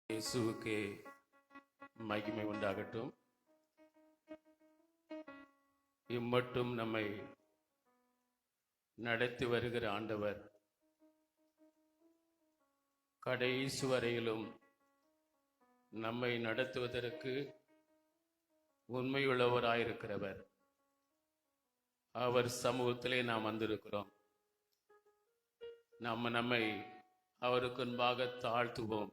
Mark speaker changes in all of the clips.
Speaker 1: இயேசுவுக்கே மகிமை உண்டாகட்டும். இம்மட்டும் நம்மை நடத்தி வருகிற ஆண்டவர் கடைசி வரையிலும் நம்மை நடத்துவதற்கு உண்மையுள்ளவராயிருக்கிறவர். அவர் சமூகத்திலே நாம் வந்திருக்கிறோம். நம்மை அவருக்கு முன்பாக தாழ்த்துவோம்.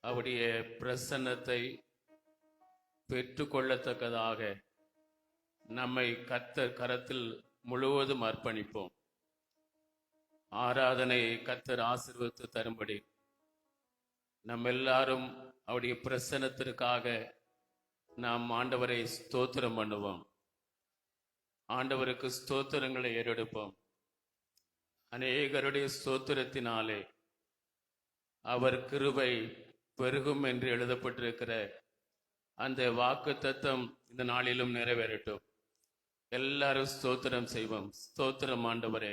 Speaker 1: அவருடைய பிரசன்னத்தை பெற்றுக்கொள்ளத்தக்கதாக நம்மை கர்த்தர் கரத்தில் முழுவதும் அர்ப்பணிப்போம். ஆராதனை கர்த்தர் ஆசீர்வதித்து தரும்படி நம்ம எல்லாரும் அவருடைய பிரசன்னத்திற்காக நாம் ஆண்டவரை ஸ்தோத்திரம் பண்ணுவோம். ஆண்டவருக்கு ஸ்தோத்திரங்களை ஏறெடுப்போம். அநேகருடைய ஸ்தோத்திரத்தினாலே அவர் கிருபை பெருகும் என்று எழுதப்பட்டிருக்கிற அந்த வாக்குத்தத்தம் இந்த நாளிலும் நிறைவேறட்டும். எல்லாரும் ஸ்தோத்திரம் செய்வோம். ஸ்தோத்திரம் ஆண்டவரே.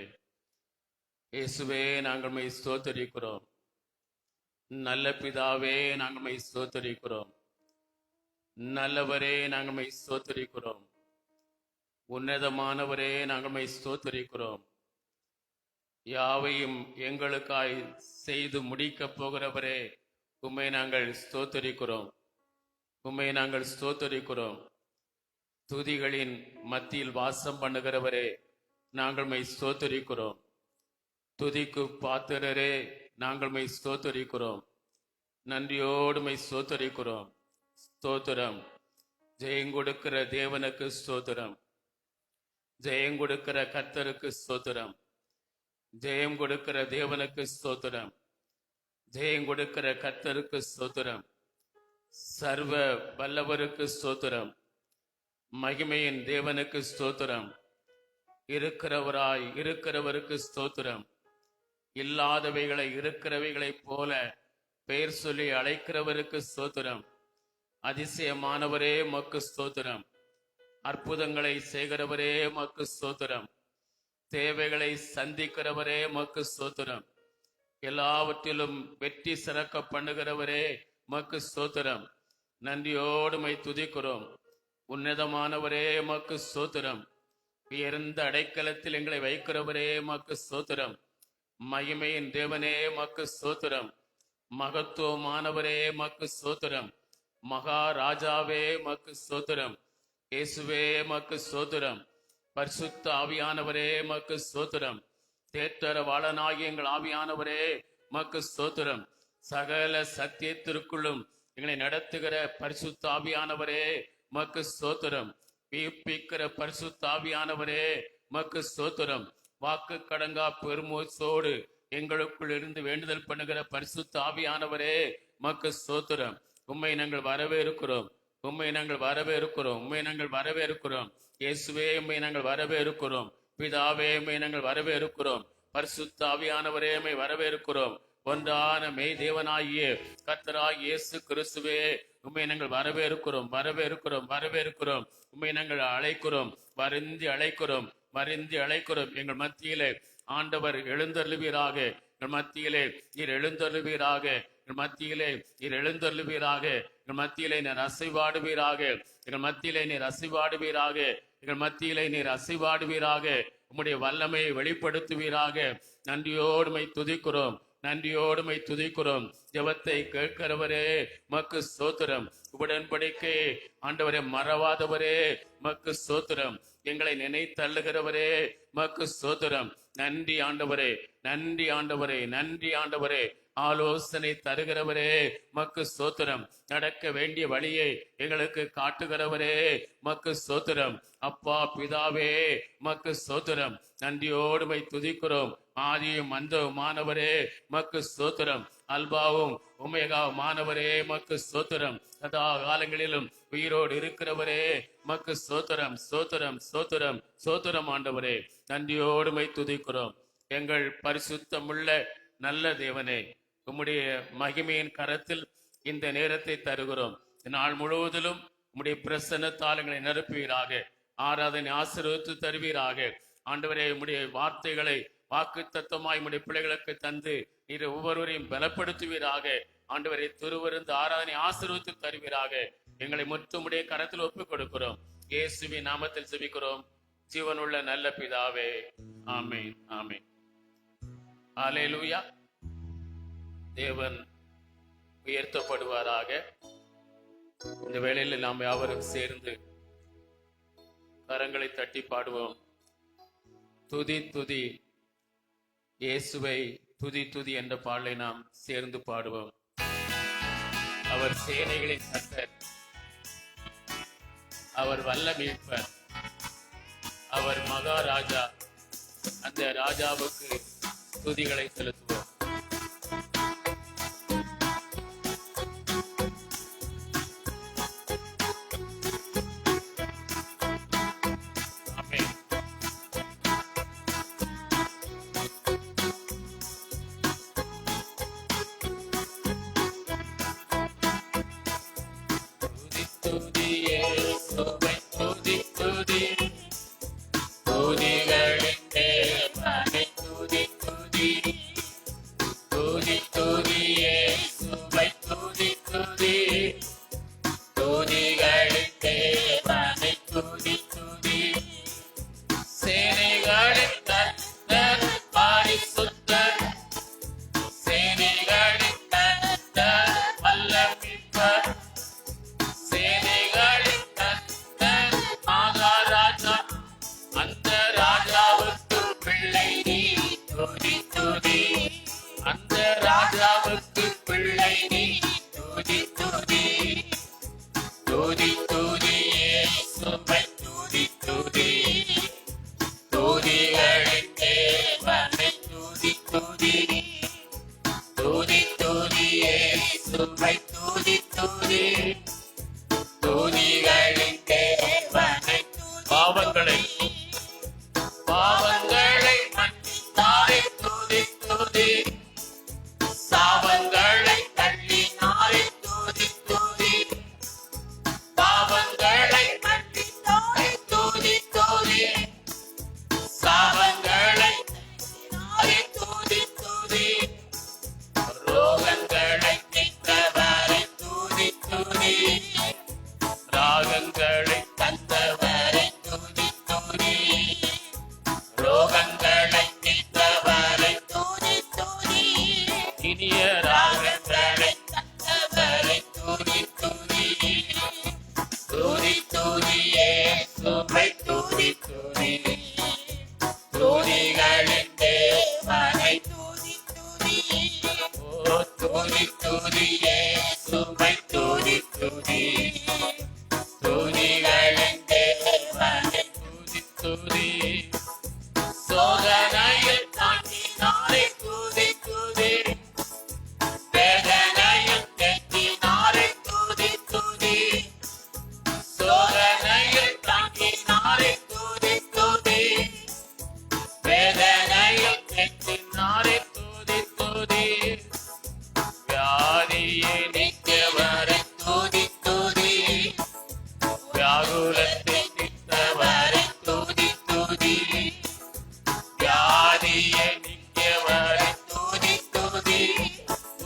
Speaker 1: இயேசுவே, நாங்கள் மை ஸ்தோத்தரிக்கிறோம். நல்ல பிதாவே, நாங்கள் மை ஸ்தோத்தரிக்கிறோம். நல்லவரே, நாங்கள் மை ஸ்தோத்தரிக்கிறோம். உன்னதமானவரே, நாங்கள் மை ஸ்தோத்தரிக்கிறோம். யாவையும் எங்களுக்காய் செய்து முடிக்கப் போகிறவரே, உம்மை நாங்கள் ஸ்தோத்தரிக்கிறோம். உம்மை நாங்கள் ஸ்தோத்தரிக்கிறோம். துதிகளின் மத்தியில் வாசம் பண்ணுகிறவரே, நாங்கள் மை ஸ்தோத்தரிக்கிறோம். துதிக்கு பாத்திரரே, நாங்கள் மை ஸ்தோத்தரிக்கிறோம். நன்றியோடு மை ஸ்தோத்தரிக்கிறோம். ஸ்தோத்திரம். ஜெயங்கொடுக்கிற தேவனுக்கு ஸ்தோத்திரம். ஜெயம் கொடுக்கிற கர்த்தருக்கு ஸ்தோத்திரம். ஜெயம் கொடுக்கிற தேவனுக்கு ஸ்தோத்திரம். ஜெயம் கொடுக்கிற கர்த்தருக்கு ஸ்தோத்திரம். சர்வ வல்லவருக்கு ஸ்தோத்திரம். மகிமையின் தேவனுக்கு ஸ்தோத்திரம். இருக்கிறவராய் இருக்கிறவருக்கு ஸ்தோத்திரம். இல்லாதவைகளை இருக்கிறவைகளைப் போல பெயர் சொல்லி அழைக்கிறவருக்கு ஸ்தோத்திரம். அதிசயமானவரே, மக்கு ஸ்தோத்திரம். அற்புதங்களை செய்கிறவரே, மக்கு ஸ்தோத்திரம். தேவைகளை சந்திக்கிறவரே, மக்கு ஸ்தோத்திரம். எல்லாவற்றிலும் வெற்றி சிறக்க பண்ணுகிறவரே, மக்கு ஸ்தோத்திரம். நன்றியோடு மை துதிக்கிறோம். உன்னதமானவரே, மக்கு ஸ்தோத்திரம். உயர்ந்த அடைக்கலத்தில் எங்களை வைக்கிறவரே, மக்கு ஸ்தோத்திரம். மகிமையின் தேவனே, மக்கு ஸ்தோத்திரம். மகத்துவமானவரே, மக்கு ஸ்தோத்திரம். மகாராஜாவே, மக்கு ஸ்தோத்திரம். இயேசுவே, மக்கு ஸ்தோத்திரம். பரிசுத்த ஆவியானவரே, மக்கு ஸ்தோத்திரம். தேற்றரவாளனாகிய எங்கள் ஆவியானவரே, மக்கு ஸ்தோத்திரம். சகல சத்தியத்திற்குள்ளும் எங்களை நடத்துகிற பரிசுத்த ஆவியானவரே, மக்கு ஸ்தோத்திரம். உயிர்ப்பிக்கிற பரிசுத்த ஆவியானவரே, மக்கு ஸ்தோத்திரம். வாக்கு கடங்கா பெருமூச்சோடு எங்களுக்குள் இருந்து வேண்டுதல் பண்ணுகிற பரிசுத்த ஆவியானவரே, மக்கு ஸ்தோத்திரம். உம்மை நாங்கள் வரவேற்கிறோம். உம்மை நாங்கள் வரவேற்கிறோம். உம்மை நாங்கள் வரவேற்கிறோம். இயேசுவே, உம்மை நாங்கள் வரவேற்கிறோம். பிதாவே, உம்மை நாங்கள் வரவேற்கிறோம். பரிசுத்த ஆவியானவரே, உம்மை வரவேற்கிறோம். ஒன்றான மெய் தேவனாகிய கர்த்தராகிய இயேசு கிறிஸ்துவே, உம்மை நாங்கள் வரவேற்கிறோம். வரவேற்கிறோம். வரவேற்கிறோம். உம்மை நாங்கள் அழைக்கிறோம். வருந்தி அழைக்கிறோம். வருந்தி அழைக்கிறோம். எங்கள் மத்தியிலே ஆண்டவர் எழுந்தருளுவீராக. எங்கள் மத்தியிலே நீர் எழுந்தருளுவீராக. எங்கள் மத்தியிலே நீர் எழுந்தருளுவீராக. எங்கள் மத்தியிலே நீர் அசைவாடுவீராக. எங்கள் மத்தியிலே நீர் அசைவாடுவீராக. எங்கள் மத்தியிலே நீர் அசைவாடுவீராக. உம்முடைய வல்லமையை வெளிப்படுத்துவீராக. நன்றியோடுமை துதிக்கிறோம். நன்றியோடுமை துதிக்கிறோம். ஜெபத்தை கேட்கிறவரே, மக்கு ஸ்தோத்திரம். உடன்படிக்கை ஆண்டவரே மறவாதவரே, மக்கு ஸ்தோத்திரம். எங்களை நினைத்தள்ளுகிறவரே, மக்கு ஸ்தோத்திரம். நன்றி ஆண்டவரே, நன்றி ஆண்டவரே, நன்றி ஆண்டவரே. ஆலோசனை தருகிறவரே, மக்கு ஸ்தோத்திரம். நடக்க வேண்டிய வழியை எங்களுக்கு காட்டுகிறவரே, மக்கு ஸ்தோத்திரம். அப்பா பிதாவே, மக்கு ஸ்தோத்திரம். நன்றியோடுமை துதிக்கிறோம். ஆதியும் அந்தவுமானவரே, மக்கு ஸ்தோத்திரம். அல்பாவும் உமேகாவுமானவரே, மக்கு ஸ்தோத்திரம். சதா காலங்களிலும் உயிரோடு இருக்கிறவரே, மக்கு ஸ்தோத்திரம். ஸ்தோத்திரம், ஸ்தோத்திரம், ஸ்தோத்திரம் ஆண்டவரே. நன்றியோடுமை துதிக்கிறோம். எங்கள் பரிசுத்தமுள்ள நல்ல தேவனே, உம்முடைய மகிமையின் கரத்தில் இந்த நேரத்தை தருகிறோம். நாள் முழுவதிலும் உம்முடைய பிரசன்னத்தால் எங்களை நிரப்புவீராக. ஆராதனை ஆசீர்வதித்து தருவீராக. ஆண்டவரே, உம்முடைய வார்த்தைகளை வாக்குத்தத்தமாய் உம்முடைய பிள்ளைகளுக்கு தந்து நீர் ஒவ்வொருவரையும் பலப்படுத்துவீராக. ஆண்டவரை திருவிருந்து ஆராதனை ஆசீர்வதித்து தருவீராக. எங்களை முற்றுமுடைய கரத்தில் ஒப்புக் கொடுக்கிறோம். இயேசுவின் நாமத்தில் ஜெபிக்கிறோம் ஜீவனுள்ள நல்ல பிதாவே, ஆமென், ஆமென். அல்லேலூயா. தேவன் உயர்த்தப்படுவாராக. இந்த வேளையில் நாம் யாவரும் சேர்ந்து கரங்களை தட்டி பாடுவோம். துதி துதி இயேசுவை துதி துதி என்ற பாடலை நாம் சேர்ந்து பாடுவோம். அவர் சேனைகளின் கர்த்தர், அவர் வல்ல மீட்பர், அவர் மகாராஜா. அந்த ராஜாவுக்கு துதிகளை செலுத்துவோம். பாவங்களை மன்னித்தாரே துதி துதி, சாவங்களை தள்ளினாரே துதி துதி, பாவங்களை மன்னித்தாரே துதி துதி, சாவங்களை தள்ளினாரே துதி துதி, ரோகங்களை நீத்தவரே துதி துதி, ராகங்களை தந்தவரே துதி துதி, ரோகங்களை நீத்தவரே துதி துதி, இனிய ராகங்களை தந்தவரே துதி துதி, துதி துதியே சுமை துதி துதி, துதிகளின் தேவனை துதி துதி, ஓ துதி துதியே சுமை துதி துதி, துதிகளின் தேவனை துதி துதி, சோதனையில் தாங்கினாரே துதி துதி, வேதனையில் தேற்றினாரே துதி துதி, சோதனையில் தாங்கினாரே துதி துதி, வேதனையில் தேற்றினாரே துதி துதி, வியாதியை நீக்கியவரே துதி துதி, வியாகுலத்தை தீர்த்தவரே துதி துதி, வியாதியை நீக்கியவரே துதி துதி,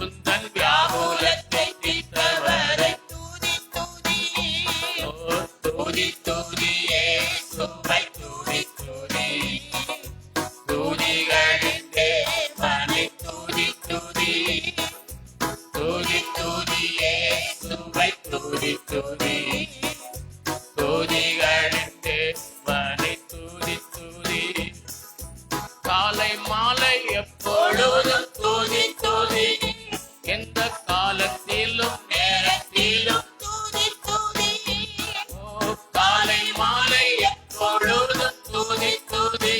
Speaker 1: உந்தன் வியாகுலத்தை தீர்த்தவரே துதி துதி, ஓ துதி துதியே சுமை துதி துதி, துதிகளின் தேவனை துதி துதி, துதி துதியே சுமை துதி துதி, துதிகளின் தேவனை துதி துதி, காலை மாலை எப்பொழுதும் துதி துதி, எந்த காலத்திலும் நேரத்திலும் துதி துதி, ஓ காலை மாலை எப்பொழுதும் துதி துதி,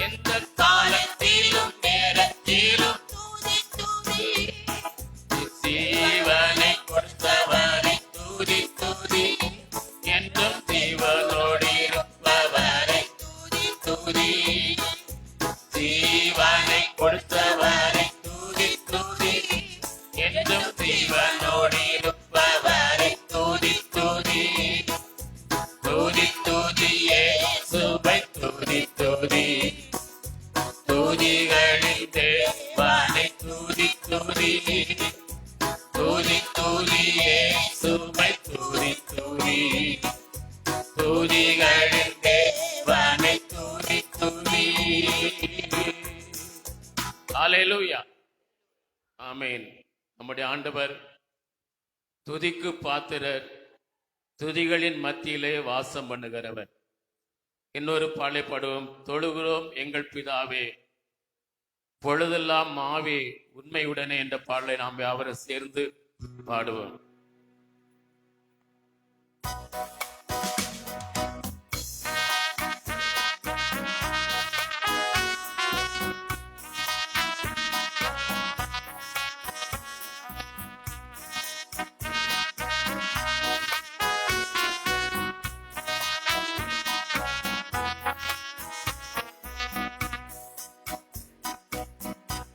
Speaker 1: எந்த காலத்திலும் நேரத்திலும் துதி துதி, ஜீவனை கொடுத்தவரை துதி துதி, என்றும் ஜீவனோடு இருப்பவரை துதி துதி, ஜீவனை கொடுத்தவரை துதி துதி, என்றும் ஜீவனோடு இருப்பவரை துதி துதி, துதி துதியே சுபை துதி துதி, துதி நம்முடைய ஆண்டவர் துதிக்கு பாத்திரர், துதிகளின் மத்தியிலே வாசம் பண்ணுகிறவர். இன்னொரு பாளையப்படுவோம். தொழுகிறோம் எங்கள் பிதாவே, பொழுதெல்லாம் மாவே உண்மையுடனே என்ற பாடலை நாம் யாவரும் சேர்ந்து பாடுவோம்.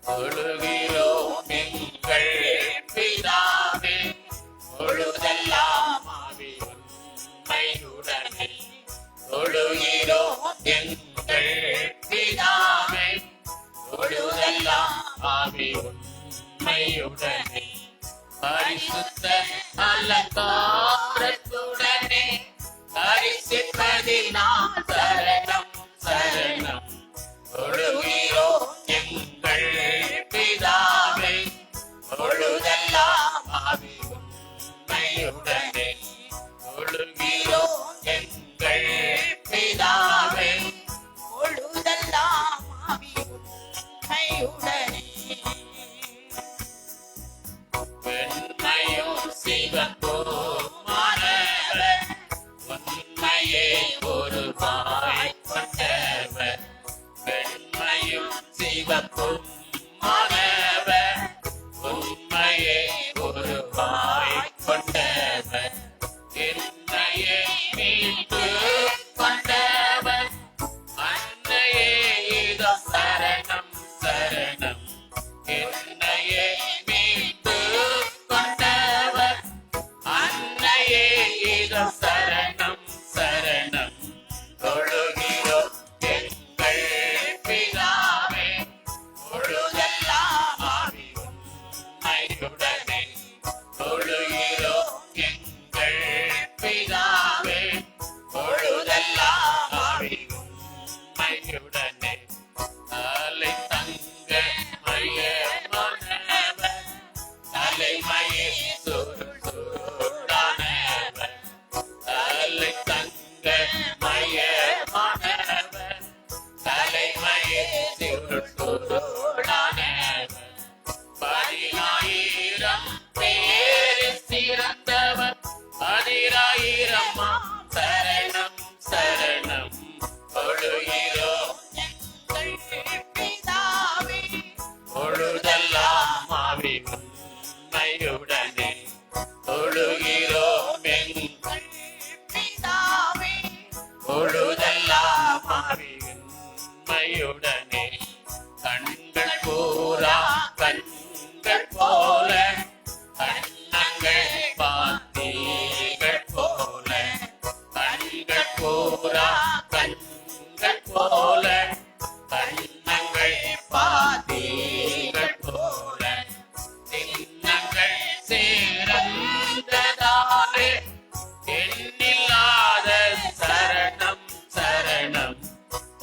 Speaker 1: தொழுகிறோம் எங்கள் பிதாவே, பொழுதெல்லாம் ஆவி உண்மையுடனே. தொழுகிறோம் எங்கள் பிதாவே, பொழுதெல்லாம் ஆவி உண்மையுடனே. பரிசுத்த அலங்காரத்துடனே பரிசுத்ததினால் சரணம் சரணம். தொழுகிறோம் எங்கள் பிதாவே, பொழுதெல்லாம் ஆவி உண்மையுடனே. தொழுகிறோம் எங்கள் பிதாவே,
Speaker 2: பொழுதெல்லாம் ஆவி உண்மையுடனே.
Speaker 1: வெண்மையும் சிவப்புமானவர், உண்மையே ஒரு வாய் கொண்டவர். வெண்மையும் சிவப்பும் மாணவர், உண்மையே ஒரு வாய் கொண்டவர். என்னையே மீட்டு கொண்டவர், அன்னையே இதோ சரணம் சரணம். என்னையே மீட்டு கொண்டவர், அன்னையே இதோ சரணம் சரணம். தொழுகிறோம் எங்கள் பிதாவே, பொழுதெல்லாம் ஆவி உண்மையுடனே. தொழுகிறோம் எங்கள் பிதாவே, பொழுதெல்லாம் ஆவி உண்மையுடனே. தலை தங்க மையமானவர், தலைமையை சுருடானவர். தலை தங்க மையமானவர், தலைமையை சுருடானவர். 10,000 பேரில் சிறந்தவர், 10,000 சரணம் சரணம். தொழுகிறோம்
Speaker 2: எங்கள் பிதாவே,
Speaker 1: பொழுதெல்லாம் ஆவி உண்மையுடனே. தொழுகிறோம் எங்கள்
Speaker 2: பிதாவே,
Speaker 1: பொழுதெல்லாம் ஆவி உண்மையுடனே. கண்கள் பூரா கண்கள் போல, கண்ணங்கள் பாத்தீகள் போல. கண்கள் பூரா கண்கள் போல, கண்ணங்கள் பாத்தீகள் போல. சின்னங்கள் சேர்ந்ததாலே எண்ணில்லாத சரணம் சரணம்.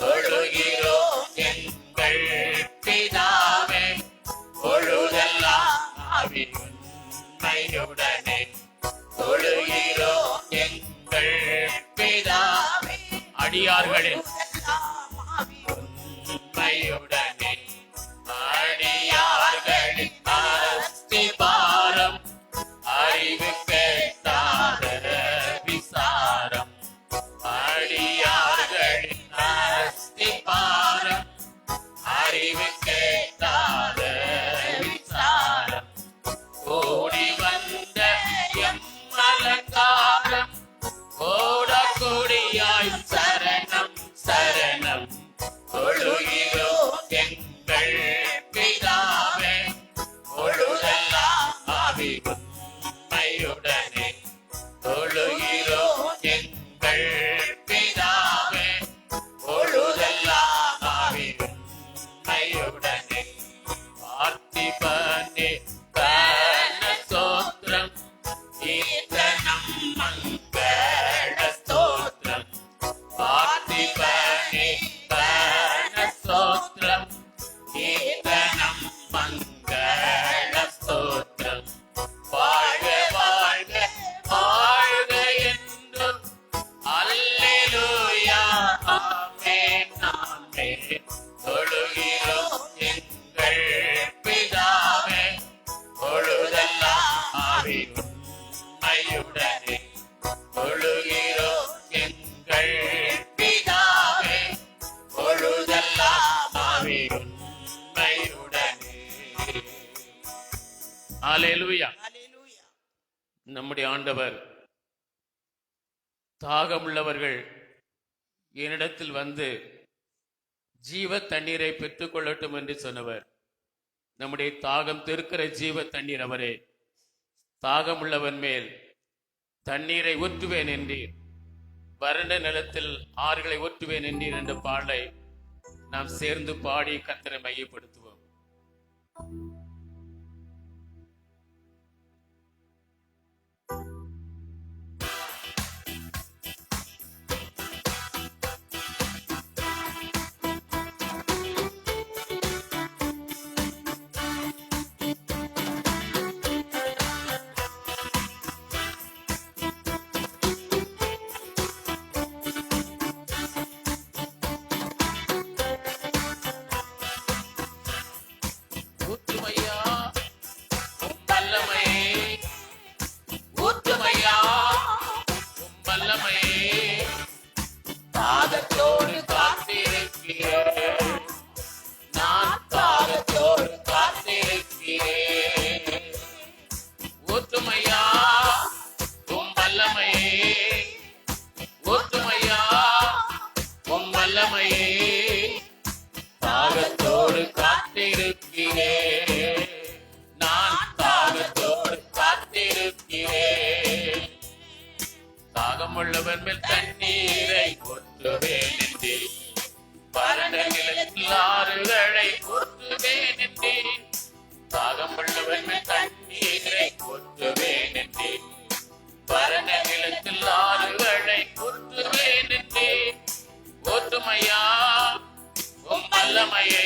Speaker 1: தொழுகிறோம் எங்கள் பிதாவே, பொழுதெல்லாம் ஆவி உண்மையுடனே. தொழுகிறோம் எங்கள் பிதாவே, அடியார்களின்
Speaker 2: பொழுதெல்லாம் ஆவி
Speaker 1: உண்மையுடனே. அடியார்களின் அஸ்திபாரம், அறிவு கேட்டாத விசாரம். அடியார்களின் அஸ்திபாரம், அறிவு கேட்டாத விசாரம். ஓடி வந்த எம் அலங்காரம், ஓடக்கூடியாய் சரணம் சரணம். தொழுகிறோம் எங்கள் பிதாவே, பொழுதெல்லாம் ஆவி உண்மையுடனே. தொழுகிறோம் எங்கள் பிதாவே, பொழுதெல்லாம் ஆவி உண்மையுடனே. பார்த்திபனே கன ஸ்தோத்திரம், கீர்த்தனம் மங்கள ஸ்தோத்திரம். பார்த்திபனே கன ஸ்தோத்திரம், கீர்த்தனம் மங்கள ஸ்தோத்திரம். அல்லேலூயா.
Speaker 2: ஹalleluya.
Speaker 1: நம்முடைய ஆண்டவர் தாகமுள்ளவர்கள் என்னிடத்தில் வந்து ஜீவ தண்ணீரை பெற்றுக் கொள்ளட்டும் என்று சொன்னவர். நம்முடைய தாகம் தீர்க்கிற ஜீவ தண்ணீர் அவரே. தாகமுள்ளவன் மேல் தண்ணீரை ஊற்றுவேன் என்றீர், வறண்ட நிலத்தில் ஆறுகளை ஊற்றுவேன் என்றீர் என்ற பாடலை நாம் சேர்ந்து பாடி கர்த்தரை மையப்படுத்துவோம். ஊற்றுமையா உம் வல்லமையே, ஊற்றுமையா உம் வல்லமையே, தாகத்தோடு காத்திருக்கிறேன், நான் தாகத்தோடு காத்திருக்கிறேன். ஊற்றுமையா உம் வல்லமையே, ஊற்றுமையா உம் வல்லமையே, தாகத்தோடு காத்திருக்கிறேன், நான் தாகத்தோடு காத்திருக்கிறேன். தாகமுள்ளவன் மேல் தண்ணீரை ஊற்றுவேன் என்றேன், வறண்ட நிலத்தில் ஆறுகளை ஊற்றுவேன் என்றேன். தாகமுள்ளவன் மேல் தண்ணீரை ஊற்றுவேன் என்றேன், வறண்ட நிலத்தில் ஆறுகளை ஊற்றுவேன் என்றேன். ஊற்றுமையா உம் வல்லமையே,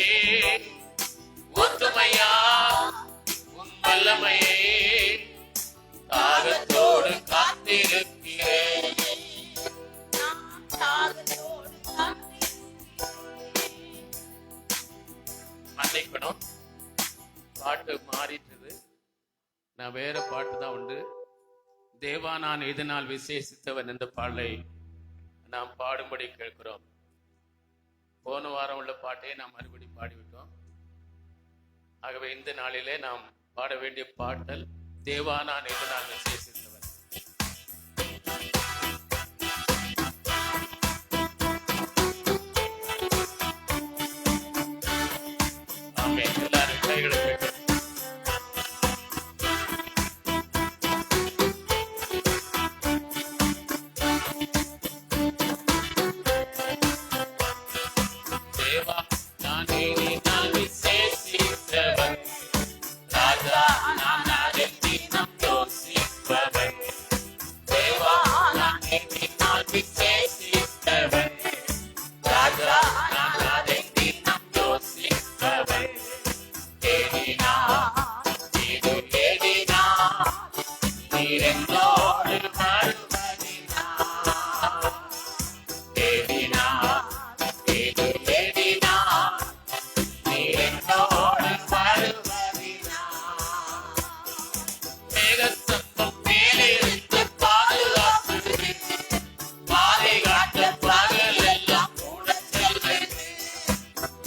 Speaker 1: ஊற்றுமையா உம் வல்லமையே, தாகத்தோடு காத்திருக்கிறேன்.
Speaker 2: நான் தாகத்தோடு காத்திருக்கிறேன்.
Speaker 1: மன்னிக்கணும், பாட்டு மாறிட்டது. நான் வேற பாட்டு தான் உண்டு. தேவா நான் இதனால் விசேஷித்தவன் என்ற பாடலை நாம் பாடும்படி கேட்கிறோம். போன வாரம் உள்ள பாட்டையே நாம் மறுபடி பாடிவிட்டோம். ஆகவே இந்த நாளிலே நாம் பாட வேண்டிய பாடல் தேவா நான் இதனால் விசேஷித்தவன். ஆமென். எல்லாரும் கைகளை தட்டி. தேவா நான் இதனால் விசேஷித்தவன், ராஜா நான் அதில் தினம் யோசிப்பவன். தேவா நான் இதனால் விசேஷித்தவன், ராஜா நான் அதில் தினம் யோசிப்பவன். தேடினா இது தேடினா நீர் என்னோடு வருவதினா, தேடினா இது தேடினா நீர் என்னோடு வருவதினா. மேகஸ்தம்பம் மேலிருந்து பாதுகாப்பு, பாதை காட்ட பகலெல்லாம் கூட செல்வேன்.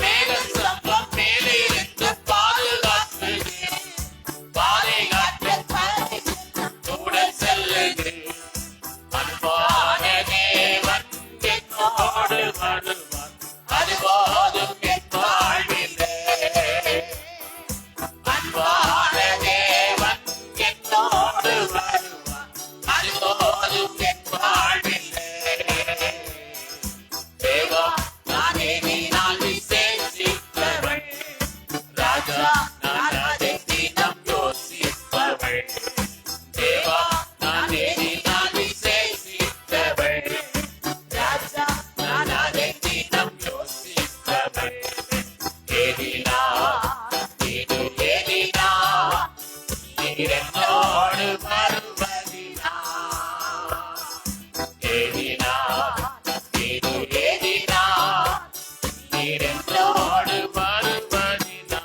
Speaker 1: மேகஸ்தம்பம் மேலிருந்து பாதுகாப்பு, பாதை காட்ட கூட செல்லுகிறேன். அன்பான தேவன் என்னோடு வருவார், அது போதும் என் வாழ்விலே. அன்பான தேவன் என்னோடு வருவார், அது போதும் என் வாழ்விலே. தேவா நான் இதனால் விசேஷித்தவன், ராஜா நான் அதை தினம் யோசிப்பவன். தேவா நான் இதனால் விசேஷித்தவன், ராஜா நான் அதை தினம் யோசிப்பவன். ஏதினா இது ஏதினா நீர் என்னோடு வருவதினா, ஏதினா இது ஏதினா நீர் என்னோடு வருவதினா.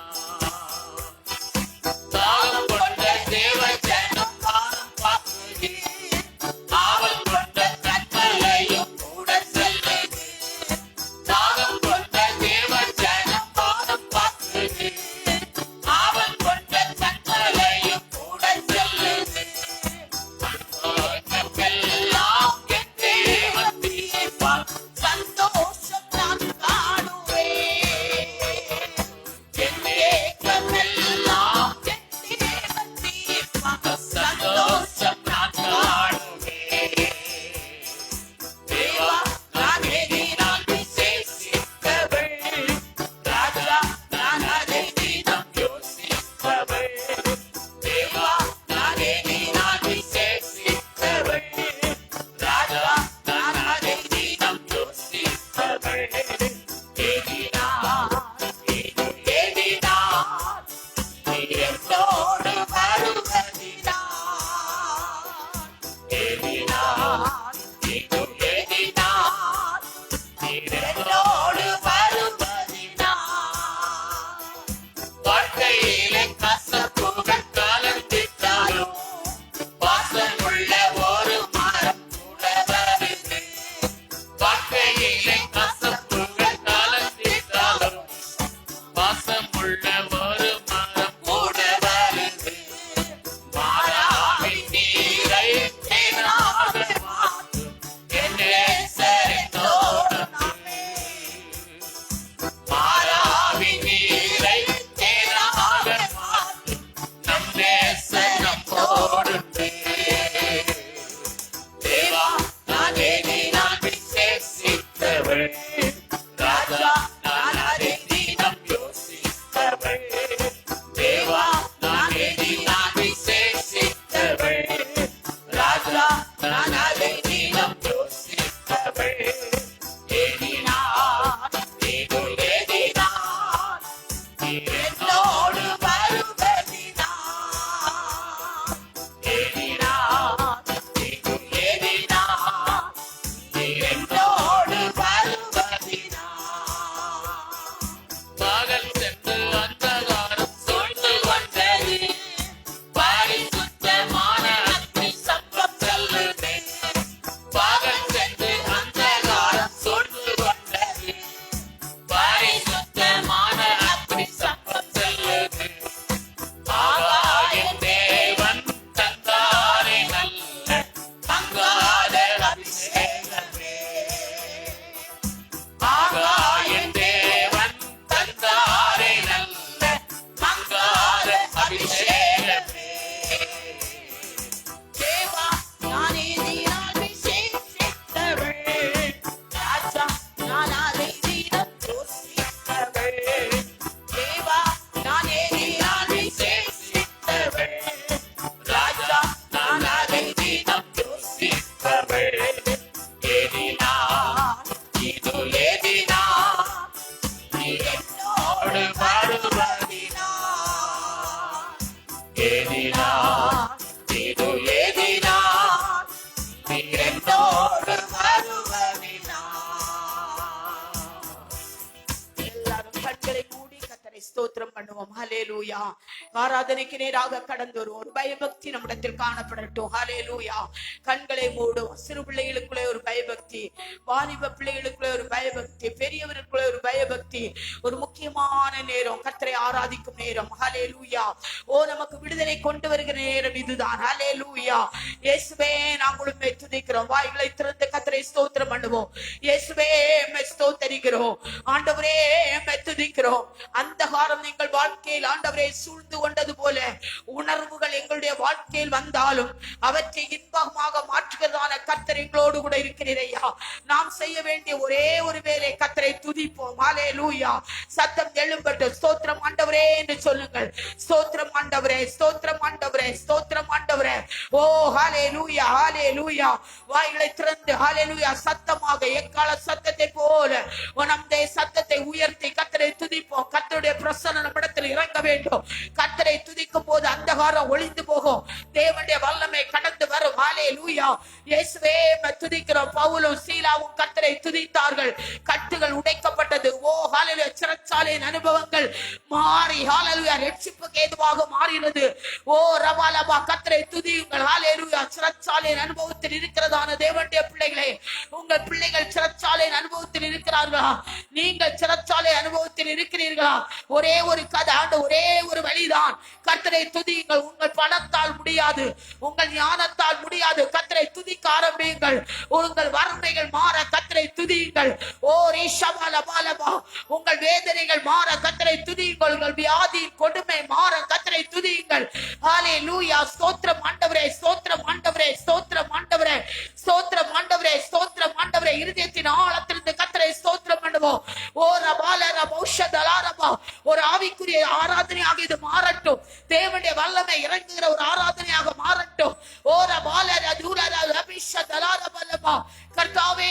Speaker 1: தாகம் கொண்ட தேவ ஜனம் வானம் பார்க்குகிறேன், ஆவல் கொண்ட கண்களையும் கூட செல்லுகிறேன். தாகம் கொண்ட தேவ ஜனம் வானம் பார்க்குகிறேன், ஆவல் கொண்ட கண்களையும் கூட
Speaker 2: பண்ணுவோம். ஹல்லேலூயா. ஆராதனைக்கு நேராக கடந்து வருவோம். ஒரு பயபக்தி நம்மிடத்தில் காணப்படட்டும். ஹல்லேலூயா. கண்களை மூடும். சிறு பிள்ளைகளுக்குள்ளே ஒரு பயபக்தி, வாலிப பிள்ளைகளுக்குள்ளே ஒரு பயபக்தி, பெரியவர்களுக்குள்ளே ஒரு பயபக்தி. ஒரு முக்கியமான நேரம், கர்த்தரை ஆராதிக்கும் நேரம். ஹல்லேலூயா. ஓ, நமக்கு விடுதலை கொண்டு வருகிற நேரம் இதுதான். ஹல்லேலூயா. இயேசுவே, நாங்கள் உம்மை துதிக்கிறோம். வாய்களை திறந்து கர்த்தரை ஸ்தோத்திரம் பண்ணுவோம். இயேசுவே, உம்மை ஸ்தோத்தரிக்கிறோம். ஆண்டவரே, உம்மை துதிக்கிறோம். அந்தகாரம் எங்கள் வாழ்க்கையில் ஆண்டவரே சூழ்ந்து கொண்டது போல உணர்வுகள் எங்களுடைய வாழ்க்கையில் வந்தாலும் அவற்றை இன்பமாக மாற்றுகிறதான கர்த்தர் எங்களோடு கூட இருக்கிறீரையா. நாம் செய்ய வேண்டிய ஒரே ஒரு வேலை, கர்த்தரை துதிப்போம். ஹல்லேலூயா. சத்தம் எழும்பட்டும். ஸ்தோத்திரம் ஆண்டவரே என்று சொல்லுங்கள். ஸ்தோத்திரம் ஆண்டவரே, ஸ்தோத்திரம் ஆண்டவரே, ஸ்தோத்திரம் ஆண்டவரே. ஓ ஹல்லேலூயா, ஹல்லேலூயா. வாய்களை திறந்து ஹல்லேலூயா சத்தமாக எக்கால சத்தத்தை போல நம்முடைய சத்தத்தை உயர்த்தி கர்த்தரை துதிப்போம். கர்த்தருடைய பிரசன்னம் நம்மிடத்தில் இறங்க வேண்டும். கர்த்தரை துதிக்கும் போது அந்தகாரம் ஒளிந்து போகும். தேவனுடைய வல்லமை கடந்து வரும். ஹல்லேலூயா. இயேசுவே, துதிக்கிறோம். பவுலும் சீலாவும் கர்த்தரை துதித்தார்கள். கட்டுகள் உடைக்கப்பட்டது. ஓ ஹல்லேலூயா. சிறைச்சாலையின் அனுபவங்கள் மாறி ஹல்லேலூயா ரட்சிப்புக்கு ஏதுவாக மாறினது. ஓ ரபாலபா, கர்த்தரை துதியுங்கள். ஹல்லேலூயா. சிறைச்சாலையின் அனுபவத்தில் இருக்கிறதான தேவனுடைய பிள்ளைகளே, உங்கள் பிள்ளைகள் சிறைச்சாலையின் அனுபவத்தில் இருக்கிறார்களா? நீங்கள் சிறைச்சாலை அனுபவத்தில் இருக்கிறீர்களா? ஒரே ஒரு கதை, ஒரே ஒரு வழிதான். கர்த்தரை துதியுங்கள். உங்கள் பணத்தால் முடியாது, உங்கள் ஞானத்தால் முடியாது. கர்த்தரை துதிக்க ஆரம்பியுங்கள். உங்கள் வறுமைகள் மாற கர்த்தரை துதியுங்கள். ஓ ரிஷபாலபாலபா, உங்கள் வேதனைகள் மாற கர்த்தரை துதியுங்கள். உங்கள் வியாதியின் கொடுமை மாற கர்த்தரை துதியுங்கள். ஹல்லேலூயா. ஸ்தோத்திரம் ஆண்டவரே, ஸ்தோத்திரம் ஆண்டவரே, ஸ்தோத்திரம் ஆண்டவரே, ஸ்தோத்திரம் ஆண்டவரே, ஸ்தோத்திரம் ஆண்டவரே. இருதயத்தின் ஆழத்திலிருந்து கர்த்தரை ஸ்தோத்திரம் பண்ணுவோம். ஓ ரபால ரபௌஷதலாரபா, ஒரு ஆவிக்குரிய ஆராதனையாக இது மாறட்டும். தேவனுடைய வல்லமை இறங்குகிற ஒரு ஆராதனையாக மாறட்டும். ஓ ரபால ரதுலர ரபிஷதலாரபலபா. கர்த்தாவே,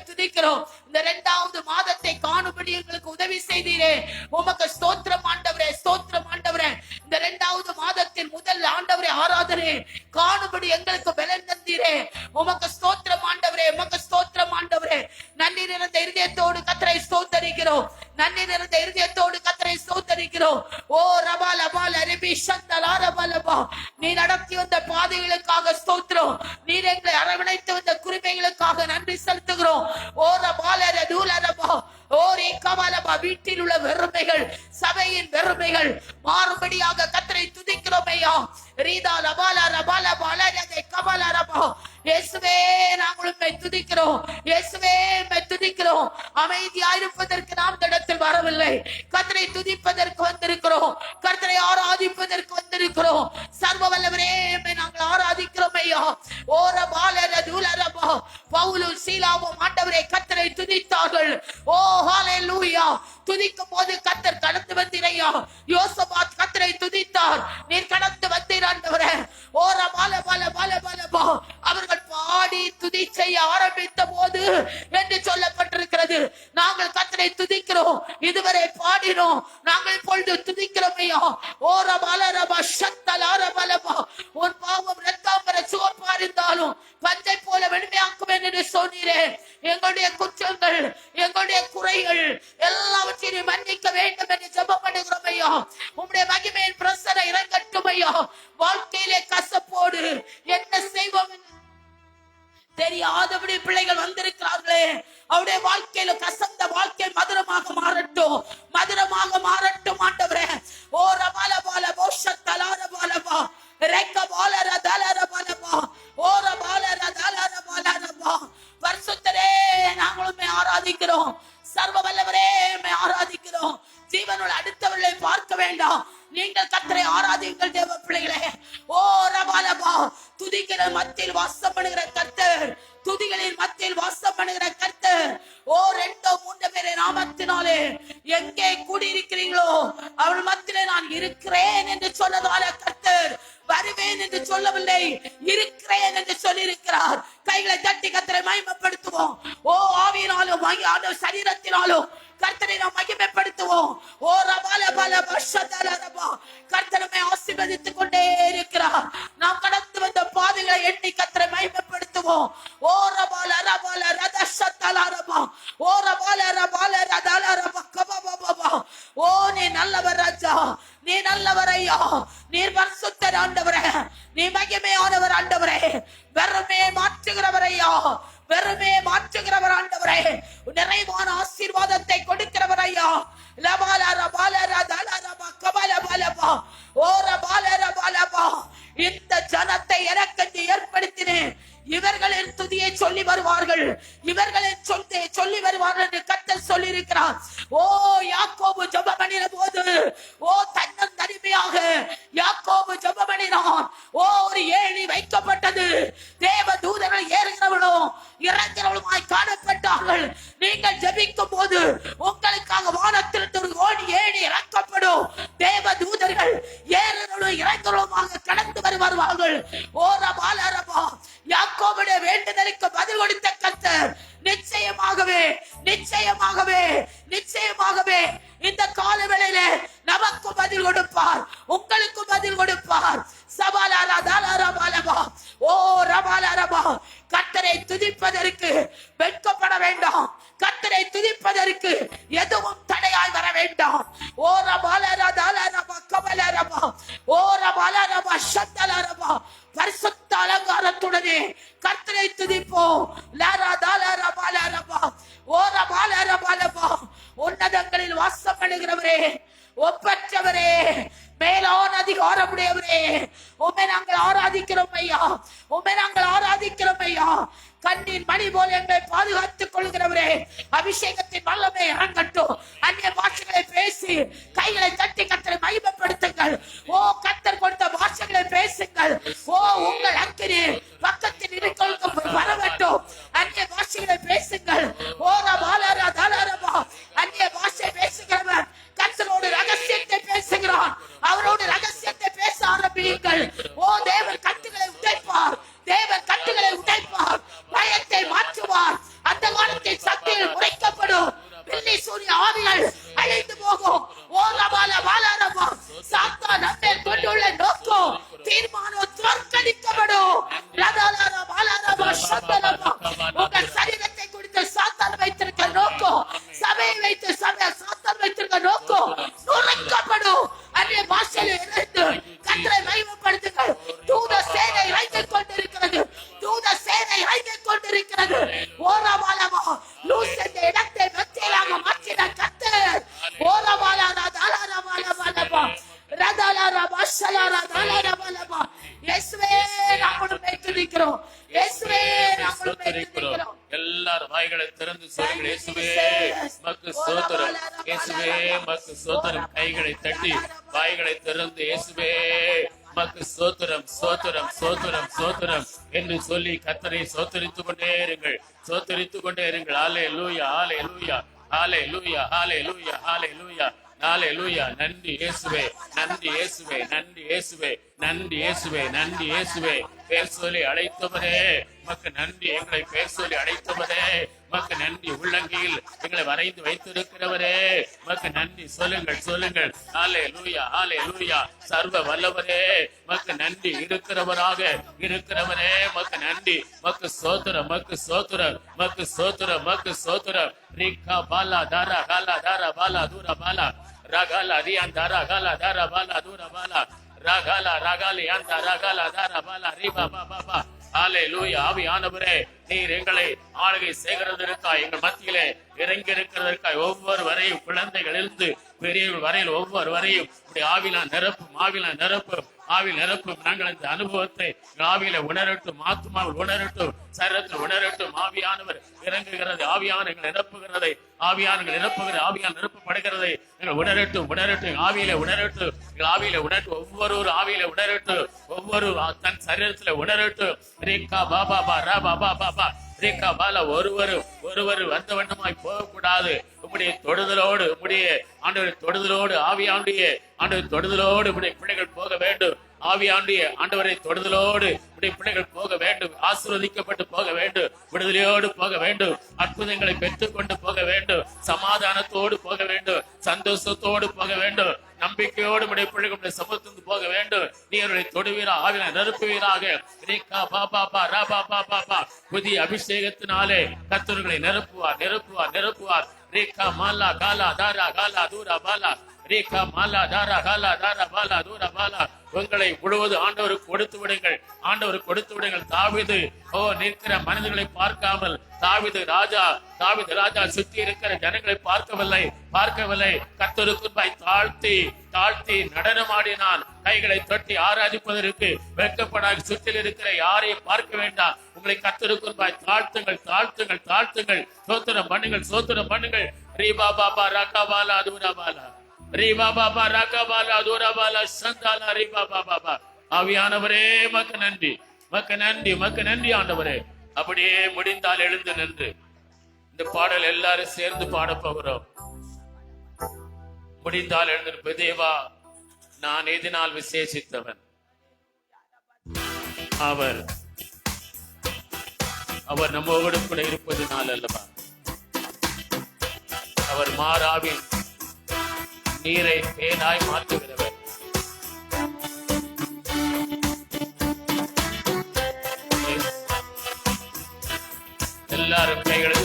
Speaker 2: துதிக்கிறோம். இந்த 2வது மாதத்தை காணும்படி எங்களுக்கு உதவி செய்தீரே, உமக்கு ஸ்தோத்திரம் ஆண்டவரே, ஸ்தோத்திரம் ஆண்டவரே. இந்த 2வது மாதத்தின் முதல் ஆண்டவரே ஆராதனை காணும்படி எங்களுக்கு பலன் தந்தீரே, உமக்கு ஸ்தோத்திரம் ஆண்டவரே, உமக்கு ஸ்தோத்திரம் ஆண்டவரே. நன்றி நிறைந்த இருதயத்தோடு கர்த்தரை ஸ்தோத்தரிக்கிறோம். நன்றி நிறைந்த இருதயத்தோடு கர்த்தரை ஸ்தோத்தரிக்கிறோம். ஓ ரபால பால ரிபி ஷந்தலாரபலபா, நீ நடத்தி வந்த பாதைகளுக்காக ஸ்தோத்திரம். நீர் எங்களை அரவணைத்து வந்த குருமைகளுக்காக நன்றி செலுத்துகிறோம். ஓ ரபால ரதுலரபா, ஓ ரேகபாலபா, வீட்டில் உள்ள வெறுமைகள், சபையின் வெறுமைகள் மாறுபடியாக கர்த்தரை துதிக்கிறோம் ஐயா. ரீதா லபால ரபால பாலரதே கபாலரபா. இயேசுவே, நாங்கள் உம்மை துதிக்கிறோம். இயேசுவே, உம்மை துதிக்கிறோம். அமைதியாயிருப்பதற்கு நாம் இந்த இடத்தில் வரவில்லை. கர்த்தரை துதிப்பதற்கு வந்திருக்கிறோம். கர்த்தரை ஆராதிப்பதற்கு வந்திருக்கிறோம். சர்வ வல்லவரே, உம்மை நாங்கள் ஆராதிக்கிறோம் ஐயா. ஓ ரபால ரதுலரபா, பவுலும் சீலாவும் ஆண்டவரே கர்த்தரை துதித்தார்கள். ஓ ஹல்லேலூயா. துதிக்கும் போது கர்த்தர் கடந்து வந்தீரையா. யோசபாத் கர்த்தரை துதித்தார். நீர் கடந்து வந்தீர் ஆண்டவரே. ஓ ரபால பால பால பாலபா, அவர்கள் பாடி துதி செய்ய ஆரம்பித்த போது என்று சொல்லப்பட்டிருக்கிறது. நாங்கள் கர்த்தரை துதிக்கிறோம். இதுவரை பாடினோம், நாங்கள் இப்பொழுது துதிக்கிறோம் ஐயா. ஓ ரபால ரபா ஷத்தலாரபலபா, உன் பாவம் இரத்தாம்பர சிவப்பா இருந்தாலும் பஞ்சை போல வெண்மையாக்குவேன் என்று சொன்னீரே. எங்களுடைய குற்றங்கள், எங்களுடைய குறைகள் எல்லாவற்றையும் மன்னிக்க வேண்டும் என்று ஜெபம் பண்ணுகிறோம் ஐயா. உம்முடைய மகிமையின் பிரசன்னம் இறங்கட்டும் ஐயா. வாழ்க்கையிலே கசப்போடு என்ன செய்வோம் தெரியாதபடி பிள்ளைகள் வந்திருக்கிறார்களே, அவருடைய வாழ்க்கையில கசந்த வாழ்க்கை மதுரமாக மாறட்டும், மதுரமாக மாறட்டும் ஆண்டவரே. ஓ ரபால பால போஷத்தலாரபாலபா, ரெக்கபால ரதலரபாலபா, ஓ ரபால ரதலரபாலபா. பரிசுத்தரே, நாங்களும் ஆராதிக்கிறோம். சர்வ வல்லவரே, ஆராதிக்கிறோம். ஜீவனுள்ள அடுத்தவர்களை பார்க்க வேண்டாம். நீங்கள் கர்த்தரை ஆராதிங்கள் தேவ பிள்ளைகளே. ஓ ரபாலபா, துதிக்கிற மத்தியில் வாசம் பண்ணுகிற கர்த்தர், துதிகளின் மத்தியில் வாசம் பண்ணுகிற கர்த்தர். ஓ 2-3 பேரை நாமத்தினாலே எங்கே கூடியிருக்கிறீங்களோ அவள் மத்தியிலே நான் இருக்கிறேன் என்று சொன்னதால கர்த்தர் வருவேன் என்று சொல்லவில்லை, இருக்கிறேன் என்று சொல்லி இருக்கிறார். கைகளை தட்டி கர்த்தரை மகிமைப்படுத்துவோம். ஓ ஆவியினாலும் சரீரத்தினாலும் கர்த்தரை நாம் மகிமைப்படுத்துவோம். ஓ ரபால பால பஷதலரபா, கர்த்தரை ஆசீர்வதித்துக் கொண்டே இருக்கிறார். நாம் கடந்து வந்த பாதைகளை எண்ணி கர்த்தரை மகிமைப்படுத்துவோம். ஓ ரபால ரபால ரதஷதலரபா, ஓ ரபால ரபால ரதலரபா கபபபா. ஓ நீ நல்லவர் ராஜா, நீ மகிமையானவர் ஆண்டவரே, வெறுமே மாற்றுகிறவர் ஐயா, வெறுமே மாற்றுகிறவர் ஆண்டவரே, நிறைவான ஆசீர்வாதத்தை கொடுக்கிறவர் ஐயா. இந்த ஜனத்தை எனக்கு ஏற்படுத்தினேன், இவர்களின் துதியை சொல்லி வருவார்கள், இவர்களின் சொல்லி வருவார்கள் என்று கர்த்தர் சொல்லி இருக்கிறார். ஓ யாக்கோபு ஜெபம் பண்ணின போது, ஓ தன்னன் தனிமையாக யாக்கோபு ஜெபம் பண்ணினான். ஓ ஒரு ஏணி வைக்கப்பட்டது, தேவ தூதர்கள் ஏறுகிறவர்களும் இறங்குகிறவர்களுமாய் காணப்பட்டார்கள். நீங்கள் ஜெபிக்கும் போது உங்களுக்காக வானத்திலிருந்து ஒரு ஏணி இறக்கப்படும். தேவ தூதர்கள் ஏறுகிறவர்களும் இறங்குகிறவர்களுமாக கடந்து வருவார்கள். ஓ ரபா யாக்கோபுடைய வேண்டுதலுக்கு பதில் கொடுத்த கர்த்தர் நிச்சயமாகவே நிச்சயமாகவே நிச்சயமாகவே இந்த கால வேளையில நமக்கு பதில் கொடுப்பார், உங்களுக்கு பதில் கொடுப்பார். ஓ ரபாலரபா, கர்த்தரை துதிப்பதற்கு வெட்கப்பட வேண்டாம், கர்த்தரை துதிப்பதற்கு எதுவும் தடையாய் வர வேண்டாம். ஓ ரபாலரபா கபலரபா, ஓ ரபாலரபா சந்தலரபா, பரிசுத்த அலங்காரத்துடனே கர்த்தரை துதிப்போம். ஓ ரபாலரபா, உன்னதங்களில் வாசம் பண்ணுகிறவரே, ஒப்பற்றவரே, மேலான அதிகாரமுடையவரே, உம்மை நாங்கள் ஆராதிக்கிறோம் ஐயா, உம்மை நாங்கள் ஆராதிக்கிறோம் ஐயா. கண்ணின் மணி போல எங்களை பாதுகாத்துக் கொள்கிறவரே, அபிஷேகத்தின் வல்லமை இறங்கட்டும். அந்நிய பாஷைகளை பேசி கைகளை தட்டி கர்த்தரை மகிமைப்படுத்துங்கள். ஓ கர்த்தர் கொடுத்த பாஷைகளை பேசுங்கள். ஓ உங்கள் அக்கினி பக்கத்தில் இருக்கிறவர்களுக்கு வரவட்டும். அந்நிய பாஷைகளை பேசுங்கள். ஓ ரபாலரா தாலரபா, அந்நிய பாஷை பேசுகிறவன் கர்த்தரோடு ரகசியத்தை பேசுகிறான். அவரோடு ரகசியத்தை பேச ஆரம்பியுங்கள். ஓ தேவன் கட்டுகளை உடைப்பார், தேவன் கட்டுகளை உடைப்பார், பயத்தை மாற்றுவார். அந்த காலத்தில் சக்தியில் முறைக்கப்படும், பில்லி சூரிய ஆவிகள் அழிந்து போகும். ஓ ரபால பாலரபா, சாத்தான் நம்மை கொண்டுள்ள நோக்கம் தீர்மானம் தோற்கடிக்கப்படும். ரபாலரா பாலரபா சந்தரபா, உங்கள் சரீரத்தை குறித்து சாத்தான் வைத்திருக்கிற நோக்கம், சபையை வைத்து சாத்தான் வைத்திருக்கிற நோக்கம் நுழைக்கப்படும். அன்றைய பாஷையில் இருந்து கர்த்தரை மகிமைப்படுத்துங்கள். தூத சேனை இறங்கிக் கொண்டிருக்கிறது, தூத சேனை இறங்கிக் கொண்டிருக்கிறது. ஓரபாலமா லூஸ் என்ற இடத்தை வெற்றியாக மாற்றின கர்த்தர். ஓரபாலா தாலரபாலபாலபா ரதாலரபா ஷலரதாலரபாலபா. இயேசுவே நாங்கள் உம்மை துதிக்கிறோம், இயேசுவே நாங்கள் உம்மை துதிக்கிறோம்.
Speaker 1: எல்லாரும் வாய்களை திறந்து சொல்லுங்கள், இயேசுவே மக்கு ஸ்தோத்திரம், இயேசுவே மக்கு ஸ்தோத்திரம். கைகளை தட்டி வாய்களை திறந்து இயேசுவே மக்கு ஸ்தோத்திரம் ஸ்தோத்திரம் ஸ்தோத்திரம் ஸ்தோத்திரம் என்று சொல்லி கர்த்தரை ஸ்தோத்திரித்துக் கொண்டே இருங்கள், ஸ்தோத்திரித்துக் கொண்டே இருங்கள். ஹல்லேலூயா ஹல்லேலூயா ஹல்லேலூயா ஹல்லேலூயா ஹல்லேலூயா ஹல்லேலூயா. நன்றி இயேசுவே, நன்றி இயேசுவே, நன்றி இயேசுவே, நன்றி இயேசுவே, நன்றி இயேசுவே. பேர் சொல்லி அழைத்தவரே மக்கு நன்றி, எங்களை பேர் சொல்லி அழைத்தவரே மக்கு நன்றி. உள்ளங்கையில் எங்களை வரைந்து வைத்திருக்கிறவரே மக்கு நன்றி. சொல்லுங்கள் சொல்லுங்கள், ஹல்லேலூயா ஹல்லேலூயா. சர்வ வல்லவரே மக்கு நன்றி. இருக்கிறவராக இருக்கிறவரே மக்கு நன்றி. மக்கு ஸ்தோத்திரம், மக்கு ஸ்தோத்திரம், மக்கு ஸ்தோத்திரம், மக்கு ஸ்தோத்திரம். ரிகா பாலா தாரா காலா தாரா பாலா தூரா பாலா ரகாலா ரியான் தாரா காலா தாரா பாலா தூரா பாலா ரகாலா ரகாலி அந்த ரகாலா தாரா பாலா ரிபா பாபா. ஹல்லேலூயா. ஆவியானவரே, நீர் எங்களை ஆளுகை செய்கிறதற்காய், எங்கள் மத்தியிலே இறங்கி இருக்கிறதற்காய், ஒவ்வொரு வரையும் குழந்தைகளிலிருந்து பெரியவர்கள் வரையில் ஒவ்வொரு வரையும் ஆவிலா நிரப்பும், ஆவிலா நிரப்பும், ஆவில் நிரப்பும். நாங்கள் அந்த அனுபவத்தை ஆவியில உணரட்டும், ஆத்மாவில் உணரட்டும், சரீரத்தில் உணரட்டும். ஆவியானவர் இறங்குகிறது, ஆவியானங்கள் நிரப்புகிறதை, ஆவியானங்கள் நிரப்புகிறது, ஆவியால் நிரப்பப்படுகிறதை எங்கள் உணரட்டும் உணரட்டும், ஆவியில உணரட்டும், எங்கள் ஆவியில உணரட்டும். ஒவ்வொரு ஆவியில உணரட்டும், ஒவ்வொரு தன் சரீரத்துல உணரட்டும். ரேகா பாபா பா ரா பாபா பாபா ரேகா பாலா. ஒருவர் வந்த வண்ணமாய் போகக்கூடாது. உம்முடைய தொடுதலோடு, உம்முடைய ஆண்டவர் தொடுதலோடு, ஆவியாண்டிய ஆண்டவர் தொடுதலோடு உம்முடைய பிள்ளைகள் போக வேண்டும். ஆவியாண்டிய ஆண்டவரை தொடுதலோடு உடைய பிள்ளைகள் போக வேண்டும். ஆசீர்வதிக்கப்பட்டு போக வேண்டும், விடுதலையோடு போக வேண்டும், அற்புதங்களை பெற்றுக்கொண்டு போக வேண்டும், சமாதானத்தோடு போக வேண்டும், சந்தோஷத்தோடு போக வேண்டும், நம்பிக்கையோடு உடைய பிள்ளைகளுடைய சமூகத்திலிருந்து போக வேண்டும். நீ அவர்களை தொடுவீரா, ஆவில நிரப்புவீராக. புதிய அபிஷேகத்தினாலே கர்த்தர்களை நிரப்புவார் நிரப்புவார் நிரப்புவார். ரேகா மாலா காலா தாரா காலா தூரா பாலா ரீகா மாலா தாரா காலா தாரா பாலா தூரா பாலா. உங்களை முழுவது ஆண்டவருக்கு கொடுத்து விடுங்கள், ஆண்டவருக்கு கொடுத்து விடுங்கள். தாவீது நிற்கிற மனிதர்களை பார்க்காமல், தாவீது ராஜா சுத்தி இருக்கிற ஜனங்களை பார்க்கவில்லை. கர்த்தருக்கு தாழ்த்தி நடனமாடினான். கைகளை தொட்டி ஆராதிப்பதற்கு வெட்கப்படாத சுற்றில் இருக்கிற யாரையும் பார்க்க வேண்டாம். உங்களை கர்த்தருக்கு தாழ்த்துங்கள். சோத்திரம் பண்ணுங்கள். ரீபா பாபா ராகாபாலா தூராபாலா, ரீபா பாபா ராகாபாலா தூராபாலா சந்தாலா ரீபா பாபா. ஆவியானவரே மக்கு நன்றி ஆண்டவரே. அப்படியே முடிந்தால் எழுந்து நின்று இந்த பாடல் எல்லாரும் சேர்ந்து பாட போகிறோம். முடிந்தால் எழுந்து. தேவா, நான் எதினால் விசேஷித்தவன். அவர் நம்மோடு கூட இருப்பதினால் அல்லவா. அவர் மாறாவின் நீரை தேனாய் மாற்றுகிறவர். எல்லாரும் கைகளை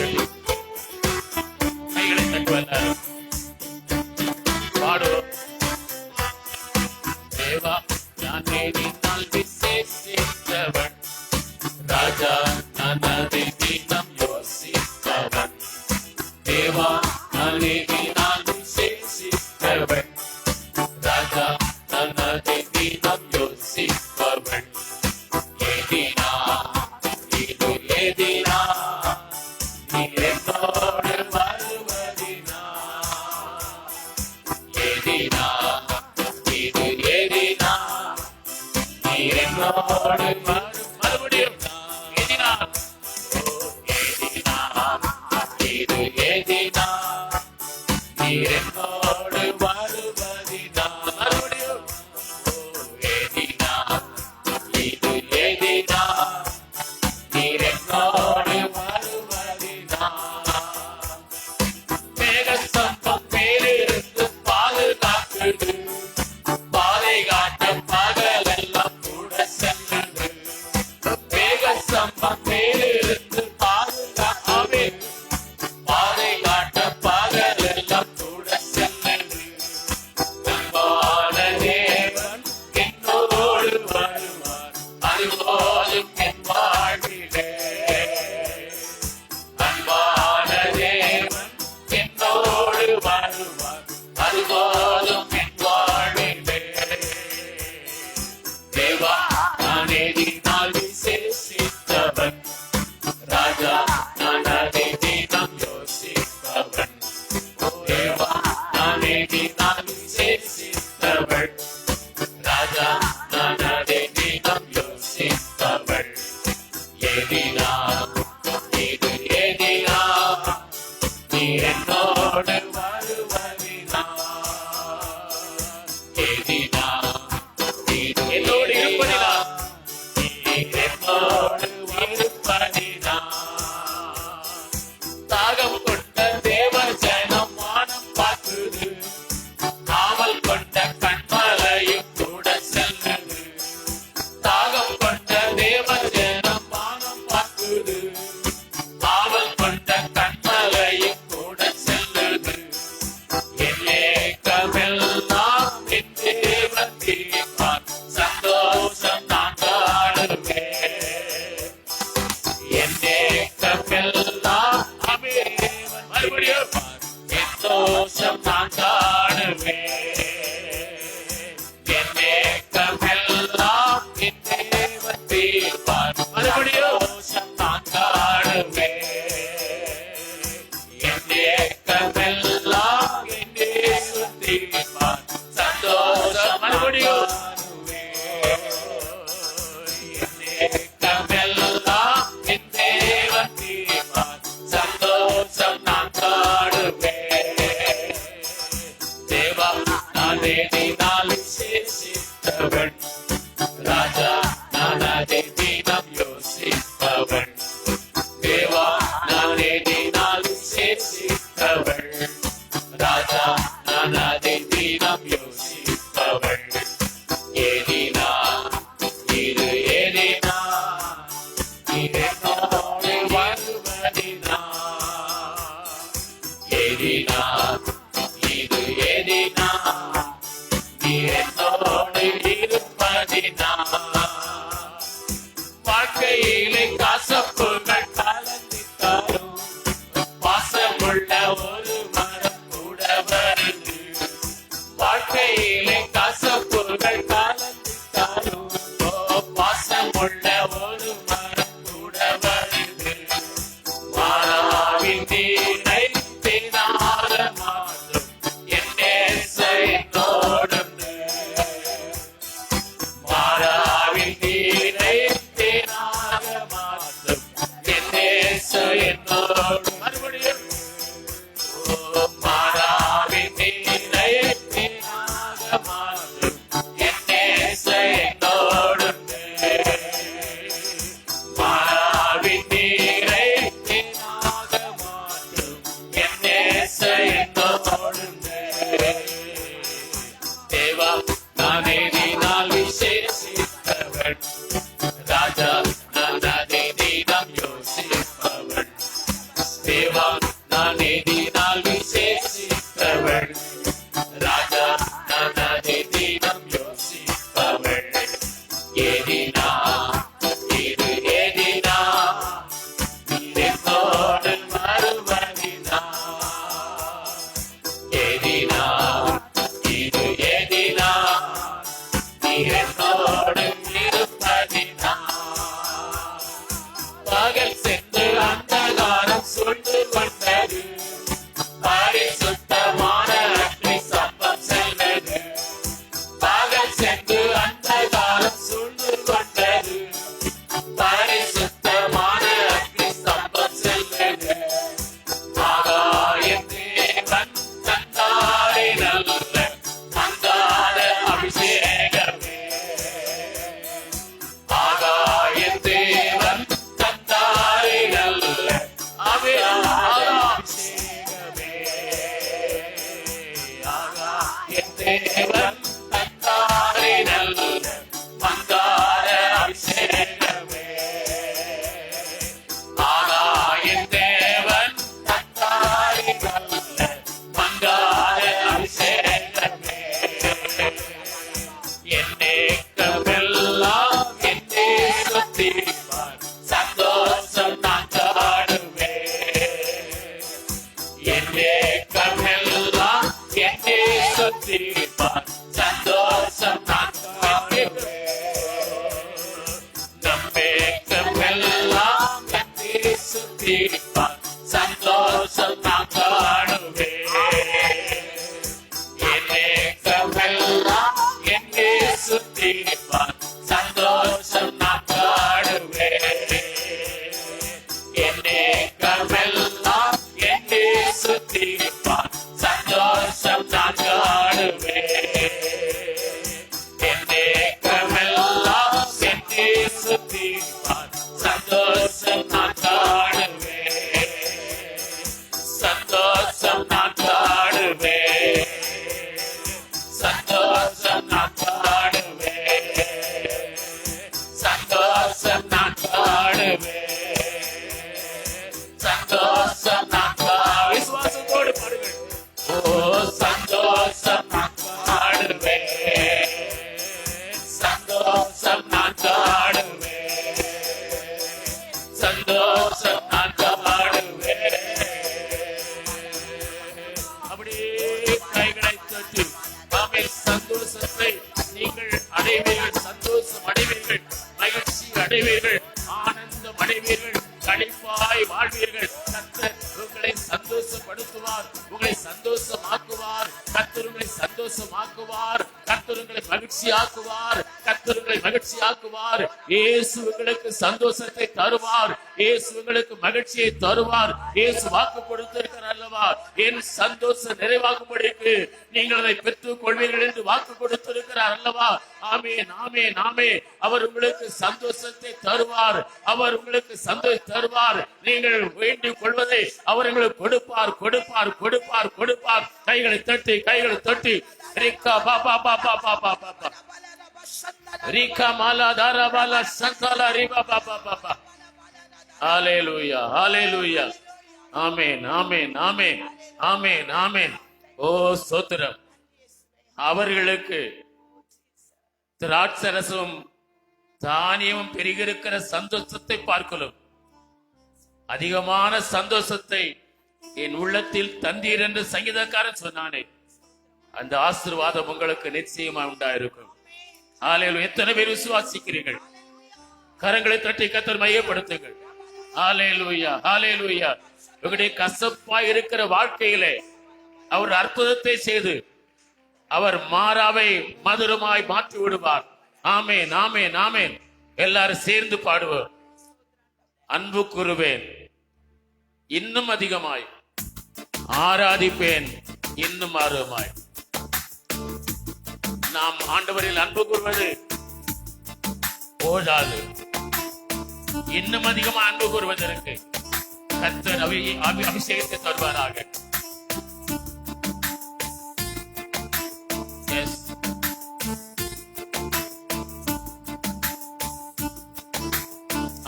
Speaker 1: தட்டுவார். பாடுவோம். தேவா, நான் எதினால் விசேஷித்தவன். ராஜா, நான் அதை தினம் யோசித்தவன். தேவா, நான் எதினால் விசேஷித்தவன். ராஜா, நான் அதை தினம் யோசிப்பவன். எதினா நீர் என்னோடு வருவதினா. எதினா நீர் என்னோடு மறுபடியும் எதினா நீர் என்னோடு வருவதினா. மறுபடியும் எதினா நீர் என்னோடு வருவதினா. மேகஸ்தம்பம் மேலிருந்து பாதுகாக்குது, பாதை காட்ட பகலெல்லாம் கூட செல்லுது. மேகஸ்தம்பம் மேலிருந்து பாதுகாக்கவே, பாதை காட்ட பகலெல்லாம் கூட செல்லுது. அன்பான தேவன் என்னோடு வருவார், அதுபோலும் என் வாழ்விலே. அன்பான தேவன் என்னோடு வருவார், அதுபோலும் என் வாழ்விலே. தேவா, நான் எதினால் விசேஷித்தவன். ராஜா, நான் அதை தினம் யோசிப்பவன். தேவா, நான் எதினால் விசேஷித்தவன். ராஜா, நான் அதை தினம் யோசிப்பவன். சுத்திப்பார் சந்தோஷம் நான் காணுவேன். என்னே கமெல்லாம் என்னே சுத்திப்பார் சந்தோஷம் நான் காணுவேன். நம்மேக்கமெல்லாம் என்னே சுத்திப்பார் சந்தோஷம் நான் காணுவேன். என்னேக்கமெல்லாம் என்னே சுத்திப்பார் சந்தோஷம் நான் காணுவேன். என்னேக்கமெல்லாம் என்னே சுத்திப்பார் சந்தோஷம் நான் காணுவேன். என்னேக்கமெல்லாம் என்னே சுத்திப்பார் சந்தோஷம் நான் காணுவேன். சந்தோஷம் நான் காணுவேன். சந்தோஷம் நான் காணுவேன். சந்தோஷம் நான் காணுவேன். சந்தோஷம் நான் விசுவாசத்தோடு பாடுங்கள். ஓ சந்தோஷம் நான் காணுவேன். சந்தோஷம் நான் காணுவேன். சந்தோஷம் நான் காணுவேன். அப்படியே கைகளை தட்டி ஆமே சந்தோஷத்தை நீங்கள் அடைவீர்கள். சந்தோஷம் அடைவீர்கள். மகிழ்ச்சி அடைவீர்கள். ஆனந்தம் அடைவீர்கள். களிப்பாய் வாழ்வீர்கள். கர்த்தர் உங்களை சந்தோஷப்படுத்துவார். உங்களை சந்தோஷமாக்குவார். கர்த்தர் உங்களை சந்தோஷமாக்குவார். கர்த்தர் உங்களை மகிழ்ச்சியாக்குவார். கர்த்தர் உங்களை மகிழ்ச்சியாக்குவார். இயேசு உங்களுக்கு சந்தோஷத்தை தருவார். இயேசு உங்களுக்கு மகிழ்ச்சியை தருவார். இயேசு வாக்கு கொடுத்திருக்கிறார் அல்லவா, என் சந்தோஷம் நிறைவாகும்படிக்கு நீங்கள் அதை பெற்றுக் கொள்வீர்கள் என்று வாக்கு கொடுத்திருக்கிறார் அல்லவா. ஆமென், ஆமென், ஆமென். அவர் உங்களுக்கு சந்தோஷத்தை தருவார். அவர் உங்களுக்கு சந்தோஷம் தருவார். நீங்கள் வேண்டிக் கொள்வதை அவர் உங்களுக்கு கொடுப்பார், கொடுப்பார், கொடுப்பார், கொடுப்பார். கைகளை தட்டி, கைகளை தட்டி. ரிக்கா பாபா பாபா பாபா பாபா ரிக்கா மாலா தாரா பாலா சந்தாலா ரிபா பாபா பாபா. ஹalleluya, ஹalleluya. ஆமென், ஆமென், ஆமென், ஆமென், ஆமென். ஓ ஸ்தோத்திரம். அவர்களுக்கு திராட்சரசமும் தானியமும் பெருகிருக்கிற சந்தோஷத்தை பார்க்கலாம் அதிகமான சந்தோஷத்தை என் உள்ளத்தில் தந்தீர் என்று சங்கீதக்காரன் சொன்னானே, அந்த ஆசீர்வாதம் உங்களுக்கு நிச்சயமா உண்டாயிருக்கும். ஹalleluya. எத்தனை பேர் விசுவாசிக்கிறீர்கள்? கரங்களை தட்டி கர்த்தர் மையப்படுத்துங்கள். ஹalleluya, ஹalleluya. உங்களுடைய கசப்பாய் இருக்கிற வாழ்க்கையிலே அவர் அற்புதத்தை செய்து அவர் மாறாவை மதுரமாய் மாற்றி விடுவார். ஆமென், ஆமென், ஆமென். எல்லாரும் சேர்ந்து பாடுவோம். அன்பு கூறுவேன் இன்னும் அதிகமாய், ஆராதிப்பேன் இன்னும் ஆர்வமாய். நாம் ஆண்டவரில் அன்பு கூறுவது போதாது. இன்னும் அதிகமா அன்பு கூறுவதற்கு கர்த்தர் அபிஷேகத்தை தருவாராக.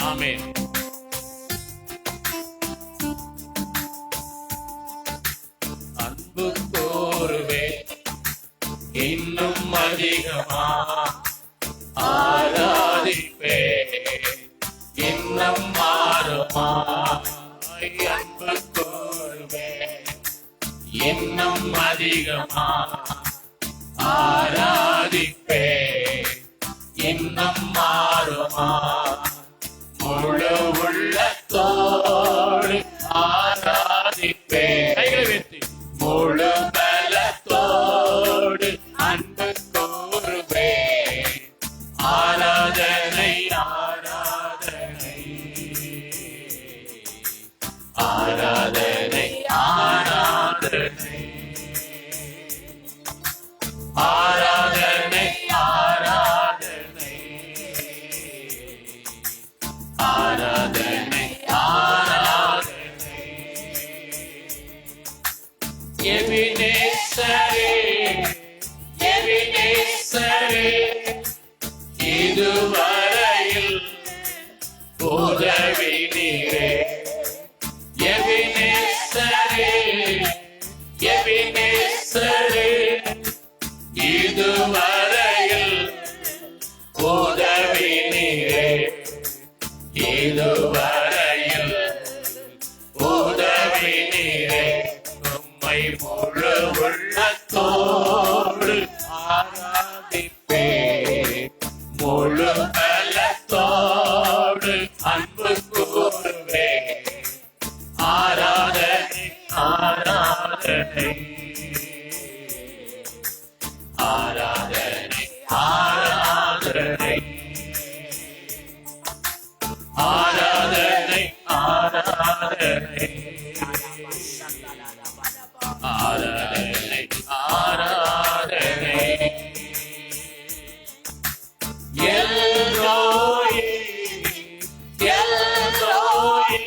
Speaker 1: ஆமென். அன்பு கூறுவேன் இன்னும் அதிகமா, ஆராதிப்பேன் இன்னும் மாறுமா. அன்பு கூறுவேன் இன்னும் அதிகமா, ஆராதிப்பேன் இன்னும் மாறுமா. முழு உள்ளத்தோடு ஆராதிப்பேன். கைகளை வைத்து முழு பலத்தோடு அன்பு கூறுவேன். ஆராதனை, ஆராதனை, ஆராதனை, ஆராதனை, ஆராதனை, ஆராதனை, ஆராதனை, ஆராதனை, இதுவரையில் உதவி நீரே. உம்மை முழு உள்ளத்தோடு ஆராதிப்பே, முழு பலத்தோடு அன்பு கூறுவே. ஆராதனை ஆராதனை ஆராதனை ஆராதனை ஆராதனை ஆராதனை ஆராதனை ஆராதனை. எல்ரோயி எல்ரோயி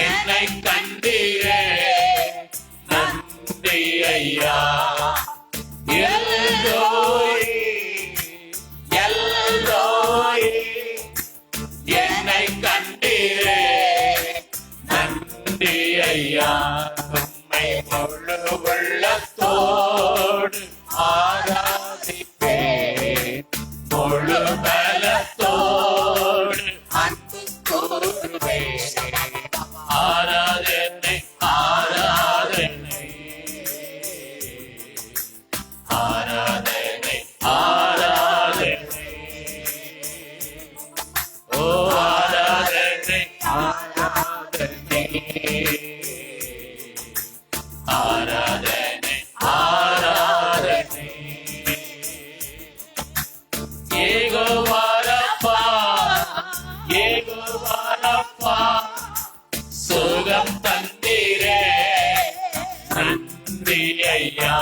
Speaker 1: என்னை கண்டீரே நன்றி ஐயா. எல்ரோயி எல்ரோயி என்னை கண்டீரே நன்றி ஐயா. உம்மை முழு உள்ளத்தோடு ஆராதிப்பே, முழு பலத்தோடு அன்பு கூறுவே. ஆராதனை ஆராதனை ஆராதனை ஆராதனை. ஓ ஆராதனை ஆராதனை ஆராதனை ஆராதனை. யெகோவா ரப்பா யெகோவா ரப்பா சுகம் தந்தீரே நன்றி ஐயா.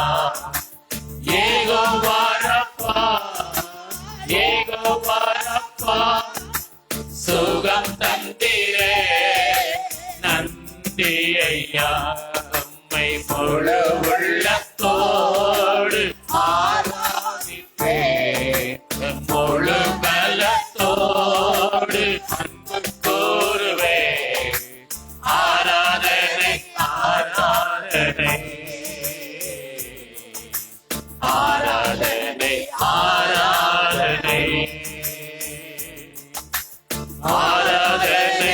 Speaker 1: யெகோவா ரப்பா யெகோவா ரப்பா சுகம் தந்தீரே நன்றி ஐயா. உம்மை முழு உள்ளத்தோடு ஆராதிப்பே, முழு பலத்தோடு அன்பு கூறுவே. ஆராதனை ஆராதனை ஆராதனை ஆராதனை ஆராதனை ஆராதனை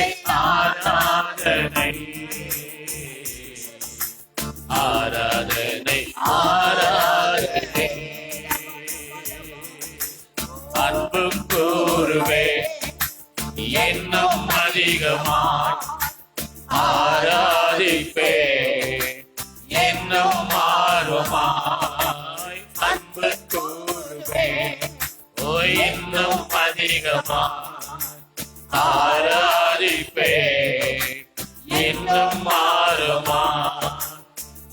Speaker 1: ஆராதனை ஆராதனை. அன்பு கூறுவே இன்னும் அதிகமாய் ஆராதிப்பே, இன்னும் ஆர்வமாய் அன்பு கூறுவே. ஓ இன்னும் அதிகமாய் ஆராதிப்பே, இன்னும் ஆர்வமாய்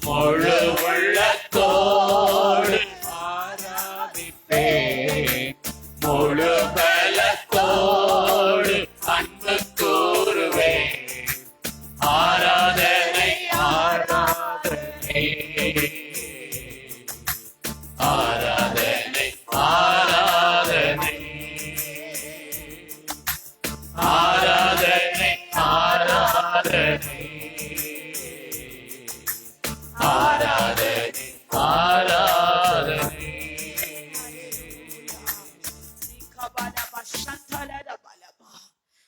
Speaker 1: முழு உள்ளத்தோடு ஆராதிப்பே, முழு பலத்தோடு அன்பு கூறுவே. ஆராதனை ஆராதனை ஆராதனை ஆராதனை ஆராதனை ஆராதனை ஆராதனை ஆராதனை.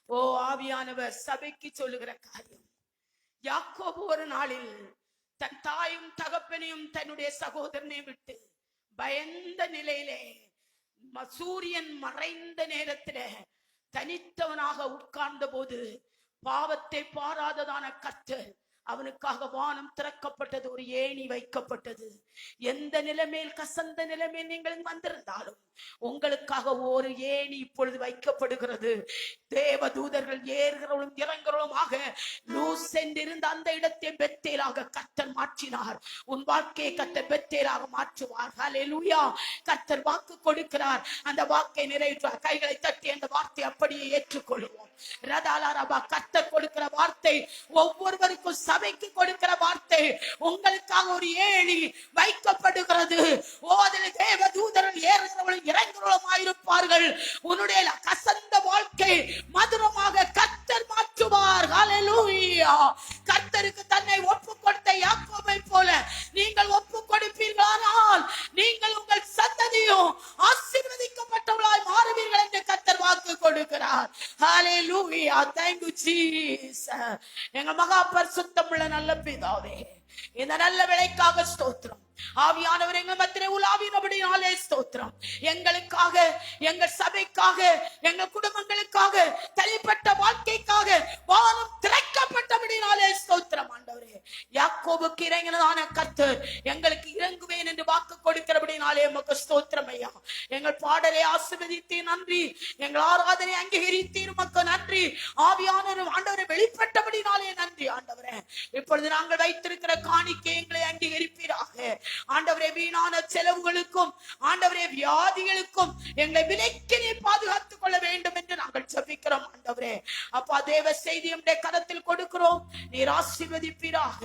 Speaker 2: ஓ ஆவியானவர் சபைக்கு சொல்லுகிற காரியம், யாக்கோபு ஒரு நாளில் தன் தாயும் தகப்பனையும் தன்னுடைய சகோதரனை விட்டு பயந்த நிலையிலே சூரியன் மறைந்த நேரத்திலே தனித்தவனாக உட்கார்ந்த போது பாவத்தை பாராததான கர்த்தர் அவனுக்காக வானம் திறக்கப்பட்டது, ஒரு ஏணி வைக்கப்பட்டது. எந்த நிலைமையில் கசந்த நிலைமையில் நீங்கள் வந்திருந்தாலும் உங்களுக்காக ஒரு ஏணி இப்பொழுது வைக்கப்படுகிறது. தேவ தூதர்கள் ஏறுகிறவளும் இறங்குறவளுமாக லூஸ் சென்றிருந்த அந்த இடத்தை பெத்தேலாக கர்த்தர் மாற்றினார். உன் வாழ்க்கையை கர்த்தர் பெத்தேலாக மாற்றுவார். ஹல்லேலூயா. கர்த்தர் வாக்கு கொடுக்கிறார், அந்த வாக்கை நிறைவேற்றுவார். கைகளை தட்டி அந்த வார்த்தை அப்படியே ஏற்றுக்கொள்வோம். ரதாலாரபா, கர்த்தர் கொடுக்கிற வார்த்தை ஒவ்வொருவருக்கும், சபைக்கு கொடுக்கிற வார்த்தை, உங்களுக்காக ஒரு ஏணி வைக்கப்படுகிறது. ஓ அதில் தேவ தூதர்கள் ஏறுகிறவளும் இறங்குறவளுமாயிருப்பார்கள். உன்னுடைய கசந்த வாழ்க்கை மதுரமாக கர்த்தர் மாற்றுவார். ஹல்லேலூயா. கர்த்தருக்கு தன்னை ஒப்பு கொடுத்த யாக்கோபை போல நீங்கள் ஒப்பு கொடுப்பீர்களானால் நீங்கள் உங்கள் சந்ததியும் ஆசீர்வதிக்கப்பட்டவர்களாய் மாறுவீர்கள் என்று கர்த்தர் வாக்கு கொடுக்கிறார். ஹalleluya. Thank you Jesus. எங்கள் மகா பரிசுத்தமுள்ள நல்ல பிதாவே, இந்த நல்ல வேளைக்காக ஸ்தோத்திரம். ஆவியானவர் எங்கள் மத்தியிலே உலாவினபடியாலே ஸ்தோத்திரம். எங்களுக்காக, எங்கள் சபைக்காக, எங்கள் குடும்பங்களுக்காக, தனிப்பட்ட வாழ்க்கைக்காக வானம் திறக்கப்பட்டபடியாலே ஸ்தோத்திரம். ஆண்டவரே, யாக்கோபுக்கு இறங்கினதான கர்த்தர் எங்களுக்கு இறங்குவேன் என்று வாக்கு கொடுக்கிறபடினாலே உமக்கு ஸ்தோத்திரம் ஐயா. எங்கள் பாடலை ஆசீர்வதித்தீர், நன்றி. எங்கள் ஆராதனை அங்கீகரித்தீர், உமக்கு நன்றி. ஆவியானவர் ஆண்டவரை வெளிப்பட்டபடினாலே நன்றி ஆண்டவரே. இப்பொழுது நாங்கள் வைத்திருக்கிற காணிக்கை எங்களை அங்கீகரிப்பீராக ஆண்டவரே. வீணான செலவுகளுக்கும் ஆண்டவரே வியாதிகளுக்கும் எங்களை விலைக்கு நீர் பாதுகாத்துக் கொள்ள வேண்டும் என்று நாங்கள் ஜெபிக்கிறோம் ஆண்டவரே. அப்பா, தேவ செய்தி நம்முடைய கரத்தில் கொடுக்கிறோம், நீர் ஆசீர்வதிப்பீராக.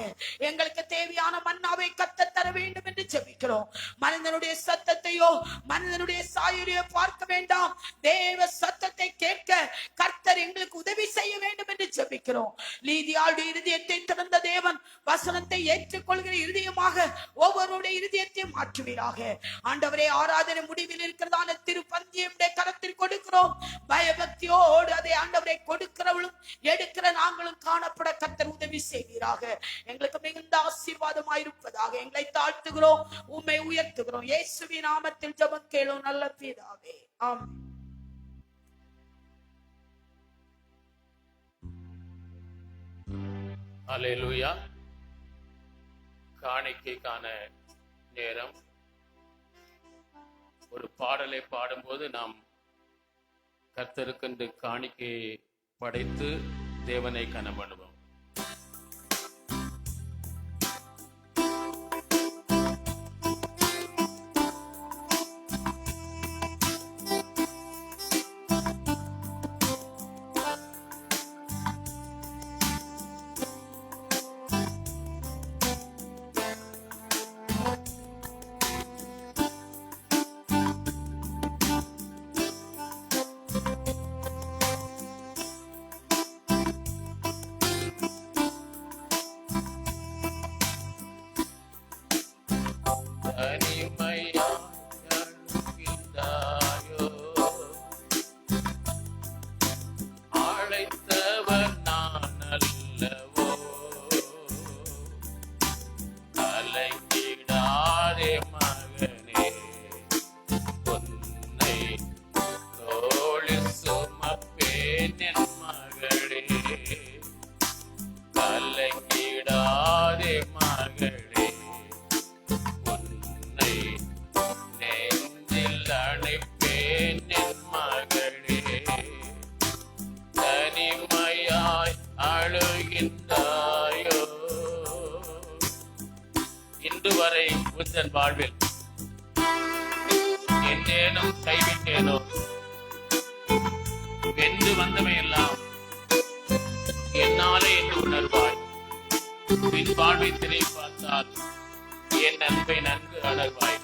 Speaker 2: எங்களுக்கு தேவையான மன்னாவை கத்த தர வேண்டும் என்று ஜெபிக்கிறோம். மனிதனுடைய சத்தத்தையோ மனிதனுடைய சாயலையோ பார்க்க வேண்டாம், தேவ சத்தத்தை கேட்க கர்த்தர் எங்களுக்கு உதவி செய்ய வேண்டும் என்று ஜெபிக்கிறோம். லீதியாளுடைய இருதயத்தை திறந்த தேவன் வசனத்தை ஏற்றுக்கொள்கிற இருதயமாக ஒவ்வொருடைய இருதயத்தையும் மாற்றுவீராக ஆண்டவரே. ஆராதனை முடிவில் இருக்கிறதான திருப்பந்தியை கரத்தில் கொடுக்கிறோம். பயபக்தியோடு அதை ஆண்டவரை கொடுக்கிறவளும் எடுக்கிற நாங்களும் காணப்பட கர்த்தர் உதவி செய்வீராக. எங்களுக்கு மிகுந்த ஆசீர்வாதமாயிருப்பதாக எங்களை தாழ்த்துகிறோம், உம்மை உயர்த்துகிறோம். இயேசுவின் நாமத்தில் ஜெபம் கேளும் நல்ல பிதாவே, ஆமென்.
Speaker 1: அல்லேலூயா. காணிக்கைக்கான நேரம். ஒரு பாடலை பாடும்போது நாம் கர்த்தருக்கென்று காணிக்கையை படைத்து தேவனை கனம் பண்ணுவோம். இன்று வரை உந்தன் வாழ்வில் என்னேனும் கைவிட்டேனோ, வென்று வந்தமையெல்லாம் என்னாலே என்று உணர்வாய். பின் வாழ்வை திரை பார்த்தால் என் அன்பை நன்கு அணர்வாய்.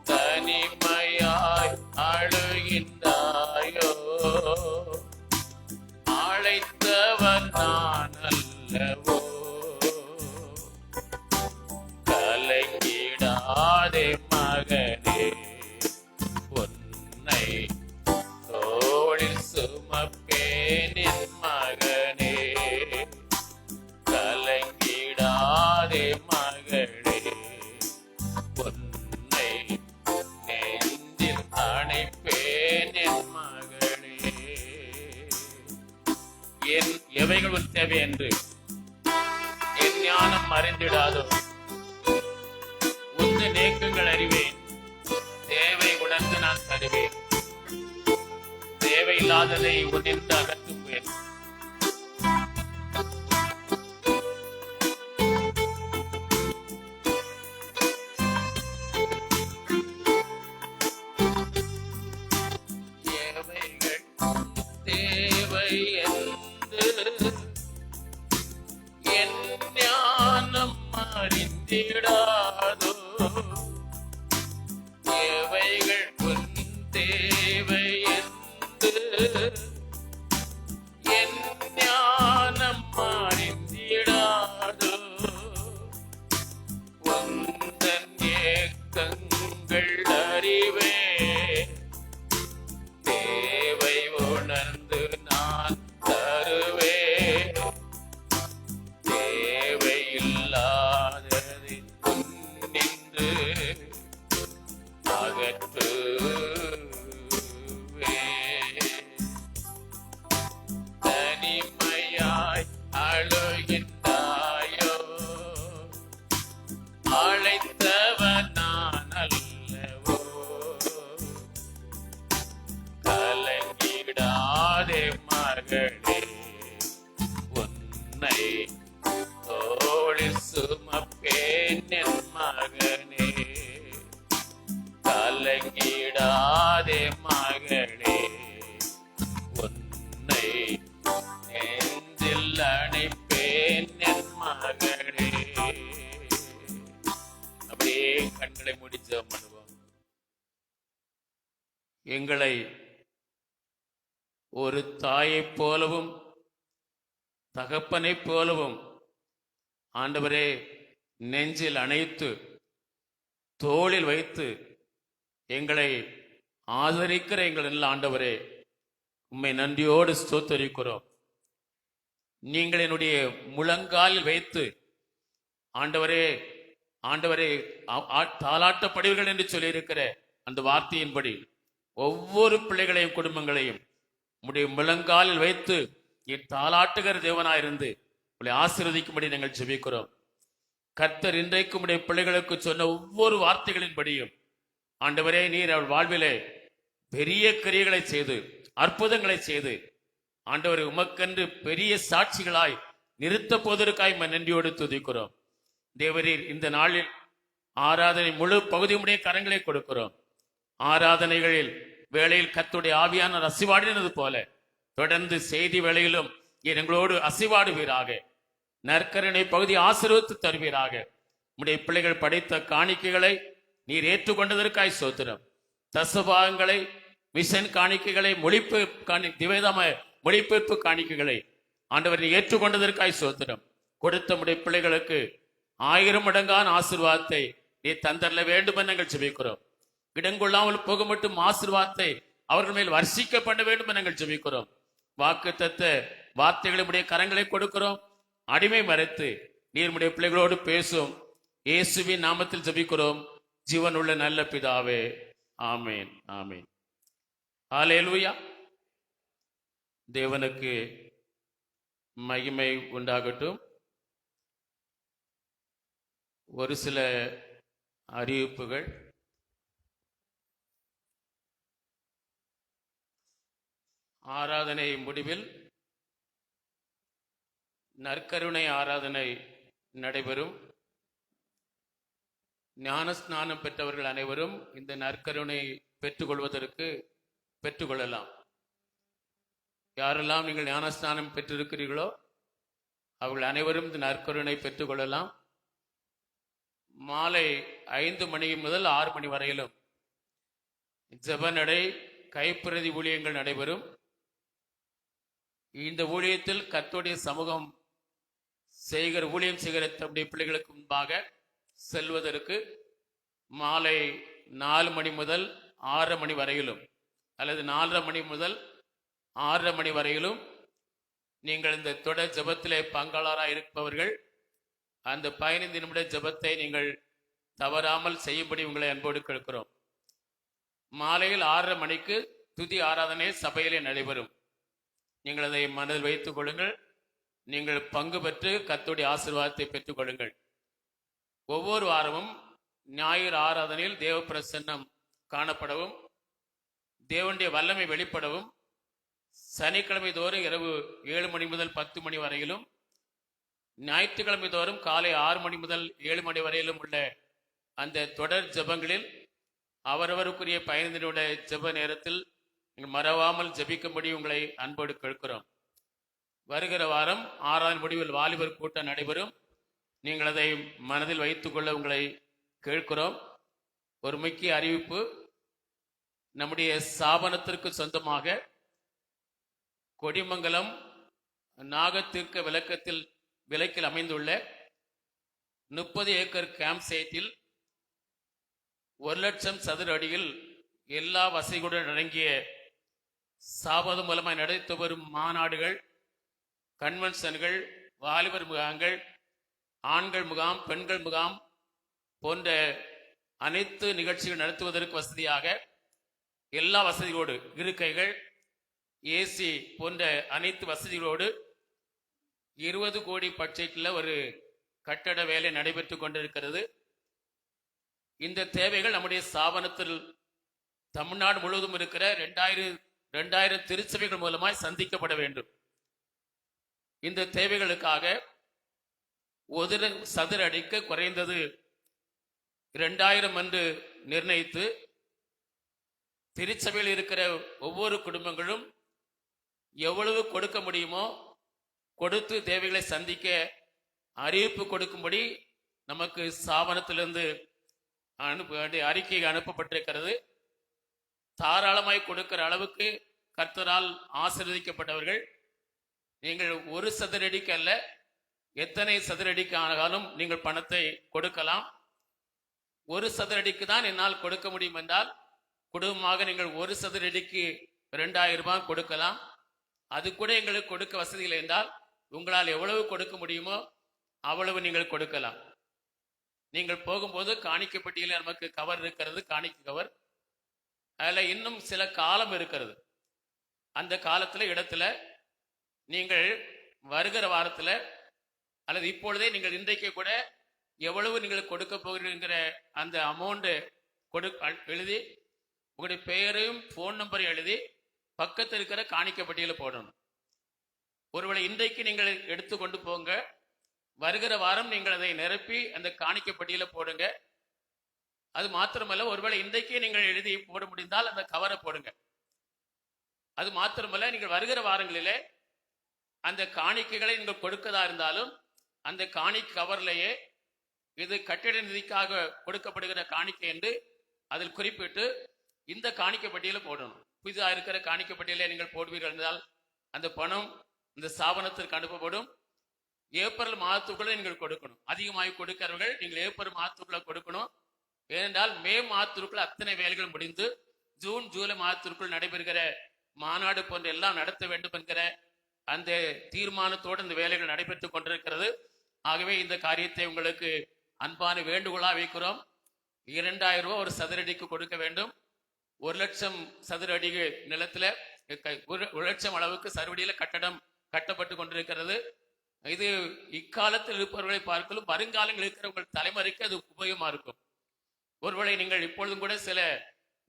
Speaker 1: தனிமையாய் அழுகின்றாயோ, அழைத்தவன் நான் அல்லவோ. கலங்கிடாதே மகனே, உன்னை தோளில் சுமப்பேன் என் மகனே. கலங்கிடாதே மகனே, எவைகள் உன் தேவை என்று என் ஞானம் அறிந்திடாதோ. உந்து நேக்கங்கள் அறிவேன், தேவை உணர்ந்து நான் தருவேன். தேவையில்லாததை உன்னின்று அகற்றுவேன். தேவை என்று என் ஞானம் அறிந்திடாதோ. எவைகள் உன் தேவை என்று என் ஞானம் அறிந்திடாதோ. உந்தன் ஏக்கங்கள் அறிவே, தேவை உணர்ந்து நான் தருவேன். தேவையில்லாததை நின்று அகற்றுவேன். தனிமையாய் அழுகின்றாயோ, அழைத்தவன் நான் அல்லவோ. கலங்கிடாதே மகளே, உன்னை தோளில் சுமப்பேன் என் மகனே. கலங்கிடாதே மகளே, உன்னை நெஞ்சில் அணைப்பேன் என் மகளே. அப்படியே கண்களை மூடி ஜெபம் பண்ணுவோம். எங்களை ஒரு தாயைப் போலவும் தகப்பனைப் போலவும் ஆண்டவரே நெஞ்சில் அணைத்து தோளில் வைத்து எங்களை ஆதரிக்கிற எங்கள் நல்ல ஆண்டவரே, உம்மை நன்றியோடு ஸ்தோத்தரிக்கிறோம். நீங்கள் என்னுடைய முழங்காலில் வைத்து ஆண்டவரே ஆண்டவரே தாலாட்டப்படுவீர்கள் என்று சொல்லியிருக்கிற அந்த வார்த்தையின்படி ஒவ்வொரு பிள்ளைகளையும் குடும்பங்களையும் உம்முடைய முழங்காலில் வைத்து தாலாட்டுகிற தேவனாயிருந்து உங்களை ஆசீர்வதிக்கும்படி நாங்கள் ஜெபிக்கிறோம். கர்த்தர் இன்றைக்கு உம்முடைய பிள்ளைகளுக்கு சொன்ன ஒவ்வொரு வார்த்தைகளின்படியும் ஆண்டவரே நீர் அவள் வாழ்விலே பெரிய கிரியைகளை செய்து அற்புதங்களை செய்து ஆண்டவரை உமக்கென்று பெரிய சாட்சிகளாய் நிறுத்த போவதற்காய் நன்றியோடு துதிக்கிறோம். தேவரீர் இந்த நாளில் ஆராதனை முழு பகுதியுடைய கரங்களை கொடுக்கிறோம். ஆராதனைகளில் வேளையில் கர்த்தருடைய ஆவியான அசைவாடினது போல தொடர்ந்து செய்தி வேளையிலும் எங்களோடு அசைவாடுவீராக. நற்கருணை பகுதி ஆசீர்வதித்து தருவீராக. உம்முடைய பிள்ளைகள் படைத்த காணிக்கைகளை நீர் ஏற்றுக்கொண்டதற்காய் ஸ்தோத்திரம். தசபாகங்களை மிஷன் காணிக்கைகளை மொழிபெயர்ப்பு காணிக்கைகளை ஆண்டவர் நீ ஏற்றுக்கொண்டதற்காய் ஸ்தோத்திரம். கொடுத்த உம்முடைய பிள்ளைகளுக்கு 1000 மடங்கான ஆசீர்வாதத்தை நீ தந்தரல வேண்டும் என்று நாங்கள் ஜெபிக்கிறோம். இடங்கொள்ளாமல் போக மட்டும் ஆசீர்வாதத்தை அவர்கள் மேல் வர்ஷிக்க பண்ண வேண்டும் என்று நாங்கள் ஜெபிக்கிறோம். வாக்குத்தத்த வார்த்தைகளுடைய கரங்களை கொடுக்கிறோம். அடிமை மறைத்து நீர்முடைய பிள்ளைகளோடு பேசும் இயேசுவின் நாமத்தில் ஜெபிக்கிறோம் ஜீவனுள்ள நல்ல பிதாவே, ஆமேன் ஆமேன். ஹல்லேலூயா. தேவனுக்கு மகிமை உண்டாகட்டும். ஒரு சில அறிவிப்புகள். ஆராதனை முடிவில் நற்கருணை ஆராதனை நடைபெறும். ஞானஸ்நானம் பெற்றவர்கள் அனைவரும் இந்த நற்கருணை பெற்றுக்கொள்ளலாம். யாரெல்லாம் நீங்கள் ஞானஸ்நானம் பெற்றிருக்கிறீர்களோ அவர்கள் அனைவரும் இந்த நற்கருணை பெற்றுக்கொள்ளலாம். மாலை 5 மணி முதல் 6 மணி வரையிலும் ஜெப நடை, கைப்பிரதி ஊழியங்கள் நடைபெறும். இந்த ஊழியத்தில் கர்த்தருடைய சமூகம் ஊழியம் செய்கிற தம்முடைய பிள்ளைகளுக்கு முன்பாக செல்வதற்கு மாலை 4 மணி முதல் 6 மணி வரையிலும் அல்லது 4:30 மணி முதல் 6:30 மணி வரையிலும் நீங்கள் இந்த தொடர் ஜெபத்திலே பங்காளராக இருப்பவர்கள் அந்த 15 நிமிட ஜெபத்தை நீங்கள் தவறாமல் செய்யும்படி உங்களை அன்போடு கேட்கிறோம். மாலையில் 6:30 மணிக்கு துதி ஆராதனை சபையிலே நடைபெறும். நீங்கள் அதை மனதில் வைத்துக் கொள்ளுங்கள். நீங்கள் பங்கு பெற்று கர்த்தருடைய ஆசீர்வாதத்தை பெற்றுக் கொள்ளுங்கள். ஒவ்வொரு வாரமும் ஞாயிறு ஆராதனையில் தேவ பிரசன்னம் காணப்படவும் தேவனுடைய வல்லமை வெளிப்படவும் சனிக்கிழமை தோறும் இரவு 7 மணி முதல் 10 மணி வரையிலும் ஞாயிற்றுக்கிழமை தோறும் காலை 6 மணி முதல் 7 மணி வரையிலும் உள்ள அந்த தொடர் ஜெபங்களில் அவரவருக்குரிய பயணினுடைய ஜெப நேரத்தில் மறவாமல் ஜெபிக்கும்படி உங்களை அன்போடு கேட்கிறோம். வருகிற வாரம் 6ஆம் முடிவில் வாலிபர் கூட்டம் நடைபெறும். நீங்கள் அதை மனதில் வைத்துக்கொள்ள உங்களை கேட்கிறோம். ஒரு முக்கிய அறிவிப்பு, நம்முடைய ஸ்தாபனத்திற்கு சொந்தமாக கொடிமங்கலம் நாகத்தீர்க்க விலக்கில் அமைந்துள்ள 30 ஏக்கர் கேம்ப் சைட்டில் 1,00,000 சதுர அடியில் எல்லா வசதிகளுடன் அடங்கிய ஸ்தாபனம் மூலமாக நடத்தி வரும் மாநாடுகள், கன்வென்ஷன்கள், வாலிபர் முகாம்கள், ஆண்கள் முகாம், பெண்கள் முகாம் போன்ற அனைத்து நிகழ்ச்சிகள் நடத்துவதற்கு வசதியாக எல்லா வசதிகளோடு, இருக்கைகள், ஏசி போன்ற அனைத்து வசதிகளோடு 20 கோடி பட்ஜெட்டில் ஒரு கட்டட வேலை நடைபெற்றுக் கொண்டிருக்கிறது. இந்த தேவைகள் நம்முடைய ஸ்தாபனத்தில் தமிழ்நாடு முழுவதும் இருக்கிற 2000 திருச்சபைகள் மூலமாய் சந்திக்கப்பட வேண்டும். இந்த தேவைகளுக்காக ஒரு சதுர அடிக்கு குறைந்தது 2000 என்று நிர்ணயித்து திருச்சபையில் இருக்கிற ஒவ்வொரு குடும்பங்களும் எவ்வளவு கொடுக்க முடியுமோ கொடுத்து தேவைகளை சந்திக்க அறிவிப்பு கொடுக்கும்படி நமக்கு ஸ்தாபனத்திலிருந்து அறிக்கை அனுப்பப்பட்டிருக்கிறது. தாராளமாய் கொடுக்கிற அளவுக்கு கர்த்தரால் ஆசீர்வதிக்கப்பட்டவர்கள். நீங்கள் ஒரு சதுரடிக்கு அல்ல, எத்தனை சதுரடிக்கு ஆனாலும் நீங்கள் பணத்தை கொடுக்கலாம். ஒரு சதுரடிக்கு தான் என்னால் கொடுக்க முடியும் என்றால் குடும்பமாக நீங்கள் ஒரு சதுரடிக்கு 2000 ரூபாய் கொடுக்கலாம். அது கூட எங்களுக்கு கொடுக்க வசதி இல்லை என்றால் உங்களால் எவ்வளவு கொடுக்க முடியுமோ அவ்வளவு நீங்கள் கொடுக்கலாம். நீங்கள் போகும்போது காணிக்கை பெட்டியில் நமக்கு கவர் இருக்கிறது, காணிக்கை கவர். அதில் இன்னும் சில காலம் இருக்கிறது. அந்த காலத்தில் இடத்துல நீங்கள் வருகிற வாரத்தில் அல்லது இப்பொழுதே நீங்கள் இன்றைக்கு கூட எவ்வளவு நீங்கள் கொடுக்க போகிறீங்கிற அந்த அமௌண்ட் எழுதி உங்களுடைய பெயரையும் ஃபோன் நம்பரையும் எழுதி பக்கத்தில் இருக்கிற காணிக்கை பட்டியலில் போடணும். ஒருவேளை இன்றைக்கு நீங்கள் எடுத்து கொண்டு போங்க, வருகிற வாரம் நீங்கள் அதை நிரப்பி அந்த காணிக்கை பட்டியலில் போடுங்க. அது மாத்திரமல்ல, ஒருவேளை இன்றைக்கே நீங்கள் எழுதி போட முடிந்தால் அந்த கவரை போடுங்க. அது மாத்திரமல்ல, நீங்கள் வருகிற வாரங்களிலே அந்த காணிக்கைகளை நீங்கள் கொடுக்கதா இருந்தாலும் அந்த காணிக்கை கவர்லேயே இது கட்டிட நிதிக்காக கொடுக்கப்படுகிற காணிக்கை என்று அதில் குறிப்பிட்டு இந்த காணிக்கை பட்டியலில் போடணும். புதிதாக இருக்கிற காணிக்கை பட்டியலை நீங்கள் போடுவீர்கள் என்றால் அந்த பணம் இந்த ஸ்தாபனத்திற்கு அனுப்பப்படும். ஏப்ரல் மாதத்துக்குள்ள நீங்கள் கொடுக்கணும். அதிகமாக கொடுக்கிறவர்கள் நீங்கள் ஏப்ரல் மாதத்துக்குள்ள கொடுக்கணும். ஏனென்றால் மே மாதத்திற்குள் அத்தனை வேலைகள் முடிந்து ஜூன் ஜூலை மாதத்திற்குள் நடைபெறுகிற மாநாடு போன்ற எல்லாம் நடத்த வேண்டும் என்கிற அந்த தீர்மானத்தோடு இந்த வேலைகள் நடைபெற்றுக் கொண்டிருக்கிறது. ஆகவே இந்த காரியத்தை உங்களுக்கு அன்பான வேண்டுகோளா வைக்கிறோம். 2000 ரூபாய் ஒரு சதுரடிக்கு கொடுக்க வேண்டும். 1,00,000 சதுர அடி நிலத்துல 1,00,000 அளவுக்கு சதுரடியில கட்டடம் கட்டப்பட்டு கொண்டிருக்கிறது. இது இக்காலத்தில் இருப்பவர்களை பார்க்கலும் வருங்காலங்களில் இருக்கிற உங்கள் தலைமுறைக்கு அது உபயோகமா இருக்கும். ஒருவேளை நீங்கள் இப்பொழுதும் கூட சில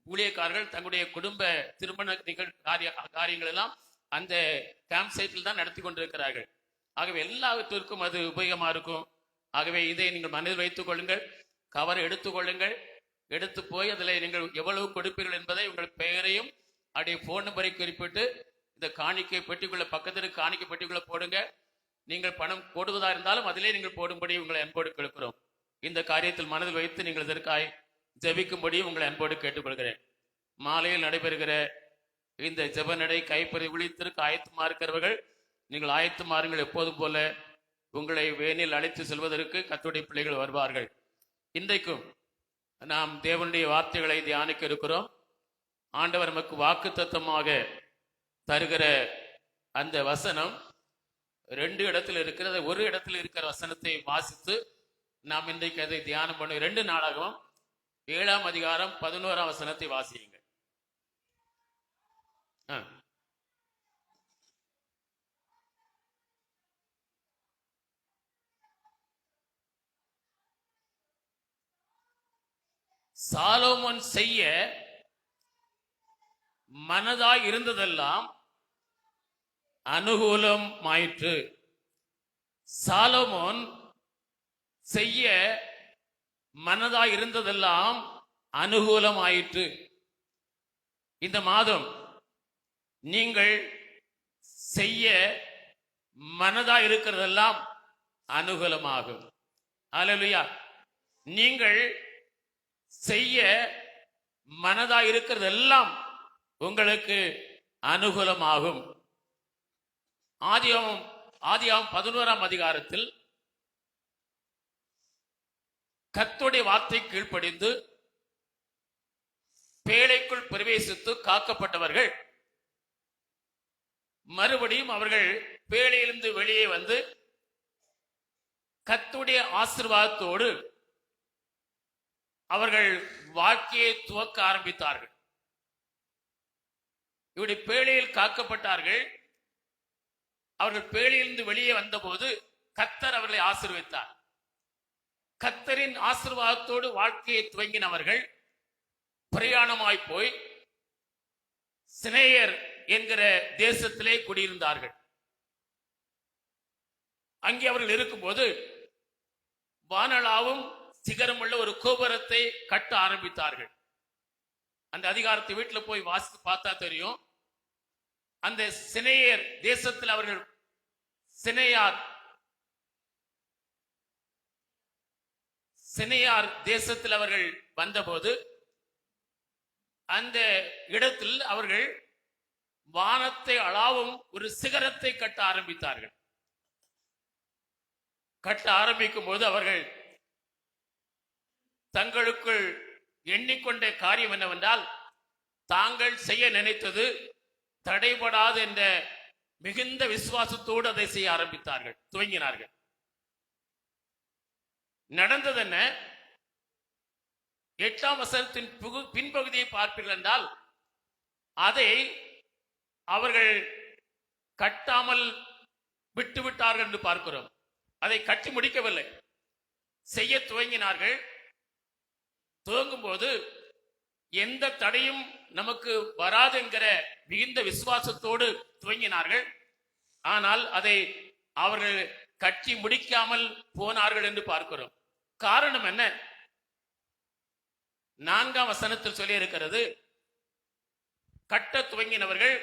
Speaker 1: ஊழியக்காரர்கள் தங்களுடைய குடும்ப திருமண காரியங்கள் எல்லாம் அந்த கேம்ப் சைட்டில் தான் நடத்தி கொண்டிருக்கிறார்கள். ஆகவே எல்லாவற்றிற்கும் அது உபயோகமா இருக்கும். ஆகவே இதை நீங்கள் மனதில் வைத்துக் கொள்ளுங்கள். கவரை எடுத்துக்கொள்ளுங்கள். எடுத்து போய் அதில் நீங்கள் எவ்வளவு கொடுப்பீர்கள் என்பதை உங்கள் பெயரையும் அப்படியே போன் நம்பரை குறிப்பிட்டு இந்த காணிக்கை பெட்டிக்குள்ள பக்கத்திற்கு காணிக்கை பெட்டிக்குள்ள போடுங்க. நீங்கள் பணம் போடுவதா இருந்தாலும் அதிலே நீங்கள் போடும்படி உங்களை அன்போடு கேட்கிறோம். இந்த காரியத்தில் மனதில் வைத்து நீங்கள் இதற்காய் ஜெபிக்கும்படி உங்களை அன்போடு கேட்டுக்கொள்கிறேன். மாலையில் நடைபெறுகிற இந்த ஜெப நடை கைப்பறி விழித்திற்கு ஆயத்தமா இருக்கிறவர்கள் நீங்கள் ஆயத்தமாறுங்கள். எப்போதும் போல உங்களை வேனில் அழைத்து செல்வதற்கு கர்த்தருடைய பிள்ளைகள் வருவார்கள். இன்றைக்கும் நாம் தேவனுடைய வார்த்தைகளை தியானிக்க இருக்கிறோம். ஆண்டவர் நமக்கு வாக்குத்தத்தமாக தருகிற அந்த வசனம் 2 இடத்தில் இருக்கிறது. ஒரு இடத்தில் இருக்கிற வசனத்தை வாசித்து நாம் இன்றைக்கு அதை தியானம் பண்ண 2 நாளாகவும் 7ஆம் அதிகாரம் 11ஆம் வசனத்தை வாசியுங்க. சாலோமோன் செய்ய மனதாய் இருந்ததெல்லாம் அனுகூலமாயிற்று. சாலோமோன் செய்ய மனதாய் இருந்ததெல்லாம் அனுகூலமாயிற்று. இந்த மாதம் நீங்கள் செய்ய மனதாய் இருக்கிறதெல்லாம் அனுகூலமாகும். அல்லேலூயா. நீங்கள் செய்ய மனதாய் இருக்கிறதெல்லாம் உங்களுக்கு அனுகூலமாகும். ஆதியாகமம் 11ஆம் அதிகாரத்தில் கர்த்தருடைய வார்த்தை கீழ்ப்படிந்து பேழைக்குள் பிரவேசித்து காக்கப்பட்டவர்கள் மறுபடியும் அவர்கள் பேழையிலிருந்து வெளியே வந்து கர்த்தருடைய ஆசீர்வாதத்தோடு அவர்கள் வாழ்க்கையை துவக்க ஆரம்பித்தார்கள். இவருடைய பேழையில் காக்கப்பட்டார்கள். அவர்கள் பேழையிலிருந்து வெளியே வந்தபோது கர்த்தர் அவர்களை ஆசீர்வதித்தார். கர்த்தரின் ஆசீர்வாதத்தோடு வாழ்க்கையை துவங்கினவர்கள் பிரயாணமாய் போய் சினேயர் என்கிற தேசத்திலே குடியிருந்தார்கள். அங்கே அவர்கள் இருக்கும்போது வானளாவும் சிகரமுள்ள ஒரு கோபுரத்தை கட்ட ஆரம்பித்தார்கள். அந்த அதிகாரத்தை வீட்டில் போய் வாசித்து பார்த்தா தெரியும். அந்த சினேயர் தேசத்தில் அவர்கள் சினையார் தேசத்தில் அவர்கள் வந்தபோது அந்த இடத்தில் அவர்கள் வானத்தை அளாவும் ஒரு சிகரத்தை கட்ட ஆரம்பித்தார்கள். கட்ட ஆரம்பிக்கும் போது அவர்கள் தங்களுக்குள் எண்ணிக்கொண்ட காரியம் என்னவென்றால், தாங்கள் செய்ய நினைத்தது தடைபடாது என்ற மிகுந்த விசுவாசத்தோடு அதை செய்ய ஆரம்பித்தார்கள், துவங்கினார்கள். நடந்தது என்ன? 8ஆம் வசனத்தின் பின்பகுதியை பார்ப்பீர்கள் என்றால், அதை அவர்கள் கட்டாமல் விட்டுவிட்டார்கள் என்று பார்க்கிறோம். அதை கட்டி முடிக்கவில்லை, செய்ய துவங்கினார்கள். துவங்கும் போது எந்த தடையும் நமக்கு வராது என்கிற மிகுந்த விசுவாசத்தோடு துவங்கினார்கள். ஆனால் அதை அவர்கள் கட்டி முடிக்காமல் போனார்கள் என்று பார்க்கிறோம். காரணம் என்ன? 4ஆம் வசனத்தில் சொல்லி இருக்கிறது, கட்ட துவங்கினவர்கள்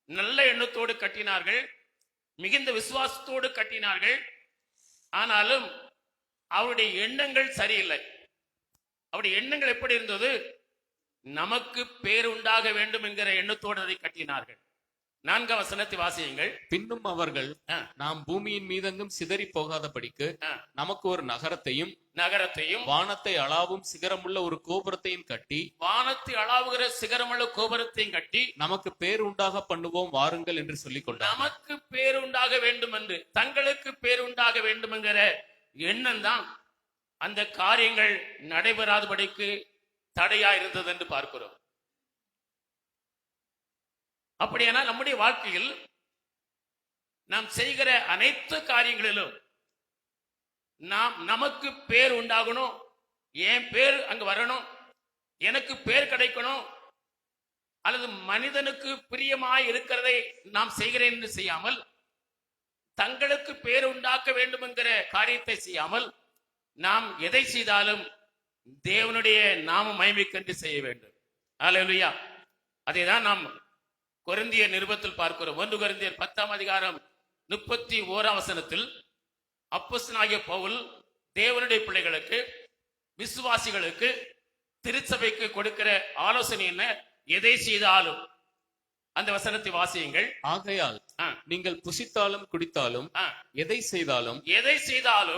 Speaker 1: நல்ல எண்ணத்தோடு கட்டினார்கள், மிகுந்த விசுவாசத்தோடு கட்டினார்கள். ஆனாலும் அவருடைய எண்ணங்கள் சரியில்லை. அவருடைய எண்ணங்கள் எப்படி இருந்தது? நமக்கு பேர் உண்டாக வேண்டும் என்கிற எண்ணத்தோடு அதை கட்டினார்கள். 4ஆம் வசனத்தை வாசியுங்கள்.
Speaker 3: பின்னும் அவர்கள் நாம் பூமியின் மீதெங்கும் சிதறி போகாதபடிக்கு நமக்கு ஒரு நகரத்தையும் வானத்தை அளாவும் சிகரமுள்ள ஒரு கோபுரத்தையும் கட்டி,
Speaker 1: வானத்தை அளாவுகிற சிகரமுள்ள கோபுரத்தையும் கட்டி
Speaker 3: நமக்கு பேர் உண்டாக பண்ணுவோம் வாருங்கள் என்று சொல்லிக் கொண்டார்.
Speaker 1: நமக்கு பேர் உண்டாக வேண்டும் என்று, தங்களுக்கு பேர் உண்டாக வேண்டும் என்கிற எண்ணம் தான் அந்த காரியங்கள் நடைபெறாதபடிக்கு தடையா இருந்தது என்று பார்க்கிறோம். அப்படியானால் நம்முடைய வாழ்க்கையில் நாம் செய்கிற அனைத்து காரியங்களிலும் நமக்கு பேர் உண்டாகணும், என் பேர் அங்கு வரணும், எனக்கு பேர் கிடைக்கணும், அல்லது மனிதனுக்கு பிரியமாய் இருக்கிறதை நாம் செய்கிறேன் என்று செய்யாமல், தங்களுக்கு பேர் உண்டாக்க வேண்டும் என்கிற காரியத்தை செய்யாமல், நாம் எதை செய்தாலும் தேவனுடைய நாம மகிமைக்கென்று செய்ய வேண்டும். அல்லேலூயா. அதைதான் நாம் கொரிந்தியர் நிருபத்தில் பார்க்கிறோம். 1 கொரிந்தியர் 10ஆம் அதிகாரம் 31ஆம் வசனத்தில் அப்போஸ்தலனாகிய பவுல் தேவனுடைய பிள்ளைகளுக்கு, விசுவாசிகளுக்கு, திருச்சபைக்கு கொடுக்கிற ஆலோசனை என்ன? எதை செய்தாலும், அந்த வசனத்தை வாசியுங்கள்.
Speaker 3: ஆகையால் நீங்கள் புசித்தாலும் குடித்தாலும் எதை செய்தாலும்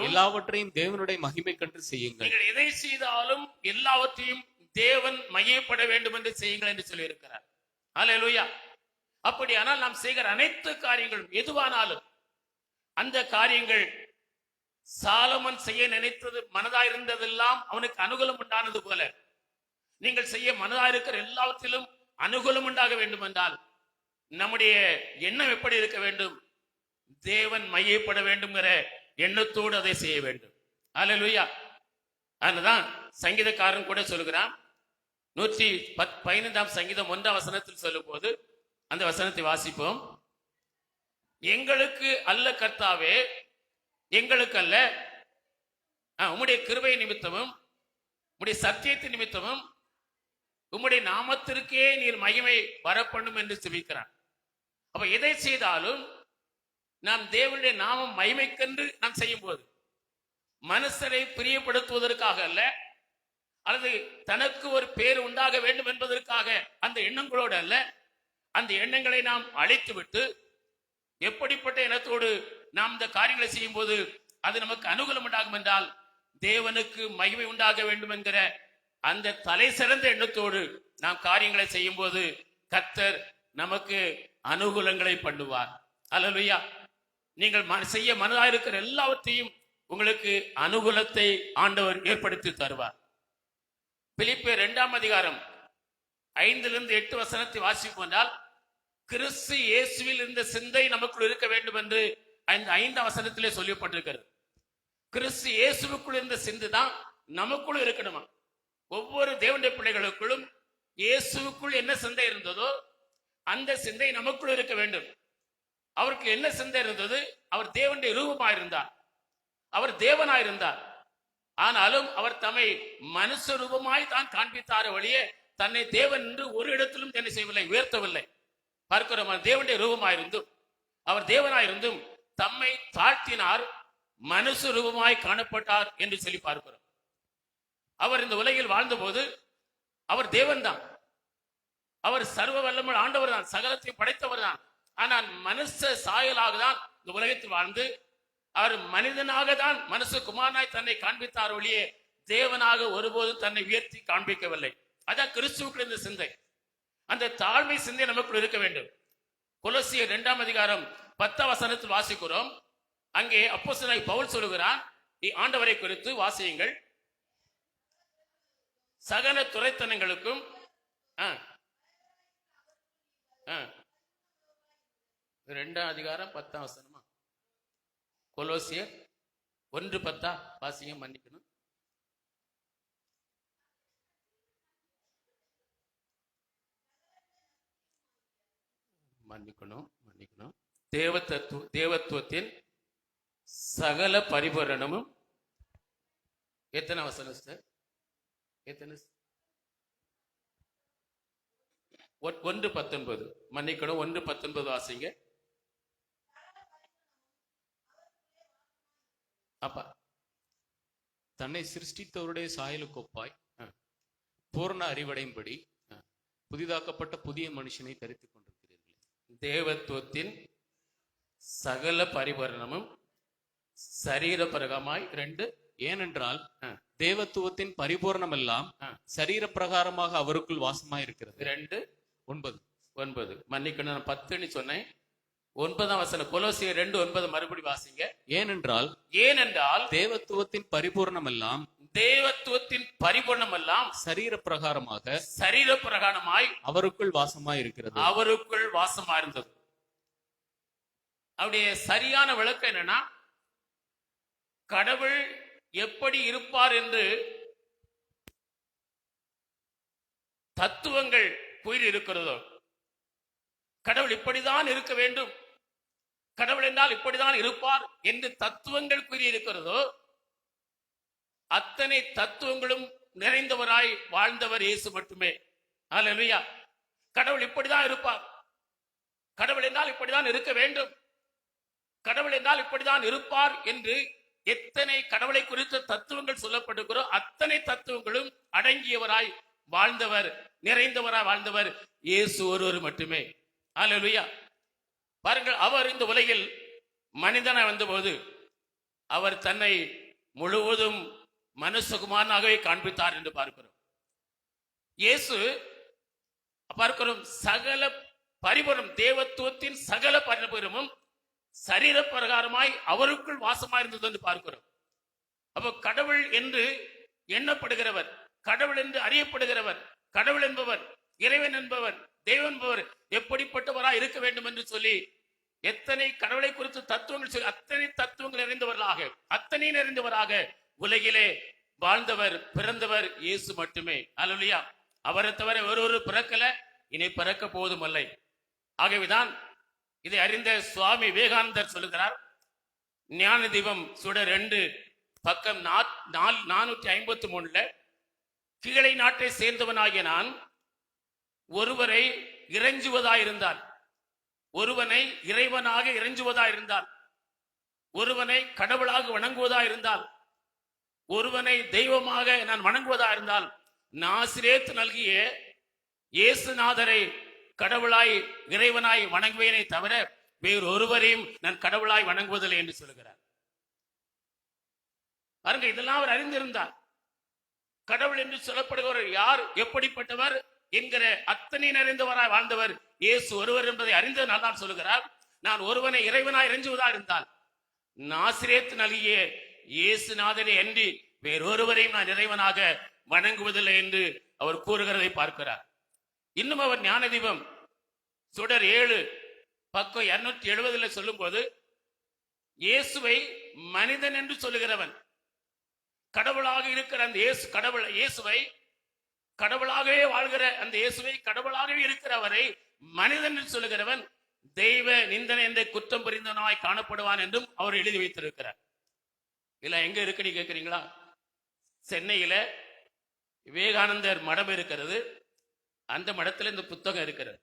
Speaker 3: எல்லாவற்றையும் தேவனுடைய மகிமை கண்டு செய்யுங்கள்.
Speaker 1: நீங்கள் எதை செய்தாலும் எல்லாவற்றையும் தேவன் மகிமைப்பட வேண்டும் என்று செய்யுங்கள் என்று சொல்லி இருக்கிறார். அல்லேலூயா. அப்படியானால் நாம் செய்கிற அனைத்து காரியங்களும் எதுவானாலும் அந்த காரியங்கள் சாலமன் செய்ய நினைத்தது மனதாயிருந்ததெல்லாம் அவனுக்கு அனுகூலம் உண்டானது போல, நீங்கள் செய்ய மனதாயிருக்கிற எல்லாவற்றிலும் அனுகூலம் உண்டாக வேண்டும் என்றால் நம்முடைய எண்ணம் எப்படி இருக்க வேண்டும்? தேவன் மையப்பட வேண்டும்ங்கிற எண்ணத்தோடு அதை செய்ய வேண்டும். அல்லேலூயா. அதுதான் சங்கீதக்காரன் கூட சொல்லுகிறான். 115 சங்கீதம் 1 வசனத்தில் சொல்லும் போது அந்த வசனத்தை வாசிப்போம். எங்களுக்கு அல்ல கர்த்தாவே, எங்களுக்கு அல்ல, உம்முடைய கிருபை நிமித்தமும் உம்முடைய சத்தியத்தின் நிமித்தமும் உம்முடைய நாமத்திற்கே நீர் மகிமை வரப்பண்ணும் என்று செபிக்கிறான். அப்ப எதை செய்தாலும் நாம் தேவனுடைய நாமம் மகிமைக்கென்று நாம் செய்யும் போது, மனுஷரை பிரியப்படுத்துவதற்காக அல்ல, அல்லது தனக்கு ஒரு பேர் உண்டாக வேண்டும் என்பதற்காக அந்த எண்ணங்களோடு அல்ல, அந்த எண்ணங்களை நாம் அழைத்துவிட்டு எப்படிப்பட்ட எண்ணத்தோடு நாம் இந்த காரியங்களை செய்யும் போது அது நமக்கு அனுகூலம் உண்டாகும் என்றால், தேவனுக்கு மகிமை உண்டாக வேண்டும் என்கிற அந்த தலை சிறந்த எண்ணத்தோடு நாம் காரியங்களை செய்யும் போது கர்த்தர் நமக்கு அனுகூலங்களை பண்ணுவார். அல்லேலூயா. நீங்கள் செய்ய மனதாயிருக்கிற எல்லாவற்றையும் உங்களுக்கு அனுகூலத்தை ஆண்டவர் ஏற்படுத்தி தருவார். பிலிப்பியர் 2 அதிகாரம் 5-8 வசனத்தை வாசிப்போம் என்றால், கிறிஸ்து இயேசுவில் இந்த சிந்தை நமக்குள் இருக்க வேண்டும் என்று அந்த 5 வசனத்திலே சொல்லப்பட்டிருக்கிறது. கிறிஸ்து இயேசுவுக்குள் இருந்த சிந்தை தான் நமக்குள் இருக்கணுமா. ஒவ்வொரு தேவனுடைய பிள்ளைகளுக்குள்ளும் இயேசுவுக்குள் என்ன சிந்தை இருந்ததோ அந்த சிந்தை நமக்குள் இருக்க வேண்டும். அவருக்கு என்ன சிந்தை இருந்தது? அவர் தேவனுடைய ரூபமாயிருந்தார், அவர் தேவனாயிருந்தார். ஆனாலும் அவர் தம்மை மனுஷ ரூபமாய் தான் காண்பித்தார வழியே தன்னை தேவன் என்று ஒரு இடத்திலும் என்ன செய்யவில்லை, உயர்த்தவில்லை. பார்க்கிறோம். தேவனுடைய ரூபமாயிருந்தும் அவர் தேவனாயிருந்தும் தம்மை தாழ்த்தினார், மனுஷ ரூபமாய் காணப்பட்டார் என்று சொல்லி பார்க்கிறோம். அவர் இந்த உலகில் வாழ்ந்த போது அவர் தேவன் தான், அவர் சர்வ வல்லமை ஆண்டவர் தான், சகலத்தை படைத்தவர் தான். ஆனால் மனுஷ சாயலாக தான் இந்த உலகத்தில் வாழ்ந்து அவர் மனிதனாக தான் மனுஷ குமாரனாய் தன்னை காண்பித்தார் ஒழியே தேவனாக ஒருபோதும் தன்னை உயர்த்தி காண்பிக்கவில்லை. அதான் கிறிஸ்துவுக்குள் இந்த சிந்தை, அந்த தாழ்மை சிந்தை நமக்குள் இருக்க வேண்டும். கொலோசியர் 2 அதிகாரம் 10 வசனத்தில் வாசிக்கிறோம். அங்கே அப்போஸ்தலனாகிய பவுல் சொல்லுகிறான், ஆண்டவரை குறித்து வாசியுங்கள், சகல துரைத்தனங்களுக்கும் 2 அதிகாரம் 10 வசனமா, கொலோசியர் 1:10 வாசிங்க. மன்னிக்கணும், மன்னிக்கணும் மன்னிக்கணும் தேவத்துவத்தின் சகல பரிபூரணமும் எத்தனை வசனம் சார்? எத்தனை? 1:19 மன்னிக்கணும், 1:19 வாசிங்க. அப்பா,
Speaker 3: தன்னை சிருஷ்டித்தவருடைய சாயலுக்கு ஒப்பாய் பூர்ண அறிவடையும்படி புதிதாக்கப்பட்ட புதிய மனுஷனை தரித்துக் கொண்டிருக்கிறீர்கள்.
Speaker 1: தேவத்துவத்தின் சகல பரிபூரணமும் சரீரபிரகமாய் 2.
Speaker 3: ஏனென்றால் தேவத்துவத்தின் பரிபூர்ணம் எல்லாம் சரீர பிரகாரமாக அவருக்குள் வாசமாய் இருக்கிறது.
Speaker 1: 2:9 மன்னிக்கணும், நான் 10 சொன்னேன். 9ஆம் வசனம் கொலோசியர் 2:9 மறுபடி வாசிங்க.
Speaker 3: ஏனென்றால் தேவத்துவத்தின் பரிபூர்ணம் எல்லாம் சரீர பிரகாரமாய் அவருக்குள் வாசமாய் இருக்கிறது.
Speaker 1: அவருக்குள் வாசமா இருந்தது. அவருடைய சரியான விளக்கம் என்னன்னா, கடவுள் எப்படி இருப்பார் என்று தத்துவங்கள் கூறி இருக்கிறதோ, கடவுள் இப்படிதான் இருக்க வேண்டும், கடவுள் என்றால் இப்படிதான் இருப்பார் என்று தத்துவங்கள் கூறி இருக்கிறதோ, அத்தனை தத்துவங்களும் நிறைந்தவராய் வாழ்ந்தவர் இயேசு மட்டுமே. அல்லேலூயா. கடவுள் இப்படிதான் இருப்பார், கடவுள் என்றால் இப்படிதான் இருக்க வேண்டும், கடவுள் என்றால் இப்படிதான் இருப்பார் என்று எத்தனை கடவுளை குறித்த தத்துவங்கள் சொல்லப்பட்டிருக்கிறோ அத்தனை தத்துவங்களும் அடங்கியவராய் வாழ்ந்தவர், நிறைந்தவராய் வாழ்ந்தவர் இயேசு ஒருவர் மட்டுமே. அல்லேலூயா. பாருங்கள், அவர் இந்த உலகில் மனிதனாய் வந்தபோது அவர் தன்னை முழுவதும் மனுஷகுமாரனாகவே காண்பித்தார் என்று பார்க்கிறோம். இயேசு பார்க்கிறோம், சகல பரிபூரணம், தேவத்துவத்தின் சகல பரிபூரணமும் சரீர பிரகாரமாய் அவருக்குள் வாசமாய் இருந்தது என்று பார்க்கிறோம். அப்போ கடவுள் என்று எண்ணப்படுகிறவர், கடவுள் என்று அறியப்படுகிறவர், கடவுள் என்பவர், இறைவன் என்பவர், தெய்வம் என்பவர் எப்படிப்பட்டவராய் இருக்க வேண்டும் என்று சொல்லி எத்தனை கடவுளை குறித்து தத்துவங்கள் சொல்லி அத்தனை தத்துவங்கள் நிறைந்தவர்களாக, அத்தனை நிறைந்தவராக உலகிலே வாழ்ந்தவர் பிறந்தவர் இயேசு மட்டுமே. அல்லேலூயா. அவரை தவிர ஒரு பிறக்கல, இனி பிறக்க போவதும் இல்லை. ஆகவேதான் இதை அறிந்த சுவாமி விவேகானந்தர் சொல்லுகிறார், ஞான தீபம் சுடர் 2 பக்கம் 453 கீழை நாட்டை சேர்ந்தவனாகிய நான் ஒருவரை இறைஞ்சுவதாயிருந்தால், ஒருவனை இறைவனாக இறைஞ்சுவதாயிருந்தால், ஒருவனை கடவுளாக வணங்குவதாயிருந்தால், ஒருவனை தெய்வமாக நான் வணங்குவதாயிருந்தால், நாசிரேத்து நல்கிய இயேசுநாதரை கடவுளாய் இறைவனாய் வணங்குவேனே தவிர வேறு ஒருவரையும் நான் கடவுளாய் வணங்குவதில்லை என்று சொல்கிறார். பாருங்க, இதெல்லாம் அவர் அறிந்திருந்தார். கடவுள் என்று சொல்லப்படுகிறவர் யார், எப்படிப்பட்டவர் என்கிற அத்தனை நிறைந்தவராய் வாழ்ந்தவர் இயேசு ஒருவர் என்பதை அறிந்ததனால் தான் சொல்லுகிறார், நான் ஒருவனை இறைவனாய் இறைஞ்சுவதா இருந்தால் நாசிரேத்து நல்கிய இயேசுநாதனை அன்றி வேறொருவரையும் நான் இறைவனாக வணங்குவதில்லை என்று அவர் கூறுகிறதை பார்க்கிறார். இன்னும் அவர் ஞான தீபம் சுடர் 7 பக்கம் 270 சொல்லும் போது, இயேசுவை மனிதன் என்று சொல்லுகிறவன், கடவுளாக இருக்கிற அந்த இயேசுவை கடவுளாகவே வாழ்கிற அந்த இயேசுவை கடவுளாகவே இருக்கிறவரை மனிதன் என்று சொல்லுகிறவன் தெய்வ நிந்தனை என்ற குற்றம் புரிந்தவனாய் காணப்படுவான் என்றும் அவர் எழுதி வைத்திருக்கிறார். இல்ல எங்க இருக்குன்னு கேட்கிறீங்களா? சென்னையில விவேகானந்தர் மடம் இருக்கிறது. அந்த மடத்துல இந்த புத்தகம் இருக்கிறது.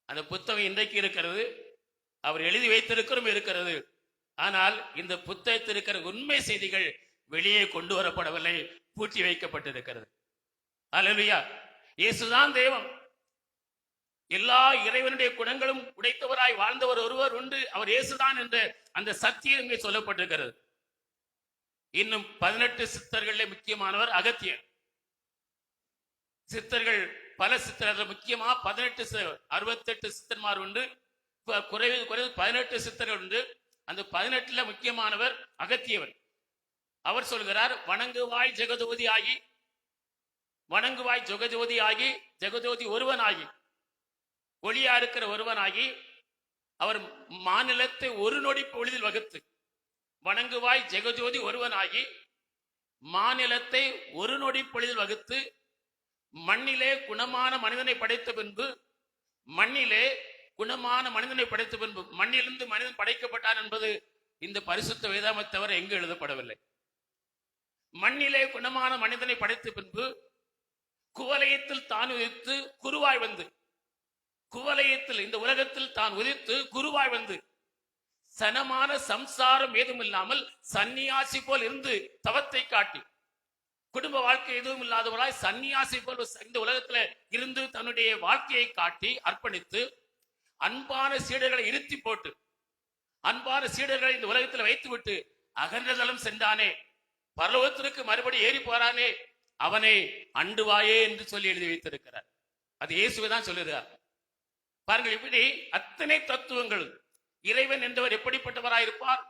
Speaker 1: அந்த புத்தகம் இன்றைக்கு இருக்கிறது, அவர் எழுதி வைத்திருக்கிறதும் இருக்கிறது. ஆனால் இந்த புத்தகத்தில் இருக்கிற உண்மை செய்திகள் வெளியே கொண்டு வரப்படவில்லை, பூட்டி வைக்கப்பட்டிருக்கிறது. அல்லேலூயா. இயேசுதான் தெய்வம். எல்லா இறைவனுடைய குணங்களும் உடைத்தவராய் வாழ்ந்தவர் ஒருவர் உண்டு, அவர் இயேசுதான் என்ற அந்த சத்தியம் இங்கே சொல்லப்பட்டிருக்கிறது. இன்னும் 18 சித்தர்களில் முக்கியமானவர் அகத்தியர். சித்தர்கள் பல சித்தர்கள், முக்கியமா 68 சித்தர்மார் உண்டு, குறைவு 18 சித்தர்கள் உண்டு. அந்த 18 முக்கியமானவர் அகத்தியவர். அவர் சொல்கிறார், வணங்குவாய் ஜெகஜோதி ஆகி, வணங்குவாய் ஜெகஜோதி ஆகி, ஜெகஜோதி ஒருவனாகி, ஒளியா இருக்கிற ஒருவனாகி, அவர் மாநிலத்தை ஒரு நொடி பொழுதில் வகுத்து, வணங்குவாய் ஜெகஜோதி ஒருவனாகி மாநிலத்தை ஒரு நொடி பொழுதில் வகுத்து, மண்ணிலே குணமான மனிதனை படைத்த பின்பு, மண்ணிலே குணமான மனிதனை படைத்த பின்பு, மண்ணிலிருந்து மனிதன் படைக்கப்பட்டான் என்பது இந்த பரிசுத்த வேதாகமத்தை தவிர எங்கு எழுதப்படவில்லை. மண்ணிலே குணமான மனிதனை படைத்த பின்பு குவலயத்தில் தான் உதித்து குருவாய் வந்து, குவலயத்தில் இந்த உலகத்தில் தான் உதித்து குருவாய் வந்து, சனமான சம்சாரம் ஏதும் இல்லாமல் சன்னியாசி போல் இருந்து தவத்தை காட்டி, குடும்ப வாழ்க்கை எதுவும் இல்லாதவராய் சன்னியாசி போல் இந்த உலகத்துல இருந்து தன்னுடைய வாழ்க்கையை காட்டி அர்ப்பணித்து, அன்பான சீடர்களை இருத்தி போட்டு, அன்பான சீடர்களை இந்த உலகத்தில் வைத்து விட்டு அகன்றதலம் சென்றானே, பரலோகத்திற்கு மறுபடி ஏறி போறானே, அவனை அண்டுவாயே என்று சொல்லி எழுதி வைத்திருக்கிறார். அது இயேசுவை தான் சொல்லுகிறார். பாருங்கள், இப்படி அத்தனை தத்துவங்கள், இறைவன் என்றவர் எப்படிப்பட்டவராயிருப்பார்,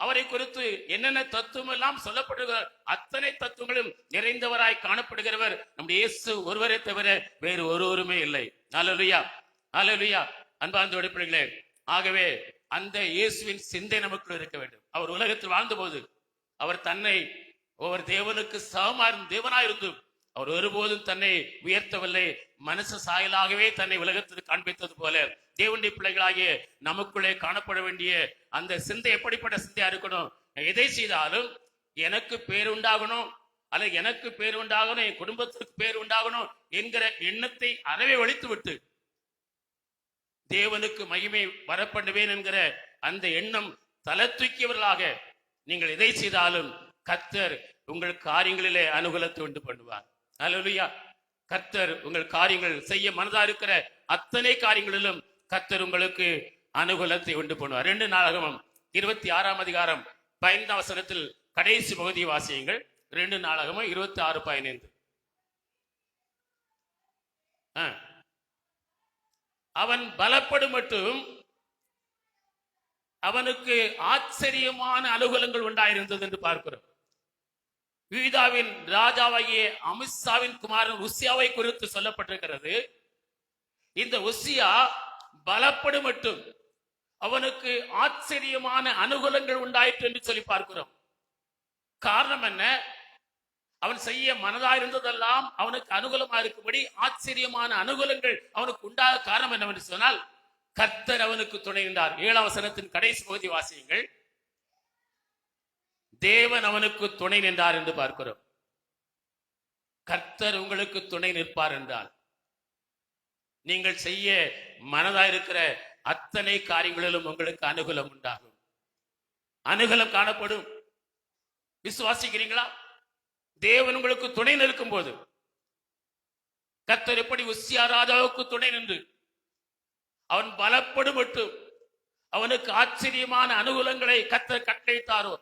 Speaker 1: அவரை குறித்து என்னென்ன தத்துவம் எல்லாம் சொல்லப்படுகிறார், அத்தனை தத்துவங்களும் நிறைந்தவராய் காணப்படுகிறவர் நம்முடைய இயேசு ஒருவரை தவிர வேறு ஒருவருமே இல்லை. அல்லேலூயா, அல்லேலூயா. அன்பார்ந்த பிள்ளைகளே, ஆகவே அந்த இயேசுவின் சிந்தை நமக்குள் இருக்க வேண்டும். அவர் உலகத்தில் வாழ்ந்தபோது அவர் தன்னை ஒவ்வொரு தேவனுக்கு தேவனாயிருந்து அவர் ஒருபோதும் தன்னை உயர்த்தவில்லை. மனுஷ சாயலாகவே தன்னை உலகத்திற்கு காண்பித்தது போல தேவனுடைய பிள்ளைகளாகிய நமக்குள்ளே காணப்பட வேண்டிய அந்த சிந்தை எப்படிப்பட்ட சிந்தையா இருக்கணும்? எதை செய்தாலும் எனக்கு பேர் உண்டாகணும், அல்லது எனக்கு பேர் உண்டாகணும், என் குடும்பத்திற்கு பேர் உண்டாகணும் என்கிற எண்ணத்தை அறவே ஒழித்து விட்டு தேவனுக்கு மகிமை வரப்பண்ணுவேன் என்கிற அந்த எண்ணம் தலை தூக்கியவர்களாக நீங்கள் எதை செய்தாலும் கர்த்தர் உங்கள் காரியங்களிலே அனுகூலத்தை உண்டு பண்ணுவார். அல்லேலூயா. கர்த்தர் உங்கள் காரியங்கள் செய்ய மனதா இருக்கிற அத்தனை காரியங்களிலும் கர்த்தர் உங்களுக்கு அனுகூலத்தை உண்டு பண்ணுவார். 2 நாளாகமம் 26ஆம் அதிகாரம் 15ஆம் வசனத்தில் கடைசி பகுதி வாசியுங்கள். 2 நாளாகமம் 26:15. அவன் பலப்படும் மட்டும் அவனுக்கு ஆச்சரியமான அனுகூலங்கள் உண்டாயிருந்தது என்று பார்க்கிறோம். யூதாவின் ராஜாவாகிய அமித்ஷாவின் குமாரன் உசியாவை குறித்து சொல்லப்பட்டிருக்கிறது. இந்த உசியா பலப்படும் மட்டும் அவனுக்கு ஆச்சரியமான அனுகூலங்கள் உண்டாயிற்று என்று சொல்லி பார்க்கிறோம். காரணம் என்ன? அவன் செய்ய மனதா இருந்ததெல்லாம் அவனுக்கு அனுகூலமா இருக்கும்படி ஆச்சரியமான அனுகூலங்கள் அவனுக்கு உண்டாக காரணம் என்னவென்று சொன்னால் கர்த்தர் அவனுக்கு துணை நின்றார். 7ஆம் வசனத்தின் கடைசி பகுதி வாசியுங்கள். தேவன் அவனுக்கு துணை நின்றார் என்று பார்க்கிறோம். கர்த்தர் உங்களுக்கு துணை நிற்பார் என்றால் நீங்கள் செய்ய மனதாயிருக்கிற அத்தனை காரியங்களிலும் உங்களுக்கு அனுகூலம் உண்டாகும், அனுகூலம் காணப்படும். விசுவாசிக்கிறீங்களா? தேவன் உங்களுக்கு துணை நிற்கும் போது கர்த்தர் எப்படி உசியா ராஜாவுக்கு துணை நின்று அவன் பலப்படும் மட்டும் அவனுக்கு ஆச்சரியமான அனுகூலங்களை கர்த்தர் கட்டளையிட்டாரோ,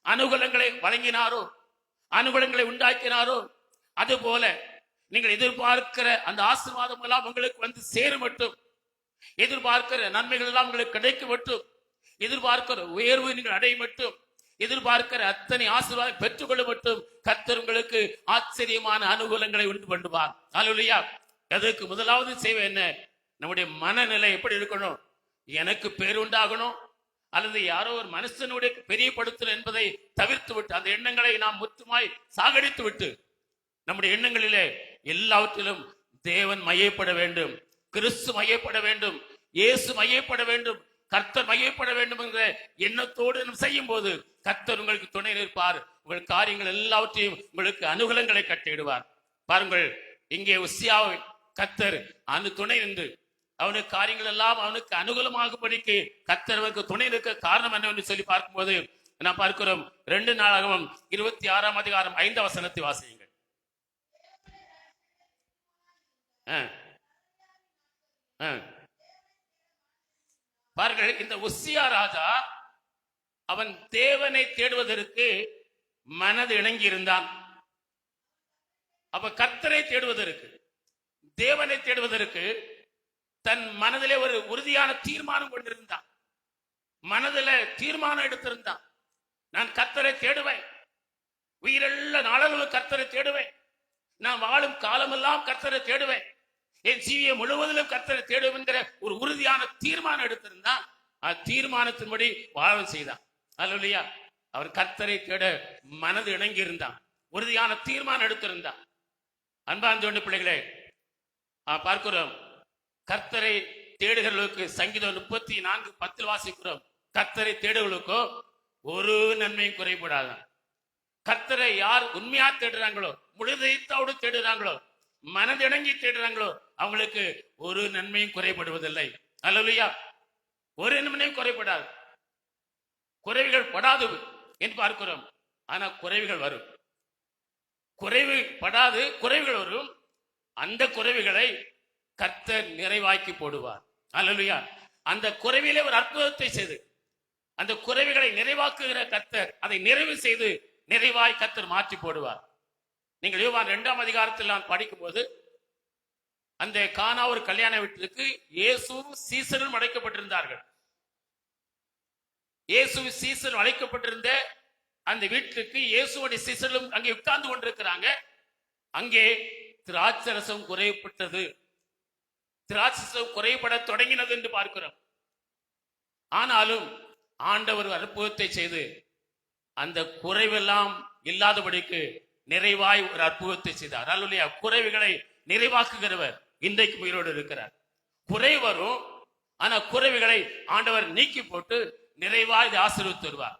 Speaker 1: அனுகூலங்களை வழங்கினாரோ, அனுகூலங்களை உண்டாக்கினாரோ, அதுபோல நீங்கள் எதிர்பார்க்கிற அந்த ஆசீர்வாதம் எல்லாம் உங்களுக்கு வந்து சேரும் மட்டும், எதிர்பார்க்கிற நன்மைகள் எல்லாம் உங்களுக்கு கிடைக்கும் மட்டும், எதிர்பார்க்கிற உயர்வு நீங்கள் அடைய மட்டும், எதிர்பார்க்கிற அத்தனை ஆசீர்வாதம் பெற்றுக்கொள்ள மட்டும் கர்த்தர் உங்களுக்கு ஆச்சரியமான அனுகூலங்களை உண்டு பண்ணுவார். அல்லேலூயா. அதற்கு முதலாவது செய்வ என்ன? நம்முடைய மனநிலை எப்படி இருக்கணும்? எனக்கு பேர் உண்டாகணும் அல்லது யாரோ ஒரு மனுஷனுடைய பெரியப்படுத்தல் என்பதை தவிர்த்து விட்டு அந்த எண்ணங்களை நாம் முற்றுமாய் சாகடித்து விட்டு நம்முடைய எண்ணங்களிலே எல்லாவற்றிலும் தேவன் மையப்பட வேண்டும், கிறிஸ்து மையப்பட வேண்டும், இயேசு மையப்பட வேண்டும், கர்த்தர் மையப்பட வேண்டும் என்ற எண்ணத்தோடு நாம் செய்யும் போது கர்த்தர் உங்களுக்கு துணை நிற்பார். உங்கள் காரியங்கள் எல்லாவற்றையும் உங்களுக்கு அனுகூலங்களை கட்டிடுவார். பாருங்கள், இங்கே உசியாவை கர்த்தர் அந்த துணை நின்று அவனுக்கு காரியங்கள் எல்லாம் அவனுக்கு அனுகூலமாகும்படிக்கு கர்த்தர் அவனுக்கு துணை நிற்க காரணம் என்னவென்று சொல்லி பார்க்கும்போது நாம் பார்க்கிறோம். 2 நாளாகமம் 26ஆம் அதிகாரம் 5ஆம் வசனத்தை வாசியுங்கள். பாருங்கள், இந்த உசியா ராஜா அவன் தேவனை தேடுவதற்கு மனது இணங்கி இருந்தான். அப்ப கர்த்தரை தேடுவதற்கு, தேவனை தேடுவதற்கு தன் மனதிலே ஒரு உறுதியான தீர்மானம் கொண்டிருந்தான். மனதில தீர்மானம் எடுத்திருந்தான். நான் கர்த்தரை தேடுவேன், உயிரெல்ல நாளளவு கர்த்தரை தேடுவேன், நான் வாழும் காலமெல்லாம் கர்த்தரை தேடுவேன், என் ஜீவியம் முழுவதிலும் கர்த்தரை தேடுவேன் என்கிற ஒரு உறுதியான தீர்மானம் எடுத்திருந்தான். தீர்மானத்தின்படி வாழ செய்தான். அல்லேலூயா. அவர் கர்த்தரை தேட மனது இணங்கி இருந்தான், உறுதியான தீர்மானம் எடுத்திருந்தான். அன்பார்ந்த பிள்ளைகளே, பார்க்கிறோம், கர்த்தரை தேடுகிறவர்களுக்கு சங்கீதம் 34:10 வாசிக்கிறோம். கர்த்தரை தேடுகளுக்கோ ஒரு நன்மையும் குறைபடாதான். கர்த்தரை யார் உண்மையா தேடுறாங்களோ, முழுதைத்தோடு தேடுறாங்களோ, மனதிணங்கி தேடுறாங்களோ, அவங்களுக்கு ஒரு நன்மையும் குறைபடுவதில்லை. அல்லேலூயா. ஒரு நன்மையும் குறைபடாது, குறைவுகள் படாது என்று பார்க்கிறோம். ஆனா குறைவுகள் வரும், குறைவு படாது குறைவுகள் வரும். அந்த குறைவுகளை கர்த்தர் நிறைவாக்கி போடுவார். அல்லேலூயா. அந்த குறைவிலே ஒரு அற்புதத்தை செய்து அந்த குறைவுகளை நிறைவாக்குகிற கர்த்தர் அதை நிறைவு செய்து நிறைவாய் கர்த்தர் மாற்றி போடுவார். நீங்கள் யோவான் 2ஆம் அதிகாரத்தில் நான் படிக்கும் போது அந்த கானா ஒரு கல்யாண வீட்டிற்கு இயேசுவும் சீசரும் அழைக்கப்பட்டிருந்தார்கள். இயேசு சீசர் அழைக்கப்பட்டிருந்த அந்த வீட்டுக்கு இயேசுடைய சீசரும் அங்கே உட்கார்ந்து கொண்டிருக்கிறாங்க. அங்கே திராட்சரசம் குறைப்பட்டது, திராட்சரசம் குறைபட தொடங்கினது என்று பார்க்கிறோம். ஆனாலும் ஆண்டவர் அற்புதத்தை செய்து அந்த குறைவெல்லாம் இல்லாதபடிக்கு நிறைவாய் ஒரு அற்புதத்தை செய்தார். அல்லேலூயா. குறைவுகளை நிறைவாக்குகிறவர் இன்றைக்கு உயிரோடு இருக்கிறார். குறை வரும், ஆனா குறைவுகளை ஆண்டவர் நீக்கி போட்டு நிறைவாய் ஆசீர்வதித்து வருவார்.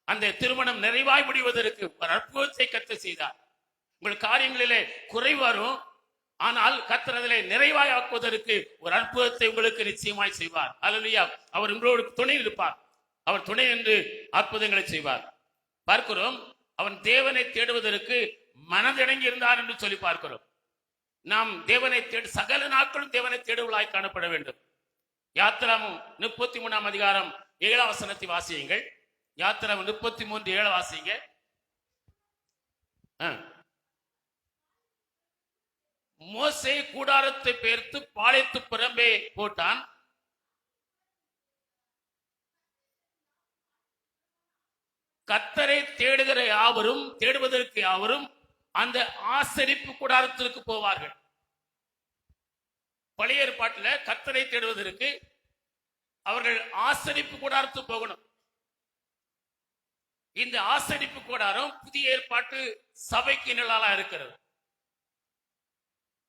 Speaker 1: அந்த திருமணம் நிறைவாய் முடிவதற்கு ஒரு அற்புதத்தை கர்த்தர் செய்தார். உங்கள் காரியங்களிலே குறை வரும், ஆனால் கர்த்தர் அதிலே நிறைவாய் ஆக்குவதற்கு ஒரு அற்புதத்தை உங்களுக்கு நிச்சயமாய் செய்வார். அல்லேலூயா. அவர் உங்களோடு துணை இருப்பார், அவர் துணை என்று அற்புதங்களை செய்வார். பார்க்கிறோம், அவன் தேவனை தேடுவதற்கு மனதிணங்கி இருந்தார் என்று சொல்லி பார்க்கிறோம். நாம் தேவனை தேடு சகல நாட்களும் தேவனை தேடுவளாய் காணப்பட வேண்டும். யாத்திராமம் 33ஆம் அதிகாரம் 7ஆம் வசனத்தை வாசியுங்கள். யாத்திராமம் 33:7 வாசிங்க. மோசே கூடாரத்தை பெயர்த்து பாளையத்து புறம்பே போட்டான். கர்த்தரை தேடுகிற யாவரும், தேடுவதற்கு யாவரும் அந்த ஆசரிப்பு கூடாரத்திற்கு போவார்கள். பழைய ஏற்பாட்டில் கர்த்தரை தேடுவதற்கு அவர்கள் ஆசரிப்பு கூடாரத்துக்கு போகணும். இந்த ஆசரிப்பு கூடாரம் புதிய ஏற்பாட்டு சபைக்கு நிழலா இருக்கிறது.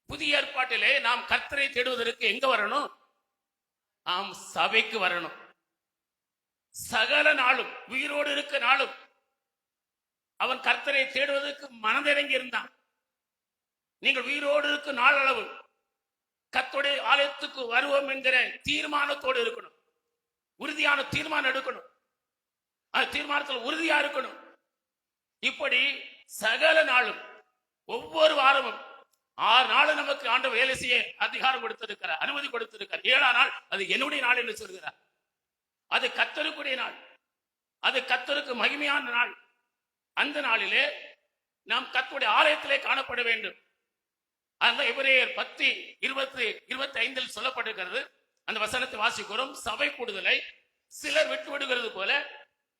Speaker 1: புதிய ஏற்பாட்டிலே நாம் கர்த்தரை தேடுவதற்கு எங்க வரணும்? ஆம், சபைக்கு வரணும். சகல நாளும், உயிரோடு இருக்க நாளும் அவன் கர்த்தரை தேடுவதற்கு மனதிறங்கி இருந்தான். நீங்கள் உயிரோடு இருக்கும் நாள் அளவு கர்த்தருடைய ஆலயத்துக்கு வருவோம் என்கிற தீர்மானத்தோடு இருக்கணும். உறுதியான தீர்மானம் எடுக்கணும். அந்த தீர்மானத்தில் உறுதியா இருக்கணும். இப்படி சகல நாளும், ஒவ்வொரு வாரமும் 6 நாள் நமக்கு ஆண்டவர் வேலை செய்ய அதிகாரம் கொடுத்திருக்கிறார், அனுமதி கொடுத்திருக்கிறார். 7ஆம் நாள் அது என்னுடைய நாள் என்று சொல்கிறார். அது கர்த்தருக்குரிய நாள், அது கர்த்தருக்கு மகிமையான நாள். அந்த நாளிலே நாம் கர்த்தருடைய ஆலயத்திலே காணப்பட வேண்டும். அந்த எபிரேயர் 10:25 சொல்லப்பட்டிருக்கிறது. அந்த வசனத்தை வாசிக்கிறோம். சபை கூடுதலை சிலர் விட்டு விடுகிறது போல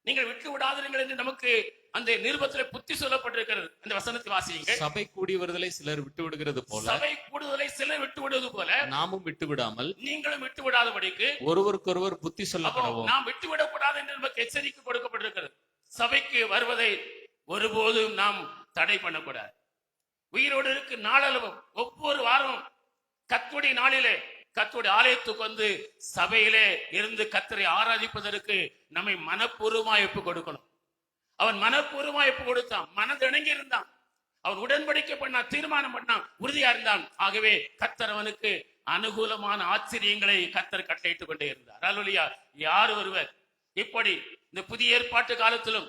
Speaker 1: நீங்கள் விட்டு விடாதீர்கள் என்று நமக்கு அந்த நிருபத்திலே புத்தி சொல்லப்பட்டிருக்கிறது. அந்த வசனத்தை வாசியுங்கள்.
Speaker 3: சபை கூடி வருதலை சிலர் விட்டு விடுகிறது போல,
Speaker 1: சபை கூடுதலை சிலர் விட்டு விடுவது போல
Speaker 3: நாமும் விட்டு விடாமல்
Speaker 1: நீங்களும் விட்டு விடாதபடிக்கு
Speaker 3: ஒருவருக்கொருவர் புத்தி சொல்லப்படவும்.
Speaker 1: நாம் விட்டு விடக்கூடாது என்று நமக்கு எச்சரிக்கை கொடுக்கப்பட்டிருக்கிறது. சபைக்கு வருவதை ஒருபோதும் நாம் தடை பண்ணக்கூடாது. உயிரோடு இருக்கு நாளளவும், ஒவ்வொரு வாரமும் கர்த்தருடைய நாளிலே கர்த்தருடைய ஆலயத்துக்கு வந்து சபையிலே இருந்து கர்த்தரை ஆராதிப்பதற்கு நம்மை மனப்பூர்வமாய் ஒப்பு கொடுக்கணும். அவன் மனப்பூர்வமாய் ஒப்பு கொடுத்தான், மனதிணங்கி இருந்தான், அவன் உடன்படிக்கை பண்ணான், தீர்மானம் பண்ணான், உறுதியா இருந்தான். ஆகவே கர்த்தர் அவனுக்கு அனுகூலமான ஆச்சரியங்களை கர்த்தர் கட்டளையிட்டுக் கொண்டே இருந்தார். அல்லேலூயா. யார் ஒருவர் இப்படி இந்த புதிய ஏற்பாட்டு காலத்திலும்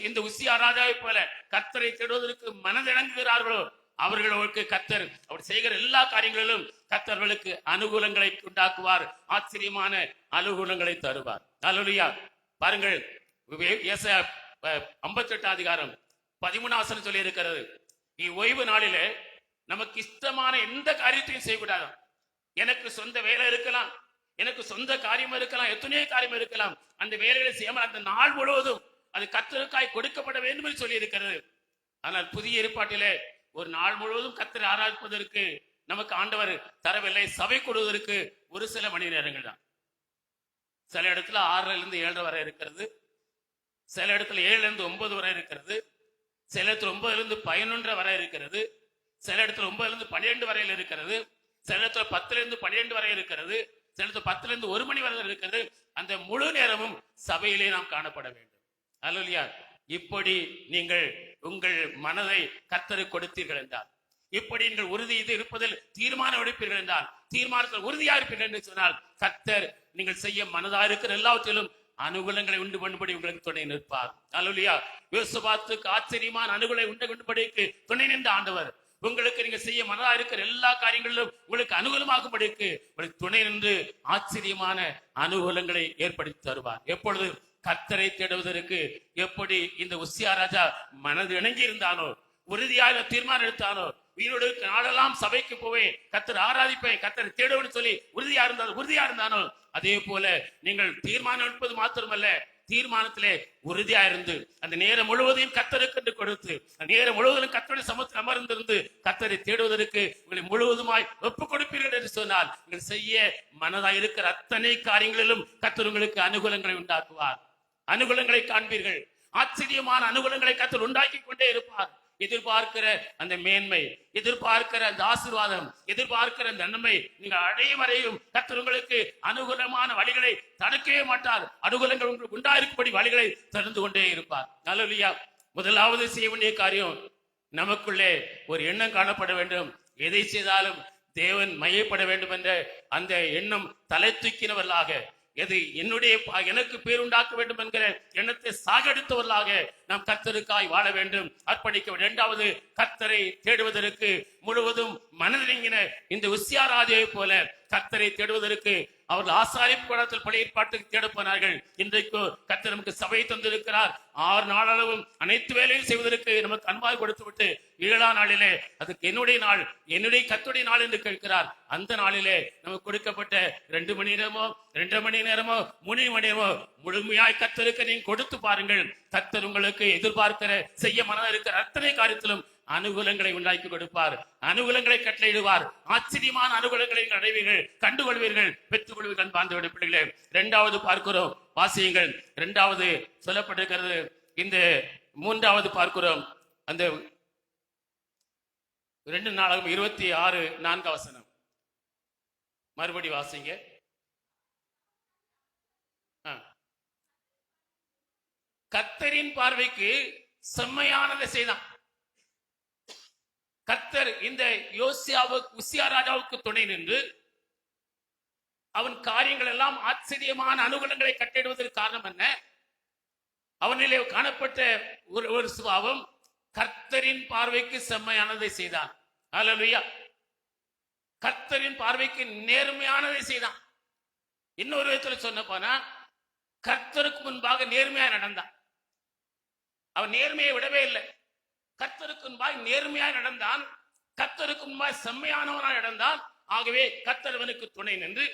Speaker 1: இந்த உசியா ராஜாவை போல கர்த்தரை தேடுவதற்கு மனதிணங்குகிறார்களோ அவர்களுக்கு கர்த்தர் அவர் செய்கிற எல்லா காரியங்களிலும் கர்த்தர்களுக்கு அனுகூலங்களை உண்டாக்குவார், ஆச்சரியமான அனுகூலங்களை தருவார். அல்லேலூயா. பாருங்கள், ஏசாயா 58:13 சொல்லி இருக்கிறது. ஓய்வு நாளிலே நமக்கு இஷ்டமான எந்த காரியத்தையும் செய்யக்கூடாது. எனக்கு சொந்த வேலை இருக்கலாம், எனக்கு சொந்த காரியம் இருக்கலாம், எத்தனையோ காரியம் இருக்கலாம். அந்த வேலைகளை செய்யாமல் அந்த நாள் முழுவதும் அது கர்த்தருக்காய் கொடுக்கப்பட வேண்டும் என்று சொல்லி இருக்கிறது. ஆனால் புதிய ஏற்பாட்டிலே ஒரு நாள் முழுவதும் கர்த்தரை ஆராதிப்பதற்கு நமக்கு ஆண்டவர் தரவில்லை. சபை கொடுவதற்கு ஒரு சில மணி நேரங்கள் தான். சில இடத்துல 6 to 7 வரை இருக்கிறது, சில இடத்துல 7 to 9 வரை இருக்கிறது, சில இடத்துல 9 to 11 வரை இருக்கிறது, சில இடத்துல 9 to 12 வரையில் இருக்கிறது, சில இடத்துல 10 to 12 வரை இருக்கிறது, சில இடத்துல 10 to 1 மணி வரை இருக்கிறது. அந்த முழு நேரமும் சபையிலே நாம் காணப்பட வேண்டும். அல்லேலூயா. இப்படி நீங்கள் உங்கள் மனதை கர்த்தருக்கு கொடுத்தீர்கள் என்றால், இப்படி நீங்கள் உறுதி இருப்பதில் தீர்மானம் எடுப்பீர்கள் என்றால், தீர்மானத்தில் உறுதியா இருப்பீர்கள் என்று சொன்னால் கர்த்தர் நீங்கள் செய்ய மனதா இருக்கிற எல்லாவற்றிலும் அனுகூலங்களை உண்டு பண்ணும்படி உங்களுக்கு துணை நிற்பார். அல்லேலூயா. யோசபாத்துக்கு ஆச்சரியமான அனுகூலை உண்டு கொண்டுபடிக்கு துணை நின்ற ஆண்டவர் உங்களுக்கு நீங்க செய்ய மனதா இருக்கிற எல்லா காரியங்களிலும் உங்களுக்கு அனுகூலமாகும்படிக்கு உங்களுக்கு துணை நின்று ஆச்சரியமான அனுகூலங்களை ஏற்படுத்தி தருவார். எப்பொழுது கர்த்தரை தேடுவதற்கு எப்படி இந்த உசியா ராஜா மனது இணங்கி இருந்தானோ, உறுதியாக தீர்மானம் எடுத்தானோ, உயிரோடு நாளெல்லாம் சபைக்கு போவேன், கர்த்தர் ஆராதிப்பேன், கர்த்தரை தேடுவேன்னு சொல்லி உறுதியா இருந்தானோ, அதே போல நீங்கள் தீர்மானம் எடுப்பது மாத்திரமல்ல, தீர்மானத்திலே உறுதியா இருந்து அந்த நேரம் முழுவதையும் கர்த்தருக்கு கொடுத்து அந்த நேரம் முழுவதும் கர்த்தருடைய சமூகத்தில் அமர்ந்திருந்து கர்த்தரை தேடுவதற்கு உங்களை முழுவதுமாய் ஒப்புக் கொடுப்பீர்கள் என்று சொன்னால் நீங்கள் செய்ய மனதாய் இருக்கிற அத்தனை காரியங்களிலும் கர்த்தர் உங்களுக்கு அனுகூலங்களை உண்டாக்குவார், அனுகூலங்களை காண்பீர்கள். ஆச்சரியமான அனுகூலங்களை கர்த்தர் உண்டாக்கி கொண்டே இருப்பார். எதிர்பார்க்கிற அந்த மேன்மை, எதிர்பார்க்கிற அந்த ஆசீர்வாதம், எதிர்பார்க்கிற அந்த நன்மை நீங்கள் அடையும் வரையும் கர்த்தர் உங்களுக்கு அனுகூலமான வழிகளை தடுக்கவே மாட்டார். அனுகூலங்கள் உங்களுக்கு உண்டாயிருக்கும்படி வழிகளை திறந்து கொண்டே இருப்பார். அல்லேலூயா. முதலாவது செய்ய வேண்டிய காரியம், நமக்குள்ளே ஒரு எண்ணம் காணப்பட வேண்டும். எதை செய்தாலும் தேவன் மையப்பட வேண்டும் என்ற அந்த எண்ணம் தலை தூக்கினவர்களாக, எது எனக்கு பேருண்டாக்க வேண்டும் என்கிற எண்ணத்தை சாகடித்தவர்களாக நாம் கர்த்தருக்காய் வாழ வேண்டும், அர்ப்பணிக்க. 2வது, கர்த்தரை தேடுவதற்கு முழுவதும் மனதிறங்கின இந்த உசியா ராஜாவை போல கர்த்தரை தேடுவதற்கு அவர்கள் ஆசாரிப்பு கூடத்தில் பழைய ஏற்பாட்டுக்கு தேடப்போனார்கள். இன்றைக்கு கர்த்தர் நமக்கு சபை தந்திருக்கிறார். 6 நாளளவும் அனைத்து வேலையும் செய்வதற்கு நமக்கு அன்பாக கொடுத்து விட்டு 7ஆம் நாளிலே அதுக்கு என்னுடைய நாள், என்னுடைய கர்த்தருடைய நாள் என்று கேட்கிறார். அந்த நாளிலே நமக்கு கொடுக்கப்பட்ட 2 மணி நேரமோ 2.5 மணி நேரமோ 3 மணி நேரமோ முழுமையாய் கர்த்தருக்கு நீங்க கொடுத்து பாருங்கள். கர்த்தர் உங்களுக்கு எதிர்பார்க்கிற செய்ய மனதில் இருக்கிற அத்தனை காரியத்திலும் அனுகூலங்களை உண்டாக்கி கொடுப்பார், அனுகூலங்களை கட்டளையிடுவார். ஆச்சரியமான அனுகூலங்களை அடைவீர்கள், கண்டுகொள்வீர்கள், பெற்றுக் கொள்வீர்கள். பாந்தோட பிள்ளைகளே, 2வது பார்க்கிறோம், வாசியுங்கள். 2வது சொல்லப்பட்டிருக்கிறது, இந்த மூன்றாவது பார்க்கிறோம். அந்த 2 நாளாகும் 26 4 வசனம் மறுபடி வாசிங்க. கர்த்தரின் பார்வைக்கு செம்மையானதை செய்தான். கர்த்தர் இந்த உசியா ராஜாவுக்கு துணை நின்று அவன் காரியங்கள் எல்லாம் ஆச்சரியமான அனுகூலங்களை கட்டிடுவதற்கு காரணம் என்ன? அவனிலே காணப்பட்ட ஒரு சுபாவம், கர்த்தரின் பார்வைக்கு செம்மையானதை செய்தான். அல்லேலூயா. கர்த்தரின் பார்வைக்கு நேர்மையானதை செய்தான். இன்னொரு விதத்தில் சொன்ன போனா, கர்த்தருக்கு முன்பாக நேர்மையாய் நடந்தான். அவன் நேர்மையை விடவே இல்லை. கர்த்தருக்கு முன்பாக நேர்மையாய் நடந்தான். கர்த்தருக்கு முன்பாக செம்மையானவனாய் நடந்தான். ஆகவே கர்த்தர் அவனுக்கு துணை நின்று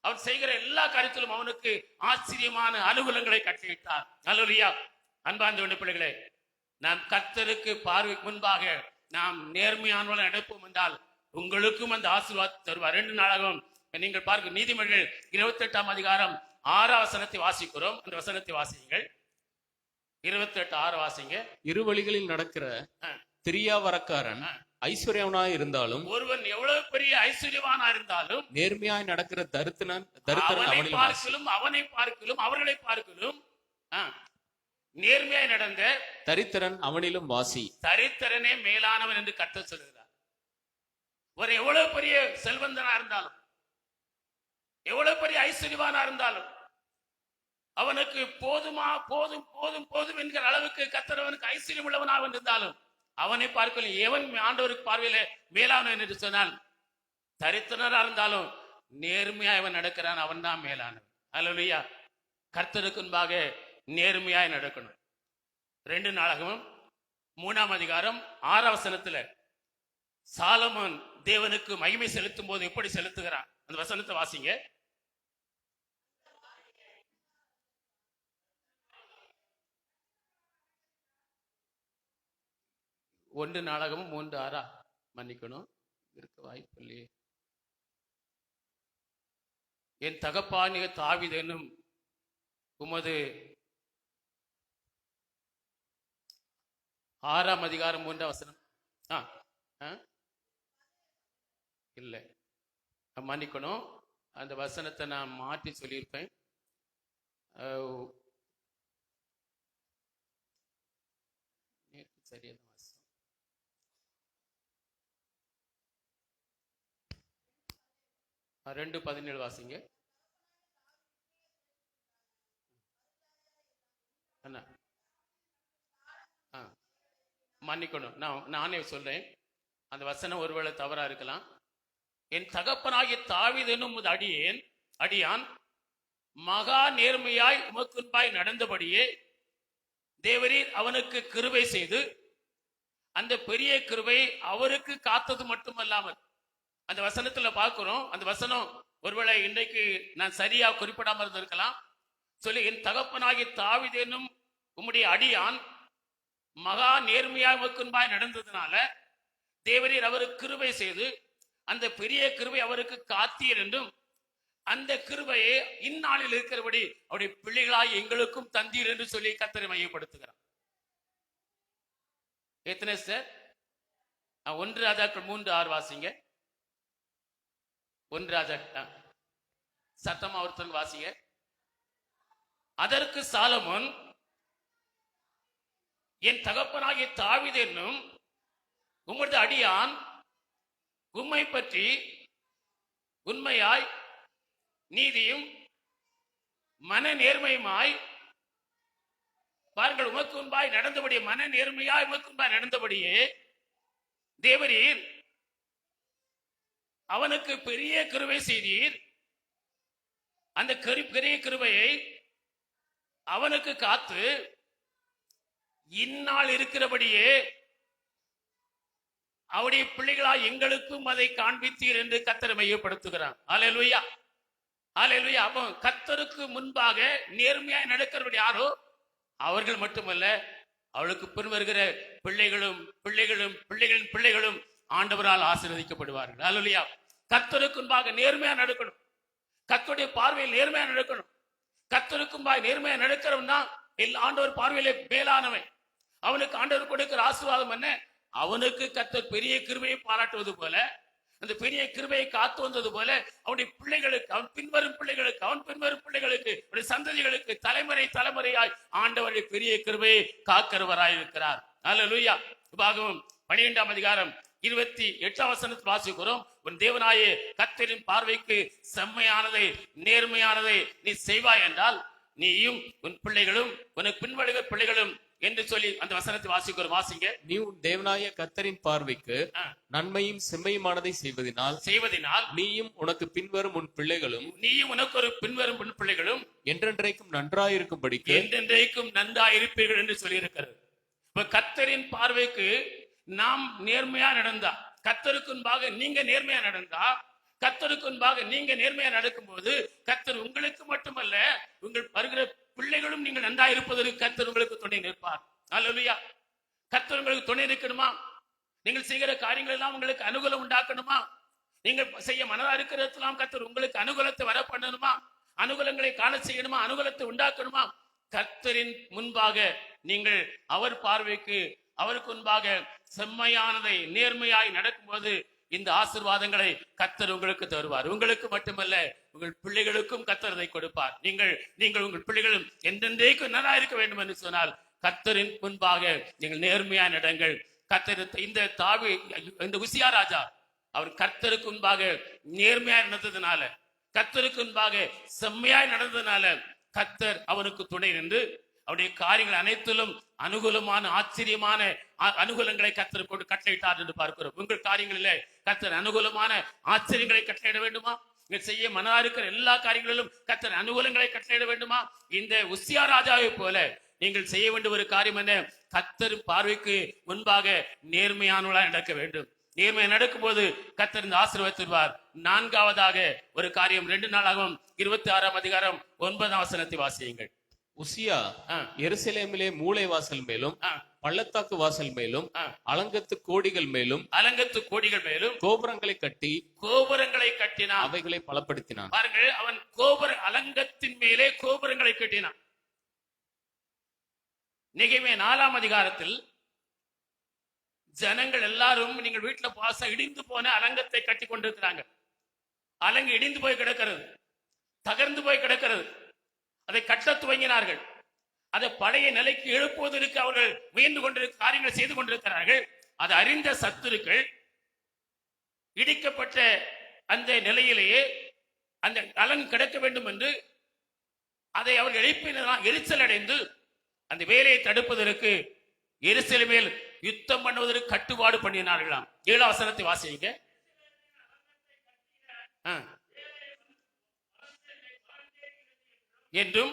Speaker 1: அவன் செய்கிற எல்லா காரியத்திலும் அவனுக்கு ஆச்சரியமான அனுகூலங்களை கட்டளையிட்டார். அல்லேலூயா. அன்பார்ந்த பிள்ளைகளே, நாம் கர்த்தருக்கு பார்வைக்கு முன்பாக நாம் நேர்மையானவர்கள் நடப்போம் என்றால் உங்களுக்கும் அந்த ஆசீர்வாதம் தருவார். 2 நாளாகவும் நீங்கள் பார்க்க நீதிமொழிகள் 28ஆம் அதிகாரம் 6ஆம் வசனத்தை வாசிக்கிறோம். அந்த வசனத்தை வாசியுங்கள். 28:6 வாசிங்க.
Speaker 3: இரு வழிகளில் நடக்கிற திரியாவரக்காரன் ஐஸ்வர்யவனாய் இருந்தாலும்,
Speaker 1: ஒருவன் எவ்வளவு பெரிய ஐஸ்வர்யவானா இருந்தாலும்,
Speaker 3: நேர்மையாய் நடக்கிற தரித்திரன்
Speaker 1: அவனை பார்க்கலும் அவர்களை பார்க்கலும் நேர்மையாய் நடந்த
Speaker 3: தரித்திரன் அவனிலும் வாசி.
Speaker 1: தரித்திரனே மேலானவன் என்று கர்த்தர் சொல்கிறார். ஒரு எவ்வளவு பெரிய செல்வந்தனா இருந்தாலும், எவ்வளவு பெரிய ஐஸ்வர்யவானா இருந்தாலும், அவனுக்கு போதுமா போதும் போதும் போதும் என்கிற அளவுக்கு கர்த்தர் அவனுக்கு ஐஸ்வர்யம் உள்ளவனாக இருந்தாலும், அவனை பார்க்கல எவன் ஆண்டவருக்கு பார்வையில மேலானவன் என்று சொன்னால், தரித்திரனா இருந்தாலும் நேர்மையா அவன் நடக்கிறான், அவன் தான் மேலானவன். அல்லேலூயா. கர்த்தருக்கு முன்பாக நேர்மையாய் நடக்கணும். 2 நாளாகவும் 3ஆம் அதிகாரம் 6ஆம் வசனத்துல சாலமோன் தேவனுக்கு மகிமை செலுத்தும் போது எப்படி செலுத்துகிறான்? அந்த வசனத்தை வாசிங்க. ஒன்று நாளாகவும் 3:6 மன்னிக்கணும், இருக்க வாய்ப்பு இல்லையே. என் தகப்பானிய தாவீது என்னும் உமது 6ஆம் அதிகாரம் 3ஆம் வசனம் இல்லை, மன்னிக்கணும், அந்த வசனத்தை நான் மாற்றி சொல்லியிருப்பேன். சரியான வசனம் 2:17 வாசிங்க. அண்ணா மன்னிக்கணும், நானே சொல்றேன். அந்த வசனம் ஒருவேளை தவறா இருக்கலாம். என் தகப்பனாகிய தாவீது என்னும் அடியான் மகா நேர்மையாய் உமக்குன்பாய் நடந்தபடியே தேவரீர் அவனுக்கு கிருபை செய்து அந்த பெரிய கிருபை அவருக்கு காத்தது மட்டுமல்லாமல், அந்த வசனத்துல பார்க்கிறோம். அந்த வசனம் ஒருவேளை இன்றைக்கு நான் சரியா குறிப்பிடாமல் இருந்திருக்கலாம். சொல்லி, என் தகப்பனாகிய தாவீது என்னும் உம்முடைய அடியான் மகா நேர்மையாய் உமக்குன்பாய் நடந்ததுனால தேவரீர் அவருக்கு கிருபை செய்து அந்த பெரிய கிருபை அவருக்கு காத்தீர் என்றும், அந்த கிருபையை இந்நாளில் இருக்கிறபடி அவருடைய பிள்ளைகளாய் எங்களுக்கும் தந்தீர் என்று சொல்லி கர்த்தரை மையப்படுத்துகிறார். எத்தனை சார்? 1 ராஜாக்கள் 3:6 வாசிங்க. 1 ராஜாக்கள் சத்தமா ஒருத்தன் வாசிங்க. அதற்கு சாலமோன், என் தகப்பனாகிய தாவீது என்னும் உமது அடியான் உம்மை பற்றி உண்மையாய் நீதியும் மன நேர்மையுமாய், பாருங்கள், உமக்கு முன்பாய் நடந்தபடியே, மன நேர்மையாய் உமக்கு முன்பாய் நடந்தபடியே தேவரீர் அவனுக்கு பெரிய கிருபை செய்தீர். அந்த பெரிய கிருபையை அவனுக்கு காத்து இந்நாள் இருக்கிறபடியே அவருடைய பிள்ளைகளாய் எங்களுக்கும் அதை காண்பித்தீர் என்று கர்த்தரை மையப்படுத்துகிறான். அல்லேலூயா, அல்லேலூயா. அப்போ கர்த்தருக்கு முன்பாக நேர்மையாய் நடக்கிறவர்கள் யாரோ அவர்கள் மட்டுமல்ல, அவளுக்கு பின் வருகிற பிள்ளைகளும் பிள்ளைகளும் பிள்ளைகளின் பிள்ளைகளும் ஆண்டவரால் ஆசீர்வதிக்கப்படுவார்கள். அல்லேலூயா. கர்த்தருக்கு முன்பாக நேர்மையா நடக்கணும். கர்த்தருடைய பார்வையில் நேர்மையா நடக்கணும். கர்த்தருக்கு முன்பாக நேர்மையா நடக்கிறவன் தான் எல்லா ஆண்டவர் பார்வையிலே மேலானவன். அவனுக்கு ஆண்டவர் கொடுக்கிற ஆசீர்வாதம் என்ன? அவனுக்கு கர்த்தர் பெரிய கிருபையை பாராட்டுவது போல, அந்த பெரிய கிருபையை காத்து வந்தது போல, அவனுடைய பிள்ளைகளுக்கு, அவன் பின்வரும் பிள்ளைகளுக்கு, அவனுடைய சந்ததிகளுக்கு தலைமுறையாய் ஆண்டவருடைய பெரிய கிருபையை காக்கிறவராய் இருக்கிறார். அல்லேலூயா. உபாகமம் 12ஆம் அதிகாரம் 28ஆம் வசனத்தில் வாசிக்கிறோம், உன் தேவனாயே கர்த்தரின் பார்வைக்கு செம்மையானதை நேர்மையானதை நீ செய்வாய் என்றால் நீயும் உன் பிள்ளைகளும் உனக்கு பின்வருகிற பிள்ளைகளும் என்று சொல்லி அந்த வசனத்தை வாசிக்கிறோம். வாசிங்க.
Speaker 3: நீ உன் தேவனாய கர்த்தரின் பார்வைக்கு நன்மையும் செம்மையுமானதை செய்வதினால் நீயும் உனக்கு பின்வரும் உன் பிள்ளைகளும் என்றென்றைக்கும் நன்றாயிருப்பீர்கள் என்று சொல்லி இருக்கிறது. இப்ப கர்த்தரின் பார்வைக்கு நாம் நேர்மையா நடந்தா, கர்த்தருக்கு முன்பாக நீங்க நேர்மையா நடந்தா, கர்த்தருக்கு முன்பாக நீங்க நேர்மையா நடக்கும் போது கர்த்தர் உங்களுக்கு மட்டுமல்ல உங்கள் வருகிற பிள்ளைகளும் நீங்கள் நன்றா இருப்பதற்கு கர்த்தர் உங்களுக்கு துணை நிற்பார். அல்லேலூயா. கர்த்தர் உங்களுக்கு துணை இருக்கணுமா? நீங்கள் செய்கிற காரியங்கள் எல்லாம் உங்களுக்கு அனுகூலம் உண்டாக்கணுமா? நீங்கள் செய்ய மனதா இருக்கிறதெல்லாம் கர்த்தர் உங்களுக்கு அனுகூலத்தை வர பண்ணணுமா? அனுகூலங்களை காண செய்யணுமா? அனுகூலத்தை உண்டாக்கணுமா? கர்த்தரின் முன்பாக நீங்கள் அவர் பார்வைக்கு அவருக்கு முன்பாக செம்மையானதை நேர்மையாய் நடக்கும்போது இந்த ஆசீர்வாதங்களை கர்த்தர் உங்களுக்கு தருவார். உங்களுக்கு மட்டுமல்ல உங்கள் பிள்ளைகளுக்கும் கர்த்தர் அதை கொடுப்பார். நீங்கள் உங்கள் பிள்ளைகளும் என்றென்றைக்கும் நல்லா இருக்க வேண்டும் என்று சொன்னால் கர்த்தரின் முன்பாக நீங்கள் நேர்மையா நடங்கள். கர்த்தர் இந்த உசியா ராஜா அவர் கர்த்தருக்கு முன்பாக நேர்மையா நடந்ததுனால, கர்த்தருக்கு முன்பாக செம்மையாய் நடந்ததுனால கர்த்தர் அவனுக்கு துணை நின்று அவருடைய காரியங்கள் அனைத்திலும் அனுகூலமான ஆச்சரியமான அனுகூலங்களை கர்த்தர் கொண்டு கட்டளையிட்டார் என்று பார்க்கிறோம். உங்கள் காரியங்களிலே கர்த்தர் அனுகூலமான ஆச்சரியங்களை கட்டளையிட வேண்டுமா? நீங்கள் செய்ய மனதா இருக்கிற எல்லா காரியங்களிலும் கர்த்தர் அனுகூலங்களை கட்டளையிட வேண்டுமா? இந்த உசியா ராஜாவை போல நீங்கள் செய்ய வேண்டிய ஒரு காரியம் என்ன? கர்த்தர் பார்வைக்கு முன்பாக நேர்மையானவர்களாக நடக்க வேண்டும். நேர்மையை நடக்கும் போது கர்த்தர் இந்த ஆசீர்வதிப்பார். 4ஆவதாக ஒரு காரியம் 2 நாளாகவும் 26ஆம் அதிகாரம் 9ஆம் வசனத்தை வாசியுங்கள். உசியா எருசலேமிலே மூலை வாசல் மேலும் பள்ளத்தாக்கு வாசல் மேலும் அலங்கத்து கோடிகள் மேலும் கோபுரங்களை கட்டினான், அவைகளை பலப்படுத்தினான்.
Speaker 1: பாருங்கள், அவன் அலங்கத்தின் மேலே கோபுரங்களை கட்டினான். நெகேமியா 4ஆம் அதிகாரத்தில் ஜனங்கள் எல்லாரும் நீங்கள் வீட்டுல பாச இடிந்து போன அலங்கத்தை கட்டி கொண்டிருக்கிறாங்க. அலங்கு இடிந்து போய் கிடக்கிறது, தகர்ந்து போய் கிடக்கிறது. அதை கட்ட துவங்கினார்கள். அதை பழைய நிலைக்கு எழுப்புவதற்கு அவர்கள் முயன்று கொண்டிருக்க காரியங்களை செய்து கொண்டிருக்கிறார்கள். அதை அறிந்த சத்துருக்கள் இடிக்கப்பட்ட அந்த நிலையிலேயே அந்த அலங்கு கிடக்க வேண்டும் என்று அதை அவர்கள் எழுப்பினால் எரிச்சல் அடைந்து அந்த வேலையை தடுப்பதற்கு எருசலேமில் யுத்தம் பண்ணுவதற்கு கட்டுப்பாடு பண்ணினார்களாம். 7ஆம் வசனத்தை வாசிங்க. என்றும்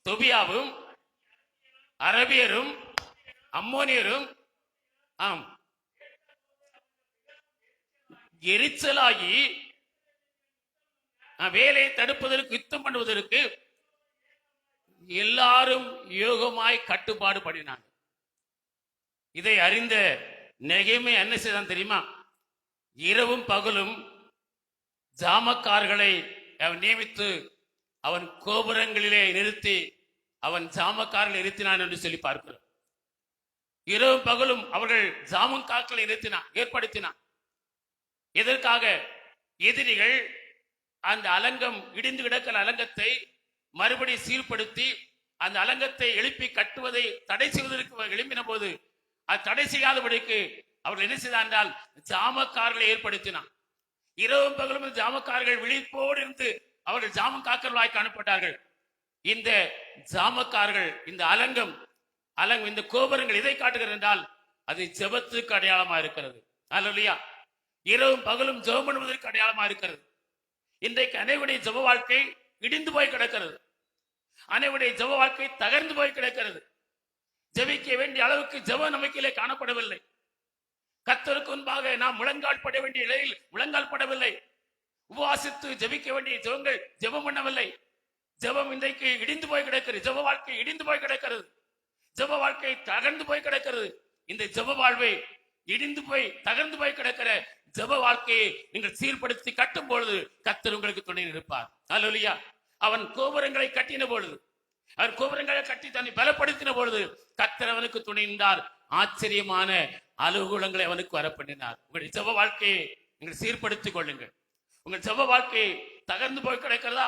Speaker 1: தொபியாவும் அரபியரும் அம்மோனியரும் எரிச்சலாகி வேலையை தடுப்பதற்கு யுத்தம் பண்ணுவதற்கு எல்லாரும் யோகமாய் கட்டுப்பாடு பண்ணினாங்க. இதை அறிந்த நெகேமியா என்ன செய்தான் தெரியுமா? இரவும் பகலும் ஜாமக்காரர்களை அவன் நியமித்து அவன் கோபுரங்களிலே நிறுத்தி அவன் ஜாமக்காரர்களை நிறுத்தினான் என்று சொல்லி பார்க்கிறோம். இரவும் பகலும் அவர்கள் ஜாமக்காக்களை ஏற்படுத்தினான். எதற்காக? எதிரிகள் அந்த அலங்கம் இடிந்து கிடக்கிற அலங்கத்தை மறுபடி சீர்படுத்தி அந்த அலங்கத்தை எழுப்பி கட்டுவதை தடை செய்வதற்கு எழுப்பின போது அது தடை செய்யாதபடிக்கு அவர்கள் என்ன செய்தார் என்றால் ஜாமக்காரர்களை ஏற்படுத்தினான். இரவும் பகலும் ஜாமக்காரர்கள் விழிப்போடு இருந்து அவர்கள் ஜாமக்காரர்களாய் காணப்பட்டார்கள். இந்த ஜாமக்காரர்கள் இந்த இந்த கோபுரங்கள் எதை காட்டுகிறது என்றால் அது ஜெபத்துக்கு அடையாளமா இருக்கிறது. அல்லேலூயா. இரவும் பகலும் ஜெபம் பண்ணுவதற்கு அடையாளமா இருக்கிறது. இன்றைக்கு அனைவருடைய ஜெப வாழ்க்கை இடிந்து போய் கிடக்கிறது. அனைவருடைய ஜெப வாழ்க்கை தகர்ந்து போய் கிடக்கிறது. ஜெபிக்க வேண்டிய அளவுக்கு ஜெப நம்பிக்கையிலே காணப்படவில்லை. கர்த்தருக்கு முன்பாக நாம் முழங்கால் பட வேண்டிய நிலையில் முழங்கால் படவில்லை. உபவாசித்து ஜெபிக்க வேண்டிய ஜெபங்கள் ஜெபம் பண்ணவில்லை. ஜெபம் இன்றைக்கு இடிந்து போய் கிடக்கிறது. ஜெப வாழ்க்கை இடிந்து போய் கிடக்கிறது. ஜெப வாழ்க்கை தகர்ந்து போய் கிடக்கிறது. இந்த ஜெப வாழ்வை
Speaker 3: இடிந்து போய் தகர்ந்து போய் கிடக்கிற ஜெப வாழ்க்கையை நீங்கள் சீர்படுத்தி கட்டும் பொழுது கர்த்தர் உங்களுக்கு துணை இருப்பார். அல்லேலூயா. அவன் கோபுரங்களை கட்டின பொழுது, அவர் கோபுரங்களை கட்டி தன்னை பலப்படுத்தின பொழுது கர்த்தர் அவனுக்கு துணை நின்றார். ஆச்சரியமான அலுவலங்களை அவனுக்கு வரப்பண்ணினார். உங்களுடைய ஜெப வாழ்க்கையை நீங்கள் சீர்படுத்திக் கொள்ளுங்கள். உங்கள் ஜெப வாழ்க்கையை தகர்ந்து போய் கிடக்கிறதா?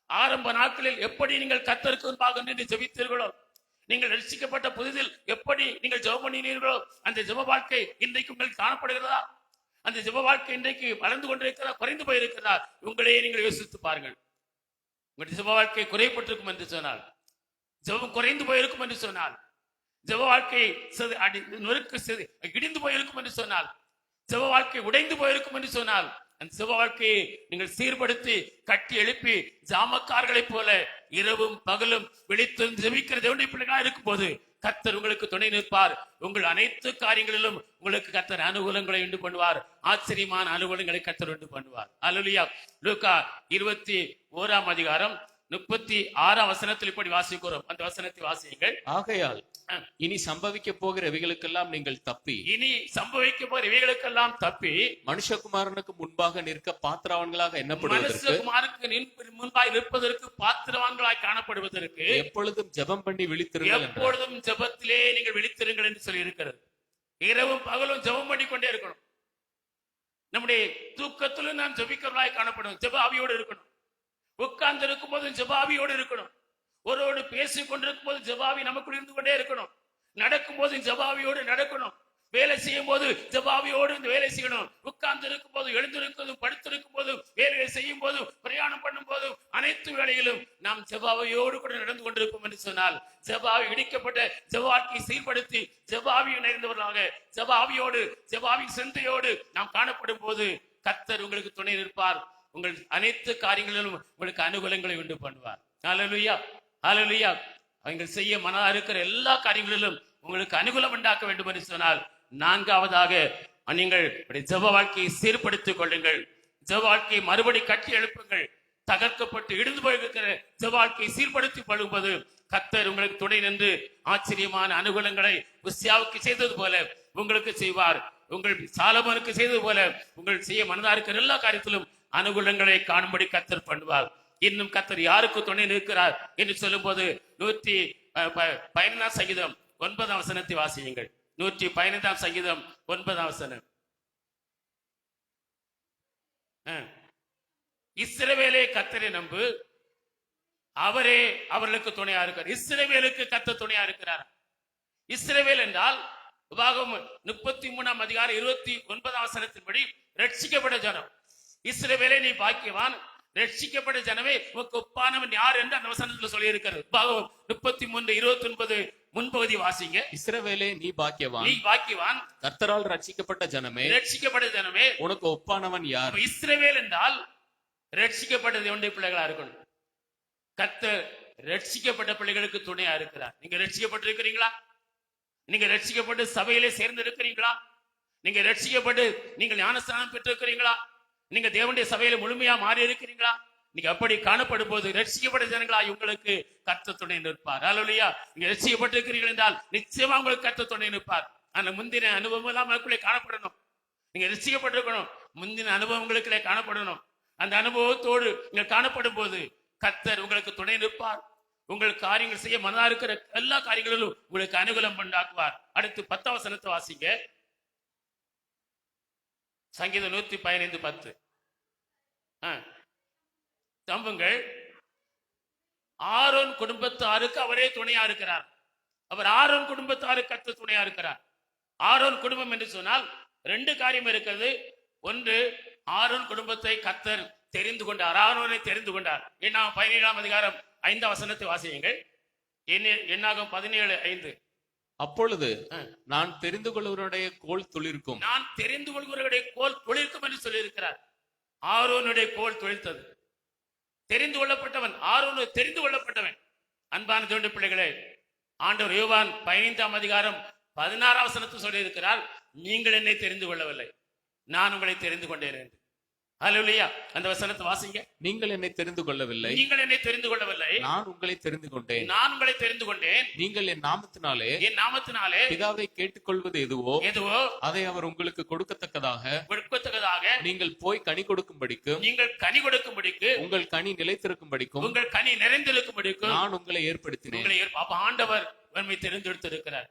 Speaker 3: ஆரம்ப நாட்களில் எப்படி நீங்கள் கர்த்தருக்கு முன்பாக நின்று ஜெபித்தீர்களோ, நீங்கள் ரட்சிக்கப்பட்ட புதிதில் எப்படி நீங்கள் ஜெபம் பண்ணினீர்களோ, அந்த ஜெப வாழ்க்கை இன்றைக்கு உங்களுக்கு காணப்படுகிறதா? அந்த ஜெப வாழ்க்கை இன்றைக்கு வளர்ந்து கொண்டிருக்கிறதா, குறைந்து போயிருக்கிறதா? உங்களையே நீங்கள் யோசித்து பாருங்கள். உங்களுடைய ஜெப வாழ்க்கை குறைப்பட்டிருக்கும் என்று சொன்னால், ஜெபம் குறைந்து போயிருக்கும் என்று சொன்னால், ஜெப வாழ்க்கை இடிந்து போயிருக்கும் என்று சொன்னால், ஜெப வாழ்க்கை உடைந்து போயிருக்கும் என்று சொன்னால், அந்த ஜெப வாழ்க்கையை நீங்கள் சீர்படுத்தி கட்டி எழுப்பி ஜாமக்காரர்களைப் போல இரவும் பகலும் விழித்து ஜெபிக்கிற தேவனுடைய பிள்ளைகளா இருக்கும் போது கர்த்தர் உங்களுக்கு துணை நிற்பார். உங்கள் அனைத்து காரியங்களிலும் உங்களுக்கு கர்த்தர் அனுகூலங்களை உண்டு பண்ணுவார். ஆச்சரியமான அனுகூலங்களை கர்த்தர் உண்டு பண்ணுவார். அல்லேலூயா. லூக்கா 21ஆம் அதிகாரம் 36ஆம் வசனத்தில் இப்படி வாசிக்கிறோம். அந்த வசனத்தை வாசியுங்கள்.
Speaker 1: ஆகையால் இனி சம்பவிக்க போகிற இவைகளுக்கெல்லாம் நீங்கள் தப்பி,
Speaker 3: இனி சம்பவிக்க போகிற இவைகளுக்கெல்லாம் தப்பி
Speaker 1: மனுஷகுமாரனுக்கு முன்பாக நிற்க பாத்திரவான்களாக எண்ணப்படுவதற்கு,
Speaker 3: மனுஷகுமாருக்கு முன்பாய் நிற்பதற்கு பாத்திரவான்களாய் காணப்படுவதற்கு
Speaker 1: எப்பொழுதும் ஜெபம் பண்ணி விழித்திருங்கள் என்றார்.
Speaker 3: எப்பொழுதும் ஜெபத்திலே நீங்கள் விழித்திருங்கள் என்று சொல்லி இருக்கிறது. இரவும் பகலும் ஜெபம் பண்ணி கொண்டே இருக்கணும். நம்முடைய தூக்கத்திலும் நாம் ஜெபிக்கிறவர்களாய் காணப்படும். ஜெப ஆவியோடு இருக்கணும். உட்கார்ந்து இருக்கும் போது ஜெபாவியோடு இருக்கணும். ஒருவரோடு பேசிக் கொண்டிருக்கும் போது ஜெபாவி நமக்குள் இருந்து கொண்டே இருக்கணும். நடக்கும் போது ஜெபாவியோடு நடக்கணும். வேலை செய்யும் போது ஜெபாவியோடு வேலை செய்யணும். உட்கார்ந்து இருக்கும் போது, எழுந்திருக்கும் படுத்திருக்கும் போது, வேலையை செய்யும் போது, பிரயாணம் பண்ணும் போது, அனைத்து வேளையிலும் நாம் ஜெபாவியோடு கூட நடந்து கொண்டிருப்போம் என்று சொன்னால், ஜெபாவி இடிக்கப்பட்ட ஜெபாவியை சீர்படுத்தி ஜெபாவியை நிறைந்தவர்களாக ஜெபாவியோடு ஜெபாவின் சிந்தையோடு நாம் காணப்படும் போது கர்த்தர் உங்களுக்கு துணை நிற்பார். உங்கள் அனைத்து காரியங்களிலும் உங்களுக்கு அனுகூலங்களை உண்டு பண்ணுவார். அல்லேலூயா, அல்லேலூயா. நீங்கள் செய்ய மனதா இருக்கிற எல்லா காரியங்களிலும் உங்களுக்கு அனுகூலம் உண்டாக்க வேண்டும் என்று சொன்னால், நான்காவதாக நீங்கள் ஜெப வாழ்க்கையை சீர்படுத்திக் கொள்ளுங்கள். ஜெப வாழ்க்கையை மறுபடி கட்டி எழுப்புங்கள். தகர்க்கப்பட்டு இடிந்து போயிருக்கிற ஜெப வாழ்க்கையை சீர்படுத்தி கொள்ளும்போது கர்த்தர் உங்களுக்கு துணை நின்று ஆச்சரியமான அனுகூலங்களை உசியாவுக்கு செய்தது போல உங்களுக்கு செய்வார். உங்கள் சாலமோனுக்கு செய்தது போல உங்கள் செய்ய மனதா இருக்கிற எல்லா காரியத்திலும் அனுகூலங்களை காணும்படி கர்த்தர் பண்ணுவார். இன்னும் கர்த்தர் யாருக்கு துணை நிற்கிறார் என்று சொல்லும் போது 115ஆம் சங்கீதம் 9ஆம் வசனத்தை வாசியுங்கள். 115ஆம் சங்கீதம் 9ஆம் வசனம். இஸ்ரவேலே கர்த்தரை நம்பு, அவரே அவர்களுக்கு துணையா இருக்கிறார். இஸ்ரவேலுக்கு கர்த்தர் துணையா இருக்கிறார். இஸ்ரவேல் என்றால் உபாகமம் 33ஆம் அதிகாரம் 29ஆம் வசனத்தின்படி ரட்சிக்கப்பட்ட ஜனம். இஸ்ரவேலே நீ பாக்கியவான், ரட்சிக்கப்பட்ட ஜனமே உனக்கு ஒப்பானவன் யார் என்று அந்த வசனத்தில் சொல்லி இருக்கிறது. 33:29 முன்பகுதி வாசிங்க.
Speaker 1: இஸ்ரவேலே நீ பாக்கியவான்,
Speaker 3: நீ பாக்கியவான்,
Speaker 1: கர்த்தரால் ரட்சிக்கப்பட்ட ஜனமே,
Speaker 3: ரட்சிக்கப்பட்ட ஜனமே
Speaker 1: உனக்கு ஒப்பானவன் யார்?
Speaker 3: இஸ்ரவேல் என்றால் ரட்சிக்கப்பட்ட தேவனுடைய பிள்ளைகளா இருக்கணும். கர்த்தர் ரட்சிக்கப்பட்ட பிள்ளைகளுக்கு துணையா இருக்கிறார். நீங்க ரட்சிக்கப்பட்டு இருக்கிறீங்களா? நீங்க ரட்சிக்கப்பட்டு சபையிலே சேர்ந்து இருக்கிறீங்களா? நீங்க ரட்சிக்கப்பட்டு நீங்கள் ஞானஸ்தானம் பெற்று இருக்கிறீங்களா? நீங்க தேவனுடைய சபையில முழுமையா மாறி இருக்கிறீங்களா? நீங்க அப்படி காணப்படும் போது ரட்சிக்கப்பட்ட ஜனங்களா உங்களுக்கு கர்த்தர் துணை நிற்பார். அல்லேலூயா. நீங்க ரட்சிக்கப்பட்டு இருக்கிறீர்கள் என்றால் நிச்சயமா உங்களுக்கு கர்த்தர் துணை நிற்பார். அந்த முந்தின அனுபவம் எல்லாம் உங்களுக்குள்ளே காணப்படணும். நீங்க ரட்சிக்கப்பட்டிருக்கணும், முந்தின அனுபவங்களுக்குள்ளே காணப்படணும். அந்த அனுபவத்தோடு நீங்கள் காணப்படும் போது கர்த்தர் உங்களுக்கு துணை நிற்பார். உங்களுக்கு காரியங்கள் செய்ய மனதா இருக்கிற எல்லா காரியங்களிலும் உங்களுக்கு அனுகூலம் உண்டாக்குவார். அடுத்து 10ஆம் வசனத்தை வாசிங்க. சங்கீதம் 115:10. தம்புங்கள், ஆரோன் குடும்பத்தாருக்கு அவரே துணையா இருக்கிறார். அவர் ஆரோன் குடும்பத்தாருக்கு கர்த்தர் துணையா இருக்கிறார். ஆரோன் குடும்பம் என்று சொன்னால் 2 காரியம் இருக்கிறது. ஒன்று, ஆரோன் குடும்பத்தை கர்த்தர் தெரிந்து கொண்டார். ஆரோனை தெரிந்து கொண்டார். என்னாகும் 17ஆம் அதிகாரம் 5ஆம் வசனத்தை வாசியுங்கள். என்னாகும் 17:5.
Speaker 1: அப்பொழுது நான் தெரிந்து கொள்வருடைய கோல் துளிர்க்கும்,
Speaker 3: நான் தெரிந்து கொள்வருடைய கோல் துளிர்க்கும் என்று சொல்லி இருக்கிறார். ஆரோனுடைய கோல் துளிர்த்தது. தெரிந்து கொள்ளப்பட்டவன் ஆரோனு, தெரிந்து கொள்ளப்பட்டவன். அன்பான தேவனுடைய பிள்ளைகளே, ஆண்டவர் யோவான் 15ஆம் அதிகாரம் 16ஆம் வசனத்தை சொல்லி இருக்கிறார், நீங்கள் என்னை தெரிந்து கொள்ளவில்லை, நான் உங்களை தெரிந்து கொண்டேன் என்று. ஹalleluya. அந்த வசனத்தை வாசிங்க.
Speaker 1: நீங்கள் என்னை தெரிந்து கொள்ளவில்லை,
Speaker 3: நீங்கள் என்னை தெரிந்து கொள்ளவில்லை,
Speaker 1: நான் உங்களை தெரிந்து கொண்டேன்.
Speaker 3: நான் உங்களை தெரிந்து கொண்டேன்.
Speaker 1: நீங்கள் என் நாமத்தினாலே
Speaker 3: என் நாமத்தினாலே
Speaker 1: பிதாவை கேட்டுக்கொள்வது எதுவோ
Speaker 3: எதுவோ
Speaker 1: அதை அவர் உங்களுக்கு கொடுக்கத்தக்கதாக
Speaker 3: கொடுக்கத்தக்கதாக
Speaker 1: நீங்கள் போய் கனி கொடுக்கும்படிக்கும்
Speaker 3: நீங்கள் கனி கொடுக்கும்படிக்கு
Speaker 1: உங்கள் கனி நிலைத்திருக்கும்படிக்கும்
Speaker 3: உங்கள் கனி நிறைந்திருக்கும்படிக்கு
Speaker 1: நான் உங்களை ஏற்படுத்தினேன்.
Speaker 3: உங்களை அப்ப ஆண்டவர் நம்மை தெரிந்தெடுத்திருக்கிறார்.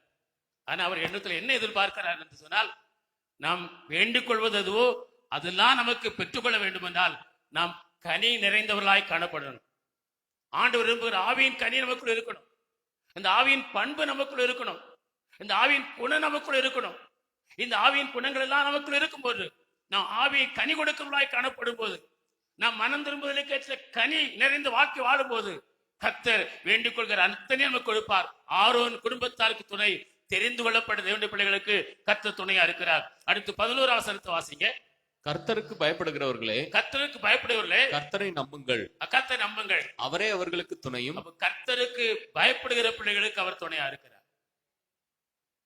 Speaker 3: ஆனா அவர் எண்ணத்துல என்ன எதிர்பார்க்கிறார் என்று சொன்னால், நாம் வேண்டிக் கொள்வது எதுவோ அதெல்லாம் நமக்கு பெற்றுக்கொள்ள வேண்டும் என்றால் நாம் கனி நிறைந்தவர்களாய் காணப்படணும். ஆண்டவர் விரும்புகிற ஆவியின் கனி நமக்குள் இருக்கணும். இந்த ஆவியின் பண்பு நமக்குள் இருக்கணும். இந்த ஆவியின் குணம் நமக்குள் இருக்கணும். இந்த ஆவியின் குணங்கள் எல்லாம் நமக்குள் இருக்கும்போது, நாம் ஆவியை கனி கொடுக்கிறவர்களாய் காணப்படும் போது, நாம் மனம் திரும்புவதற்கு ஏற்ற கனி நிறைந்த வாழ்க்கை வாழும் போது, கர்த்தர் வேண்டிக் கொள்கிற அத்தனை நமக்கு கொடுப்பார். ஆரோன் குடும்பத்தாருக்கு துணை, தெரிந்து கொள்ளப்பட்ட தேவனுடைய பிள்ளைகளுக்கு கர்த்தர் துணையா இருக்கிறார். அடுத்து 11 வசனத்தை வாசிங்க.
Speaker 1: கர்த்தருக்கு பயப்படுகிறவர்களே,
Speaker 3: கர்த்தருக்கு பயப்படுவர்களே,
Speaker 1: கர்த்தரை நம்புங்கள்,
Speaker 3: கர்த்தரை நம்புங்கள்,
Speaker 1: அவரே அவர்களுக்கு துணையும்.
Speaker 3: கர்த்தருக்கு பயப்படுகிற பிள்ளைகளுக்கு அவர் துணையா இருக்கிறார்.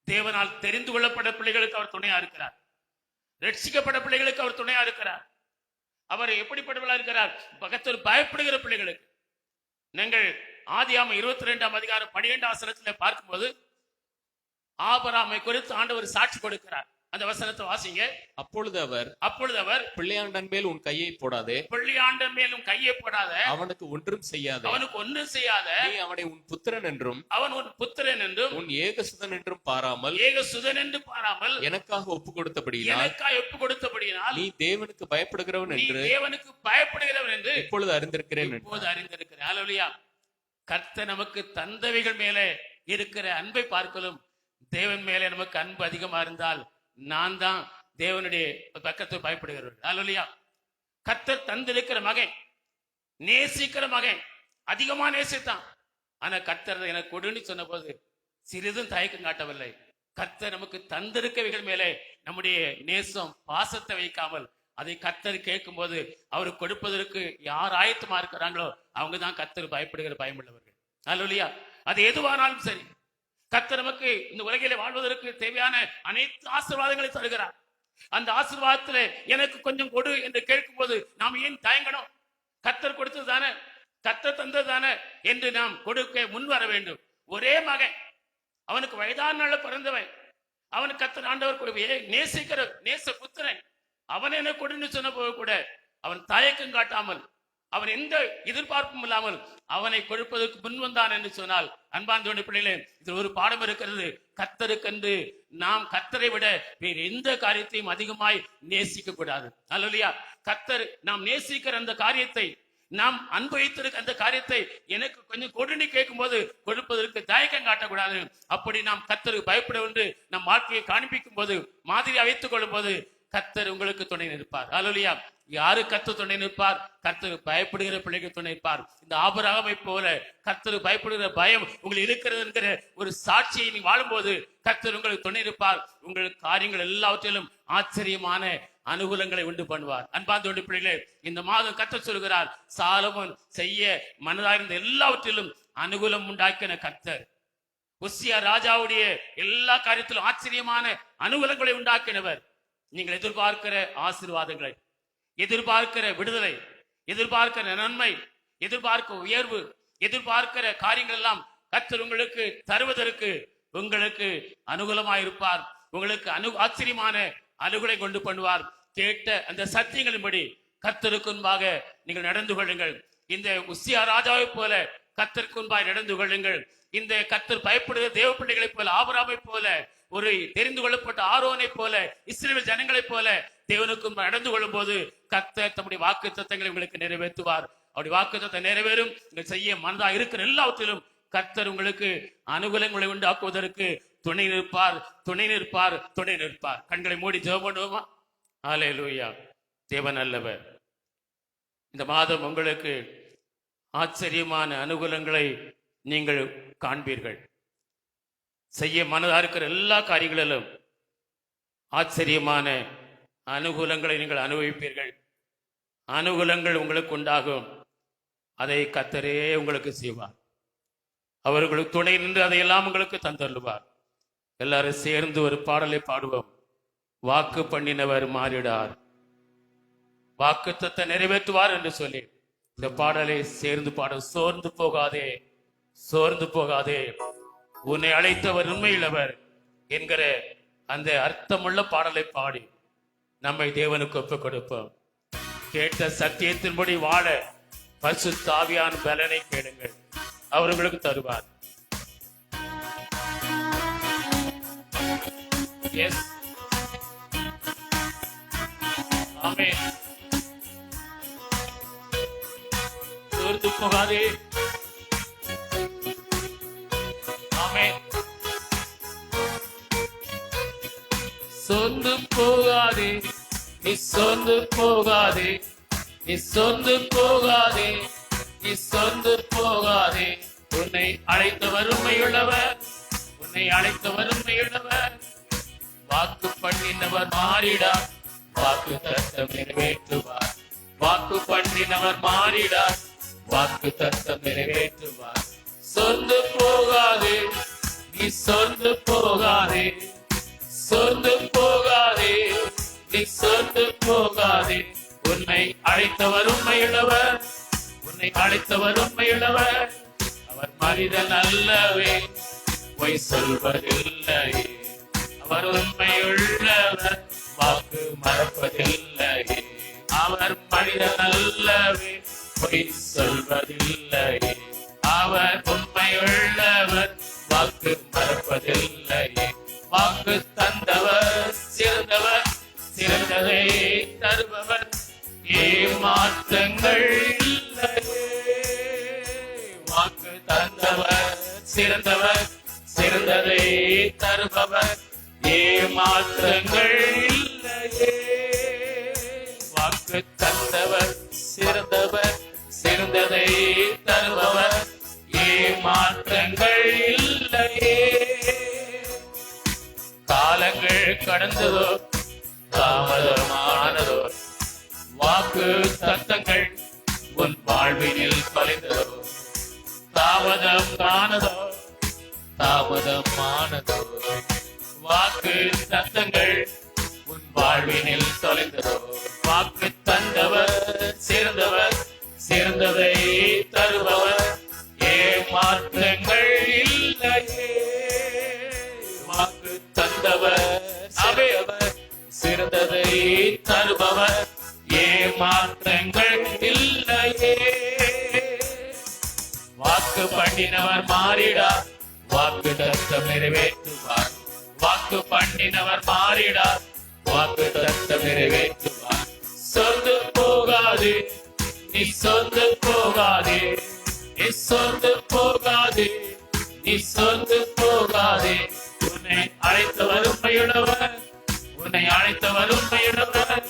Speaker 3: தேவனால் தெரிந்து கொள்ளப்பட்ட பிள்ளைகளுக்கு அவர் துணையா இருக்கிறார். ரட்சிக்கப்பட்ட பிள்ளைகளுக்கு அவர் துணையா இருக்கிறார். அவர் எப்படிப்பட்டவர்களா இருக்கிறார்? கர்த்தர் பயப்படுகிற பிள்ளைகளுக்கு. நீங்கள் ஆதியாகமம் 22 அதிகாரம் 12 வசனத்துல பார்க்கும்போது ஆபிரகாமை குறித்து ஆண்டவர் சாட்சி கொடுக்கிறார். அந்த வசனத்தை வாசிங்க.
Speaker 1: அப்பொழுது அவர்
Speaker 3: பிள்ளையாண்டன்
Speaker 1: மேல் உன் கையை போடாதே,
Speaker 3: பிள்ளையாண்டன் மேல் உன் கையை போடாத,
Speaker 1: அவனுக்கு ஒன்றும் செய்யாத,
Speaker 3: நீ
Speaker 1: அவனை உன் புத்திரன் என்றும்
Speaker 3: அவன் உன் புத்திரன் என்றும்
Speaker 1: உன் ஏகசுதன் என்றும் பாராமல் எனக்காக ஒப்பு கொடுத்தபடியினால் நீ தேவனுக்கு பயப்படுகிறவன் என்று இப்பொழுது அறிந்திருக்கிறேன்.
Speaker 3: ஹல்லேலூயா. கர்த்தர் நமக்கு தந்தவைகள் மேலே இருக்கிற அன்பை பார்க்கலும் தேவன் மேலே நமக்கு அன்பு அதிகமா இருந்தால் நான் தான் தேவனுடைய பக்கத்தில் பயப்படுகிறவர்கள். ஹல்லேலூயா. கர்த்தர் தந்திருக்கிற மகன், நேசிக்கிற மகன், அதிகமா நேசித்தான். ஆனா கர்த்தர் எனக்கு கொடுன்னு சொன்ன போது சிறிதும் தயக்கம் காட்டவில்லை. கர்த்தர் நமக்கு தந்திருக்கவைகள் மேலே நம்முடைய நேசம் பாசத்தை வைக்காமல் அதை கர்த்தர் கேட்கும் போது அவருக்கு கொடுப்பதற்கு யார் ஆயத்தமா இருக்கிறாங்களோ அவங்க தான் கர்த்தர் பயப்படுகிற பயமுள்ளவர்கள். ஹல்லேலூயா. அது எதுவானாலும் சரி, கர்த்தர் நமக்கு இந்த உலகிலே வாழ்வதற்கு தேவையான அனைத்து ஆசீர்வாதங்களை தருகிறார். அந்த ஆசீர்வாதத்திலே எனக்கு கொஞ்சம் கொடு என்று கேட்கும் போது நாம் ஏன் தயங்கணும்? கர்த்தர் கொடுத்தது தானே, கர்த்தர் தந்தது தானே என்று நாம் கொடுக்க முன் வர வேண்டும். ஒரே மகன், அவனுக்கு வயதான நாள் பிறந்தவன், அவனுக்கு கர்த்தர் ஆண்டவர் நேசிக்கிற நேச புத்திரன், அவன் என்ன கொடுன்னு சொன்ன போது கூட அவன் தயக்கம் காட்டாமல், அவன் எந்த எதிர்பார்ப்பும் இல்லாமல் அவனை கொடுப்பதற்கு முன் வந்தான் என்று சொன்னால், அன்பார்ந்த பிள்ளைகளே, இதில் ஒரு பாடம் இருக்கிறது. கர்த்தருக்கென்று நாம் கர்த்தரை விட வேறு எந்த காரியத்தையும் அதிகமாய் நேசிக்க கூடாது. ஹல்லேலூயா. கர்த்தர் நாம் நேசிக்கிற அந்த காரியத்தை, நாம் அனுபவித்திருக்க அந்த காரியத்தை எனக்கு கொஞ்சம் கொடுன்னு கேட்கும் போது கொடுப்பதற்கு தயக்கம் காட்டக்கூடாது. அப்படி நாம் கர்த்தருக்கு பயப்பட என்று நம் வாழ்க்கையை காண்பிக்கும் போது, மாதிரியா வைத்துக் கொள்ளும் போது கர்த்தர் உங்களுக்கு துணை நிற்பார். ஹல்லேலூயா. யாரு கர்த்தர் துணை நிற்பார்? கர்த்தருக்கு பயப்படுகிற பிள்ளைக்கு துணை நிற்பார். இந்த ஆபிரகாமை போல கர்த்தருக்கு பயப்படுகிற பயம் உங்களுக்கு இருக்கிறது என்கிற ஒரு சாட்சியை நீ வாழும்போது கர்த்தர் உங்களுக்கு துணை நிற்பார். உங்களுக்கு காரியங்கள் எல்லாவற்றிலும் ஆச்சரியமான அனுகூலங்களை உண்டு பண்ணுவார். அன்பார்ந்த பிள்ளைகளே, இந்த மாதம் கர்த்தர் சொல்கிறார், சாலமோன் செய்ய மனதாயிருந்த எல்லாவற்றிலும் அனுகூலம் உண்டாக்கின கர்த்தர். உசியா ராஜாவுடைய எல்லா காரியத்திலும் ஆச்சரியமான அனுகூலங்களை உண்டாக்கினவர். நீங்கள் எதிர்பார்க்கிற ஆசீர்வாதங்களை, எதிர்பார்க்கிற விடுதலை, எதிர்பார்க்கிற நன்மை, எதிர்பார்க்க உயர்வு, எதிர்பார்க்கிற காரியங்கள் எல்லாம் கர்த்தர் உங்களுக்கு தருவதற்கு உங்களுக்கு அனுகூலமாயிருப்பார். உங்களுக்கு ஆச்சரியமான அனுகூலை கொண்டு பண்ணுவார். கேட்ட அந்த சத்தியங்களின்படி கர்த்தருக்கு முன்பாக நீங்கள் நடந்து கொள்ளுங்கள். இந்த உசியா ராஜாவை போல கர்த்தருக்கு முன்பாக நடந்து கொள்ளுங்கள். இந்த கர்த்தர் பயப்படுகிற தேவ பிள்ளைகளைப் போல, ஆபிரகாமை போல, ஒரு தெரிந்து கொள்ளப்பட்ட ஆரோனை போல, இஸ்ரவேல் ஜனங்களைப் போல தேவனுக்கும் நடந்து கொள்ளும் போது கர்த்தர் தம்முடைய வாக்குத்தத்தங்களை உங்களுக்கு நிறைவேற்றுவார். அவருடைய வாக்குத்தத்தம் நிறைவேறும். நீங்கள் செய்ய மனதா இருக்கிற எல்லாவற்றிலும் கர்த்தர் உங்களுக்கு அனுகூலங்களை உண்டாக்குவதற்கு துணை நிற்பார், துணை நிற்பார், துணை நிற்பார். கண்களை மூடி ஜெபம் பண்ணுவோமா? ஹல்லேலூயா. தேவன் நல்லவர். இந்த மாதம் உங்களுக்கு ஆச்சரியமான அனுகூலங்களை நீங்கள் காண்பீர்கள். செய்ய மனதா இருக்கிற எல்லா காரியங்களிலும் ஆச்சரியமான அனுகூலங்களை நீங்கள் அனுபவிப்பீர்கள். அனுகூலங்கள் உங்களுக்கு உண்டாகும். அதை கர்த்தரே உங்களுக்கு செய்வார். அவர்களுக்கு துணை நின்று அதையெல்லாம் உங்களுக்கு தந்தருள்வார். எல்லாரும் சேர்ந்து ஒரு பாடலை பாடுவோம். வாக்கு பண்ணினவர் மாறிடார், வாக்குத்தத்தை நிறைவேற்றுவார் என்று சொல்லி இந்த பாடலை சேர்ந்து பாட. சோர்ந்து போகாதே, சோர்ந்து போகாதே, உன்னை அழைத்தவர் உண்மையுள்ளவர் என்கிற அந்த அர்த்தமுள்ள பாடலை பாடி நம்மை தேவனுக்கு ஒப்புக் கொடுப்போம். கேட்ட சத்தியத்தின்படி வாழ பரிசுத்த ஆவியான பலனை கேளுங்கள், அவர்களுக்கு தருவார். எஸ், ஆமென். சோர்ந்து போகாதே. ஆமென். சோர்ந்து போகாதே, நீ சோர்ந்து போகாதே, நீ சோர்ந்து போகாதே, நீ சோர்ந்து போகாதே. உன்னை அழைத்தவர் உண்மையுள்ளவர், உன்னை அழைத்தவர் உண்மையுள்ளவர். வாக்கு பண்ணினவர் மாறிடார், வாக்கு தத்தம் நிறைவேற்றுவார். வாக்கு பண்ணினவர் மாறிடார், வாக்கு தத்தம் நிறைவேற்றுவார். சோர்ந்து போகாதே, நீ சோர்ந்து போகாதே, சோர்ந்து போகாதே, நீ சோர்ந்து போகாதே. உன்னை அழைத்தவர் உண்மையுள்ளவர், உன்னை அழைத்தவர் உண்மையுள்ளவர். அவர் மனிதன் அல்லவே, பொய் சொல்வதில்லையே. அவர் உண்மையுள்ளவர், வாக்கு மறப்பதில்லையே. அவர் மனிதன் அல்லவே, பொய் சொல்வதில்லையே. அவர் உண்மையுள்ளவர், வாக்கு மறப்பதில்லையே. வாக்கு தந்தவர் சிறந்தவர், சிறந்ததை தருபவர், ஏமாற்றங்கள் இல்லையே. வாக்கு தந்தவர் சிறந்தவர், சிறந்ததை தருபவர், ஏமாற்றங்கள் இல்லையே. வாக்கு தந்தவர் சிறந்தவர், சிறந்ததை தருபவர், ஏமாற்றங்கள் இல்லையே. காலங்கள் கடந்ததோ, தாமதமானதோ, வாக்கு தத்தங்கள் உன் வாழ்வினில் தொலைந்ததோ. தாமதம் ஆனதோ, தாமதமானதோ, வாக்கு தத்தங்கள் உன் வாழ்வினில் தொலைந்ததோ. வாக்கு தந்தவர் சிறந்தவர், சிறந்ததை தருபவர், ஏமாற்றங்கள் இல்லையே. வாக்கு தந்தவர் சிறந்தவர், சிறந்ததை தருபவர், ஏமாற்றங்கள் இல்லையே. வாக்கு பண்ணினவர் மாறிடார், வாக்கு தத்தம் நிறைவேற்றுவார். வாக்கு பண்ணினவர் மாறிடார், வாக்கு தத்தம் நிறைவேற்றுவார். சோர்ந்து போகாதே, நீ சோர்ந்து போகாதே, நீ சோர்ந்து போகாதே, நீ சோர்ந்து போகாதே. உன்னை அழைத்தவர் உண்மையுள்ளவர், உன்னை அழைத்தவர் உண்மையுள்ளவர்,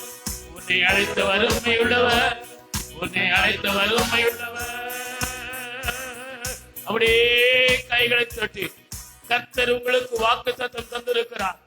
Speaker 3: உன்னை அழைத்தவர் உண்மையுள்ளவர், உன்னை அழைத்தவர் உண்மையுள்ளவர். அப்படியே கைகளை தட்டி கர்த்தர் உங்களுக்கு வாக்குத்தத்தம் தந்திருக்கிறார்.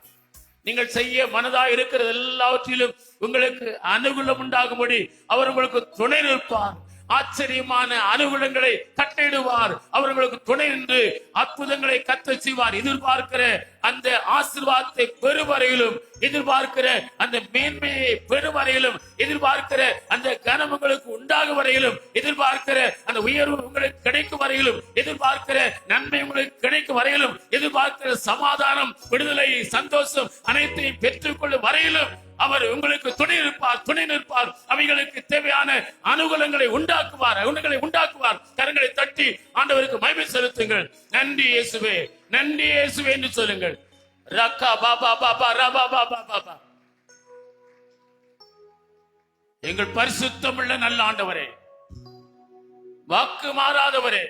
Speaker 3: நீங்கள் செய்ய மனதாக இருக்கிறது எல்லாவற்றிலும் உங்களுக்கு அனுகூலம் உண்டாகும்படி அவர் உங்களுக்கு துணை நிற்பார். ஆச்சரியமான அனுகூலங்களை கட்டளையிடுவார். அவர்களுக்கு துணை நின்று அற்புதங்களை கத்த செய்வார். எதிர்பார்க்கிற அந்த ஆசீர்வாதத்தை பெறுவரையிலும், எதிர்பார்க்கிற அந்த மேன்மையை பெறுவரையிலும், எதிர்பார்க்கிற அந்த கனம் உங்களுக்கு உண்டாகும் வரையிலும், எதிர்பார்க்கிற அந்த உயர்வு உங்களுக்கு கிடைக்கும் வரையிலும், எதிர்பார்க்கிற நன்மை உங்களுக்கு கிடைக்கும் வரையிலும், எதிர்பார்க்கிற சமாதானம், விடுதலை, சந்தோஷம் அனைத்தையும் பெற்றுக்கொள்ளும் வரையிலும் அவர் உங்களுக்கு துணை நிற்பார், துணை நிற்பார். அவைகளுக்கு தேவையான அனுகூலங்களை உண்டாக்குவார், அனுகூலங்களை உண்டாக்குவார். கரங்களை தட்டி ஆண்டவருக்கு மகிமை செலுத்துங்கள். நன்றி இயேசுவே, நன்றி இயேசுவே என்று சொல்லுங்கள். ரக்கா பாபா பாபா ரபா பாபா பாபா. எங்கள் பரிசுத்தமுள்ள நல்ல ஆண்டவரே, வாக்கு மாறாதவரே,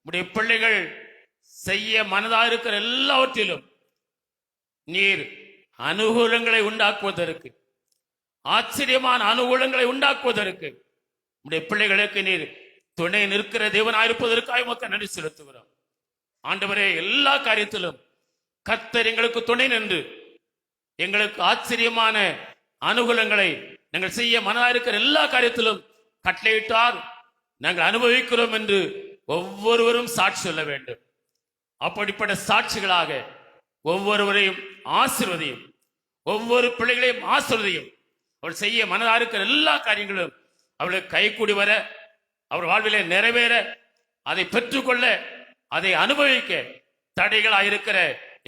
Speaker 3: உடைய பிள்ளைகள் செய்ய மனதா இருக்கிற எல்லாவற்றிலும் நீர் அனுகூலங்களை உண்டாக்குவதற்கு, ஆச்சரியமான அனுகூலங்களை உண்டாக்குவதற்கு, உடைய பிள்ளைகளுக்கு நீர் துணை நிற்கிற தேவனாயிருப்பதற்காக உமக்கு நன்றி செலுத்துகிறோம். ஆண்டவரே, எல்லா காரியத்திலும் கர்த்தர் எங்களுக்கு துணை நின்று எங்களுக்கு ஆச்சரியமான அனுகூலங்களை நாங்கள் செய்ய மனதா இருக்கிற எல்லா காரியத்திலும் கட்டளையிட்டார். நாங்கள் அனுபவிக்கிறோம் என்று ஒவ்வொருவரும் சாட்சி சொல்ல வேண்டும். அப்படிப்பட்ட சாட்சிகளாக ஒவ்வொருவரையும் ஆசீர்வதியும், ஒவ்வொரு பிள்ளைகளையும் ஆசீர்வதியும். அவள் செய்ய மனதா இருக்கிற எல்லா காரியங்களும் அவளுக்கு கைகூடி வர, அவர் வாழ்விலே நிறைவேற, அதை பெற்றுக்கொள்ள, அதை அனுபவிக்க தடைகளாயிருக்கிற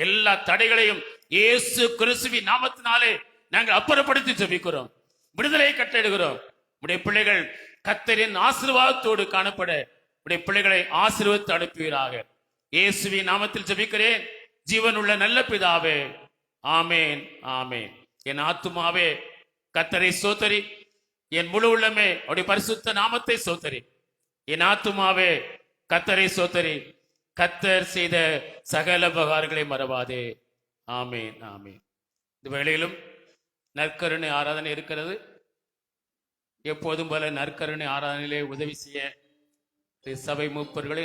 Speaker 3: எல்லா தடைகளையும் இயேசு கிறிஸ்துவின் நாமத்தினாலே நாங்கள் அப்புறப்படுத்தி ஜெபிக்கிறோம். விடுதலை கட்டளையிடுகிறோம். உடைய பிள்ளைகள் கர்த்தரின் ஆசீர்வாதத்தோடு காணப்பட உடைய பிள்ளைகளை ஆசீர்வதித்து அனுப்புவீராக. இயேசுவின் நாமத்தில் ஜெபிக்கிறேன் ஜீவனுள்ள நல்ல பிதாவே, ஆமேன் ஆமேன். என் ஆத்துமாவே கர்த்தரை ஸ்தோத்தரி, என் முழு உள்ளமே அவருடைய பரிசுத்த நாமத்தை ஸ்தோத்தரி. என் ஆத்துமாவே கர்த்தரை ஸ்தோத்தரி, கர்த்தர் செய்த சகல உபகாரங்களை மறவாதே. ஆமேன் ஆமேன். இந்த வேளையிலும் நற்கருணை ஆராதனை இருக்கிறது. எப்போதும் போல நற்கருணை ஆராதனையிலே உதவி செய்ய சபை மூப்பர்களை